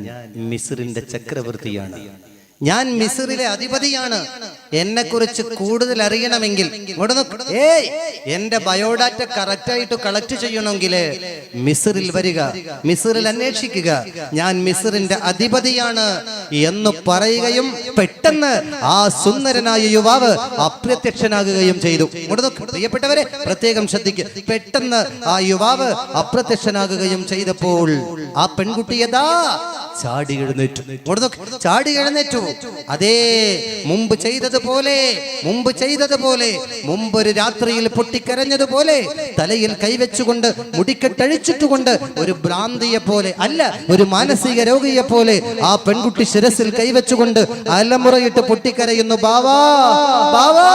മിസ്രിന്റെ ചക്രവർത്തിയാണ്, ഞാൻ മിസ്രിലെ അധിപതിയാണ്. എന്നെ കുറിച്ച് കൂടുതൽ അറിയണമെങ്കിൽ എന്റെ ബയോഡാറ്റ കറക്റ്റായിട്ട് കളക്ട് ചെയ്യണമെങ്കിൽ മിസ്രിൽ വരിക, മിസ്രിൽ അന്വേഷിക്കുക. ഞാൻ മിസ്രിന്റെ അധിപതിയാണ് എന്ന് പറയുകയും പെട്ടെന്ന് ആ സുന്ദരനായ യുവാവ് അപ്രത്യക്ഷനാകുകയും ചെയ്തു. പ്രിയപ്പെട്ടവരെ പ്രത്യേകം ശ്രദ്ധിക്കുക. പെട്ടെന്ന് ആ യുവാവ് അപ്രത്യക്ഷനാകുകയും ചെയ്തപ്പോൾ ആ പെൺകുട്ടിയതാ ചാടി എഴുന്നേറ്റു. അതേ മുമ്പ് ചെയ്തതുപോലെ, മുമ്പൊരു രാത്രിയിൽ പൊട്ടിക്കരഞ്ഞതുപോലെ തലയിൽ കൈവച്ചുകൊണ്ട് മുടിക്കെട്ടഴിച്ചിട്ടുകൊണ്ട് ഒരു ഭ്രാന്തിയെ പോലെ അല്ല, ഒരു മാനസിക രോഗിയെ പോലെ ആ പെൺകുട്ടി ശിരസിൽ കൈവച്ചുകൊണ്ട് അലമുറയിട്ട് പൊട്ടിക്കരയുന്നു. ബാവാ ബാവാ,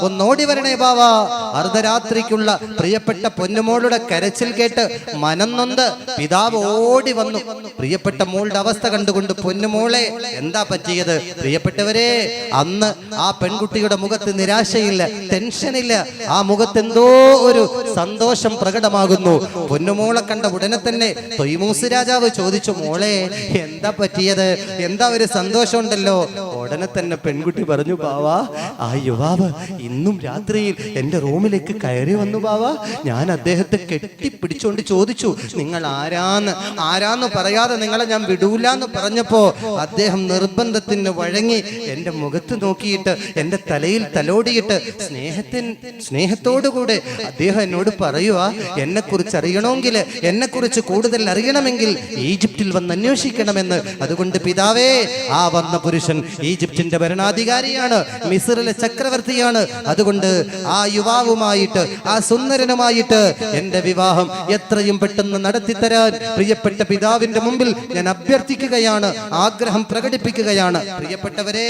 ഒന്നോടി വരണേ ബാവാ. അർദ്ധരാത്രിക്കുള്ള പ്രിയപ്പെട്ട പൊന്നുമോളുടെ കരച്ചിൽ കേട്ട് മനംനൊന്ത് പിതാവ് ഓടി വന്നു. പ്രിയപ്പെട്ട മോളുടെ അവസ്ഥ കണ്ടുകൊണ്ട്, പൊന്നുമോളെ എന്താ പറ്റിയത്? പ്രിയപ്പെട്ടവരെ, അന്ന് ആ പെൺകുട്ടിയുടെ മുഖത്ത് നിരാശയില്ല, ടെൻഷനില്ല, ആ മുഖത്ത് എന്തോ ഒരു സന്തോഷം പ്രകടമാകുന്നു. പൊന്നുമോളെ കണ്ട ഉടനെ തന്നെ തൊയ്മൂസ് രാജാവ് ചോദിച്ചു, മോളെ എന്താ പറ്റിയത്? എന്താ ഒരു സന്തോഷം ഉണ്ടല്ലോ? ഉടനെ തന്നെ പെൺകുട്ടി പറഞ്ഞു, ബാവാ ആ യുവാവ് ഇന്നും രാത്രിയിൽ എന്റെ റൂമിലേക്ക് കയറി വന്നു ബാവാ. ഞാൻ അദ്ദേഹത്തെ കെട്ടിപ്പിടിച്ചുകൊണ്ട് ചോദിച്ചു, നിങ്ങൾ ആരാന്ന് പറയാതെ നിങ്ങളെ ഞാൻ വിടൂലെന്ന് പറഞ്ഞപ്പോ അദ്ദേഹം നിർബന്ധത്തിന് വഴങ്ങി എന്റെ മുഖത്ത് നോക്കിയിട്ട് എന്റെ തലയിൽ തലോടിയിട്ട് സ്നേഹത്തോടുകൂടെ അദ്ദേഹം എന്നോട് പറയുക, എന്നെ കുറിച്ച് അറിയണമെങ്കിൽ, എന്നെ കുറിച്ച് കൂടുതൽ അറിയണമെങ്കിൽ ഈജിപ്തിൽ വന്ന് അന്വേഷിക്കണമെന്ന്. അതുകൊണ്ട് പിതാവേ, ആ വന്ന പുരുഷൻ ഈജിപ്തിന്റെ ഭരണാധികാരിയാണ്, മിസ്രിലെ ചക്രവർത്തിയാണ്. അതുകൊണ്ട് ആ യുവാവുമായിട്ട്, ആ സുന്ദരനുമായിട്ട് എന്റെ വിവാഹം എത്രയും പെട്ടെന്ന് നടത്തിത്തരാൻ പ്രിയപ്പെട്ട പിതാവിന്റെ മുമ്പിൽ ഞാൻ അഭ്യർത്ഥിക്കുകയാണ്, ആഗ്രഹം പ്രകടിപ്പിക്കുകയാണ്. പ്രിയപ്പെട്ടവരെ,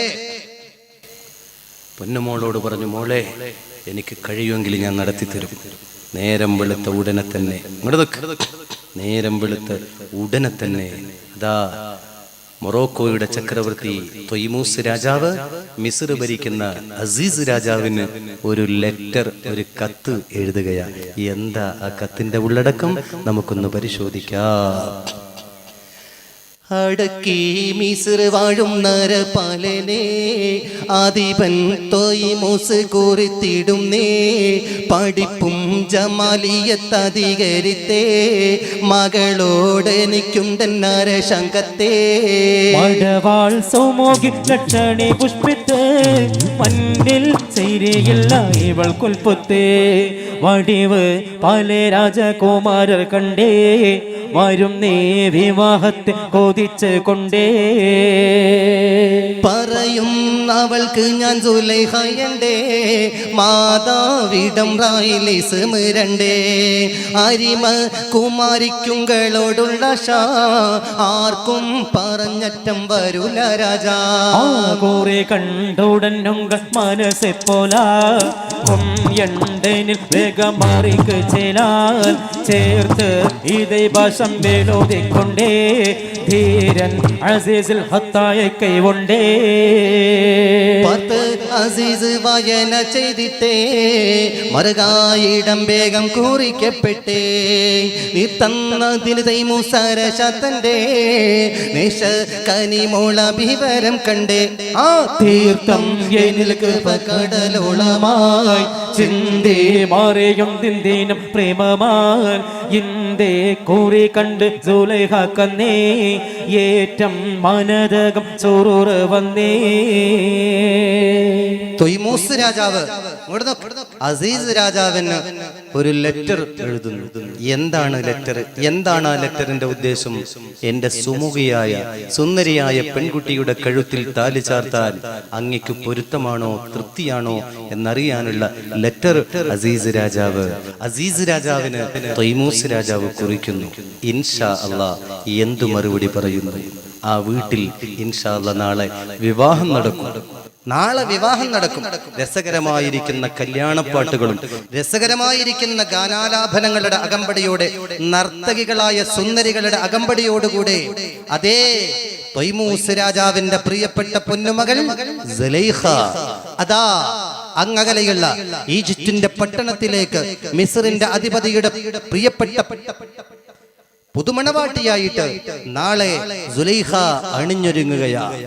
പൊന്നുമോളോട് പറഞ്ഞു, മോളെ എനിക്ക് കഴിയുമെങ്കിൽ ഞാൻ നടത്തിത്തരും. നേരം വെളുത്ത ഉടനെ തന്നെ, നേരം വെളുത്ത ഉടനെ തന്നെ അതാ മൊറോക്കോയുടെ ചക്രവർത്തി തൊയ്മൂസ് രാജാവ് മിസ്ർ ഭരിക്കുന്ന അസീസ് രാജാവിന് ഒരു ലെറ്റർ, ഒരു കത്ത് എഴുതുകയാണ്. എന്താ ആ കത്തിന്റെ ഉള്ളടക്കം? നമുക്കൊന്ന് പരിശോധിക്കാം. അടക്കി മിസ്ർ വാഴും നരപാലനെ ആദിപൻ തൊയ്മൂസ് കുറിത്തിടുന്നേ പഠിപ്പും ജമാലിയത്തധികരിത്തേ മകളോട് എനിക്കുണ്ടെന്നര ശങ്കത്തെ മഴവാൾ സൗമോഗി ലക്ഷണി പുഷ്പിത്ത് മണ്ണിൽ ചെയ്തില്ല ഇവൾ കൊൽപ്പത്തേ വടിവ് പല രാജകുമാരർ കണ്ടേ വരും നീ വിവാഹത്തെ കൊതിച്ച് കൊണ്ടേ പറയും അവൾക്ക് ഞാൻ സുലൈഹയണ്ടേ മാതാവിടം റായിലിസ്മരണ്ടേ അരിമ കുമാരിക്കുങ്ങളോടുള്ള ഷാ ആർക്കും പറഞ്ഞറ്റം വരൂല രാജാ കുറെ കണ്ടുടനുങ്കൾ മനസ്സെ പോലാ എണ്ടനിൽ വേഗമാറിക്ക് ചേലാൽ ചേർത്ത് ഇതേ ഭാഷം വേലോതിക്കൊണ്ടേ ധീരൻ അസീസിൽ ഹത്തായ കൈകൊണ്ടേ പത്ത് അസീസ് വായന ചെയ്തിട്ടേ മറുകായിടം വേഗം കുറിക്കപ്പെട്ടേ നീ തന്നതിന് തൈമൂസരശത്തന്റെ നേശ കനിമോള വിവരം കണ്ടേ ആ തീർത്ഥം എന്നിൽ കൃപ കടലോളമായി ചിന്തേ മാറിയും ദിന്ദീനം പ്രേമമാൻ ഇന്ദേ കൂറി കണ്ട് സുലൈഹ കന്നേ ഏറ്റം മനതകം ചുറുറ വന്നേ. തൊയ്മൂസ് രാജാവ് അസീസ് രാജാവിന് ഒരു ലെറ്റർ എഴുതുന്നു. എന്താണ് ലെറ്റർ? എന്താണ് ആ ലെറ്ററിന്റെ ഉദ്ദേശം? എന്റെ സുമുഖിയായ സുന്ദരിയായ പെൺകുട്ടിയുടെ കഴുത്തിൽ താലി ചാർത്താൻ അങ്ങയ്ക്ക് പൊരുത്തമാണോ തൃപ്തിയാണോ എന്നറിയാനുള്ള ലെറ്റർ അസീസ് രാജാവിന് തൊയ്മൂസ് രാജാവ് കുറിക്കുന്നു. ഇൻഷാ അല്ലാ എന്തു മറുപടി പറയുന്നു? ആ വീട്ടിൽ ഇൻഷാ അല്ലാ നാളെ വിവാഹം നടക്കും. രസകരമായിരിക്കുന്ന കല്യാണപ്പാട്ടുകളും രസകരമായിരിക്കുന്ന ഗാനാലാപനങ്ങളുടെ അകമ്പടിയോടെ നർത്തകികളായ സുന്ദരികളുടെ അകമ്പടിയോടുകൂടെ അതേ തൊയ്മൂസ് രാജാവിന്റെ പ്രിയപ്പെട്ട പൊന്നുമകൾ സുലൈഖ അതാ അങ്ങകലെയുള്ള ഈജിപ്തിന്റെ പട്ടണത്തിലേക്ക് മിസ്റിന്റെ അധിപതിയുടെ പ്രിയപ്പെട്ട പുതുമണവാട്ടിയായിട്ട് നാളെ സുലൈഖ അണിഞ്ഞൊരുങ്ങുകയാണ്.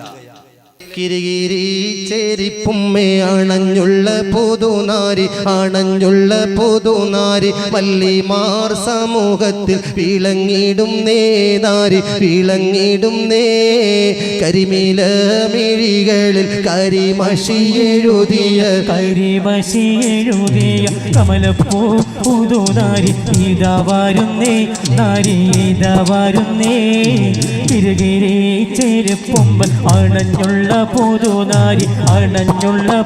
കിരികിരി ചേരിപ്പുമ്മേ അണഞ്ഞുള്ള പുതുനാരി വല്ലിമാർ സമൂഹത്തിൽ വിളങ്ങിടും നേ കരിമീല മിഴികളിൽ കരിമഷി എഴുതിയ കമലപ്പൂ പുതുനാരി ഇതാ വരുന്നേ കിരികിരി ചേരിപ്പുമ്പൻ അണഞ്ഞുള്ള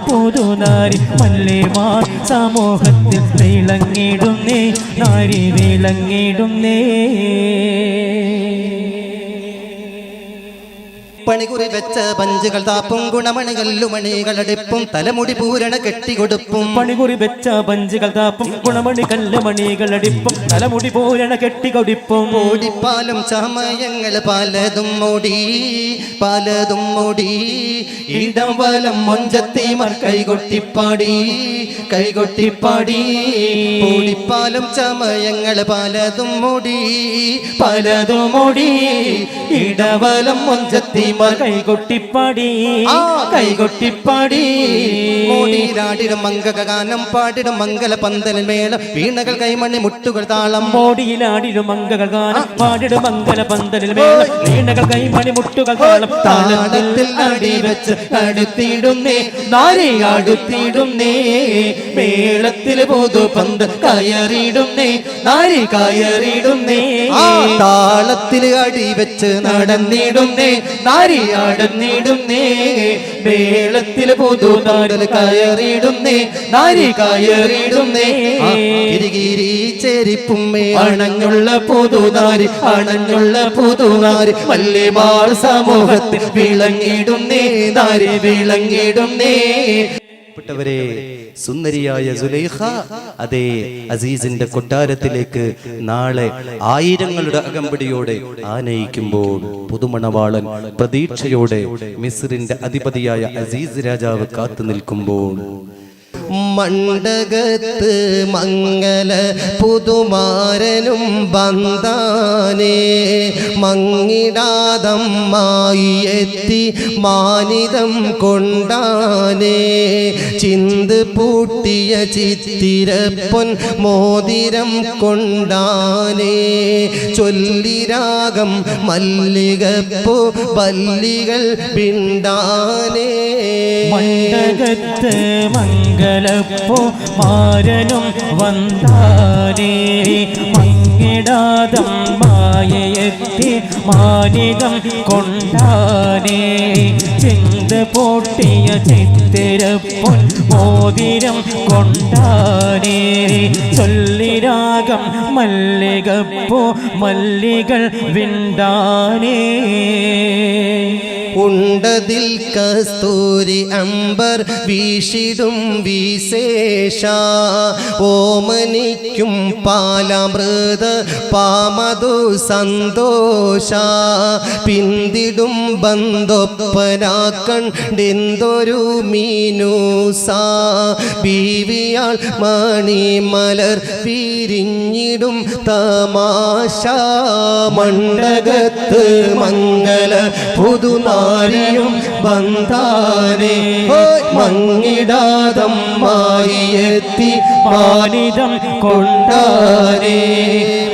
പുതുനാരി മല്ലിമാർ സമൂഹത്തിൽ വിളങ്ങിടുന്നേ നാരി വിളങ്ങിടുന്നേ. പണികുറി വെച്ച പഞ്ചുകൾ താപ്പും ഗുണമണികല്ലുമണികളടിപ്പും തലമുടി പൂരണ കെട്ടിക്കൊടുപ്പും. പണികുറി വെച്ച പഞ്ചുകൾ താപ്പും ഗുണമണികല്ലുമണികളടിപ്പും തലമുടി പൂരണ കെട്ടിക്കൊടുപ്പും. ഓടിപ്പാലും ചമയങ്ങൾ പലതും മൂടി ഇടം വലം മൊഞ്ചത്തിമാർ കൈകൊട്ടിപ്പാടി ഓടിപ്പാലും ചമയങ്ങൾ പലതും മൂടി ഇടവലം മൊഞ്ചത്തിമാർ കൈകൊട്ടിപ്പാടി മോടിയിലാടിടും മംഗഗാനം പാടിടും മംഗല പന്തൽ മേളം വീണകൾ കൈമണി മുട്ടുകൾ താളം. മോടിയിലാടിടും മംഗഗാനം പാടിടും മംഗല പന്തലിൽ മേളം വീണകൾ കൈമണി മുട്ടുകൾ താളം. താളത്തിൽ അടി വെച്ച് അടുത്തിടുന്നേ നാരി അടുത്തിടുന്നേ മേളത്തിൽ പൊതു പന്ത് കയറിടുന്നേ നാരി കയറിടുന്നേ. താളത്തിൽ അടി വെച്ച് നടന്നിടുന്നേ നാരി ആടുന്നിടുന്നേ മേളത്തിൽ പൊതു നാടൽ കയറിടുന്നേ നാരി കയറിടുന്നേ. കിരികിരി ചേരിപ്പുമ്മേ അണഞ്ഞുള്ള പുതുനാരി വല്ലിമാർ സമൂഹത്തിൽ വിളങ്ങിടുന്നേ നാരി വിളങ്ങിടുന്നേ. പ്പെട്ടവരെ സുന്ദരിയായ സുലൈഖ അതേ അസീസിന്റെ കൊട്ടാരത്തിലേക്ക് നാളെ ആയിരങ്ങളുടെ അകമ്പടിയോടെ ആനയിക്കുമ്പോൾ പുതുമണവാളൻ പ്രതീക്ഷയോടെ മിസ്രിന്റെ അധിപതിയായ അസീസ് രാജാവ് കാത്തു നിൽക്കുമ്പോൾ മണ്ഡകത്ത് മംഗല പുതുമാരനും ബന്ധാനേ മങ്ങിടാതമ്മായി എത്തി മാനിതം കൊണ്ടാനേ ചിന്ത് പൂട്ടിയ ചിത്തിരപ്പൊൻ മോതിരം കൊണ്ടാനേ ചൊല്ലിരാഗം മല്ലികപ്പൂ പല്ലികൾ പിണ്ടാനേ. മണ്ഡകത്ത് മംഗലപ്പൂ മാരനും വന്താനേ മങ്ങിടാതം മായയെത്തി മാനികം കൊണ്ടാനേ ചിന്ത് പൊട്ടിയ ചിത്തിരപ്പൊൻ മോതിരം കൊണ്ടാനേ ചൊല്ലിരാഗം മല്ലികപ്പൂ മല്ലികൾ വിണ്ടാനേ. ഉണ്ടതിൽ കസ്തൂരി അമ്പർ വീശിടും വിശേഷ ഓമനിക്കും പാലാമൃത പാമതു സന്തോഷ പിന്തിടും ബന്ധൊപ്പനാക്കണ്ടെന്തൊരു മീനൂസ ബീവിയാൾ മണിമലർ വിരിഞ്ഞിടും തമാശ മണ്ഡകത്ത് മംഗല പുതുനാ പൂമാരിയും വന്താനേ മങ്ങിടാതമ്മായി എത്തി മാനിതം കൊണ്ടാനേ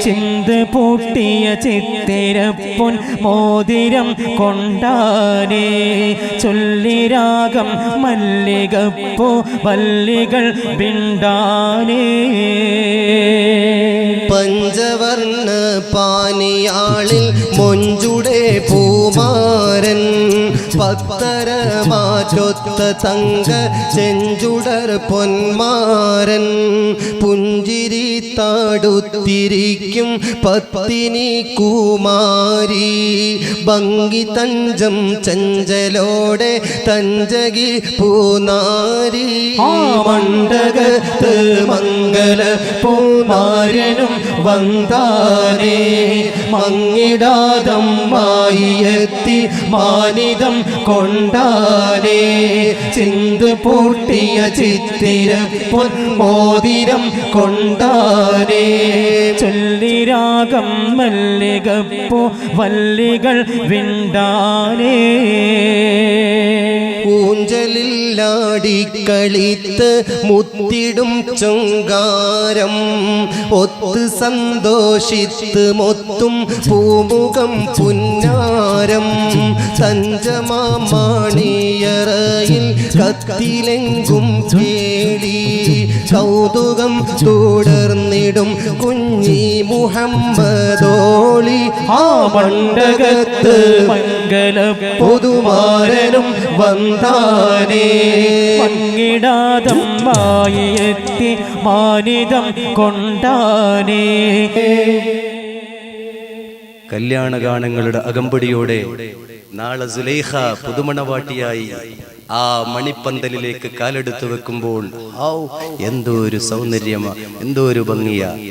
ചിന്ത് പൂട്ടിയ ചിത്തിരപ്പൊൻ മോതിരം കൊണ്ടാനേ ചൊല്ലിരാഗം മല്ലികപ്പൂ വല്ലികൾ ബിണ്ടാനേ പഞ്ചവർണ്ണ പാനിയാളിൽ മൊഞ്ചുടെ പൂമാരൻ പത്തരമാറ്റൊത്ത തങ്ക ചെഞ്ചുടർ പൊന്മാരൻ പുഞ്ചിരി താടുത്തിരിക്കും പത്തിനി കുമാരി ഭംഗി തഞ്ചം ചഞ്ചലോടെ തഞ്ചകി പൂനാരി മണ്ഡകത്ത് മംഗല പൂമാരനും വന്താനേ മങ്ങിടാതമ്മായി എത്തി മാനിതം കൊണ്ടാനേ ചിന്ത് പൂട്ടിയ ചിത്തിര പൊന്മോതിരം കൊണ്ടാനേ ചൊല്ലിരാഗം മല്ലികപ്പൂ വല്ലികൾ വിണ്ടാനേ ഊഞ്ചലില്ലാടിക്കളിത്ത് മുത്തിടും ചൊങ്കാരം ഒത്ത് സന്തോഷിത്ത് മൊത്തും പൂമുഖം പുന്നാരം സഞ്ചമാണിയറയിൽ കത്തിലെങ്കും കേളി കൗതുകം തുടർന്നിടും കുഞ്ഞി മുഹമ്മദോളി ആ മണ്ഡകത്ത് മംഗല പുതുമാരനും വന്താനേ മങ്ങിടാതമ്മായി എത്തി മാനിതം കൊണ്ടാനേ കല്യാണഗാനങ്ങളുടെ അകമ്പടിയോടെ നാളെ സുലൈഖ പുതുമണവാട്ടിയായി ആ മണിപ്പന്തലിലേക്ക് കാലെടുത്തു വെക്കുമ്പോൾ എന്തോ ഒരു സൗന്ദര്യമാ, എന്തോ ഒരു ഭംഗിയാ.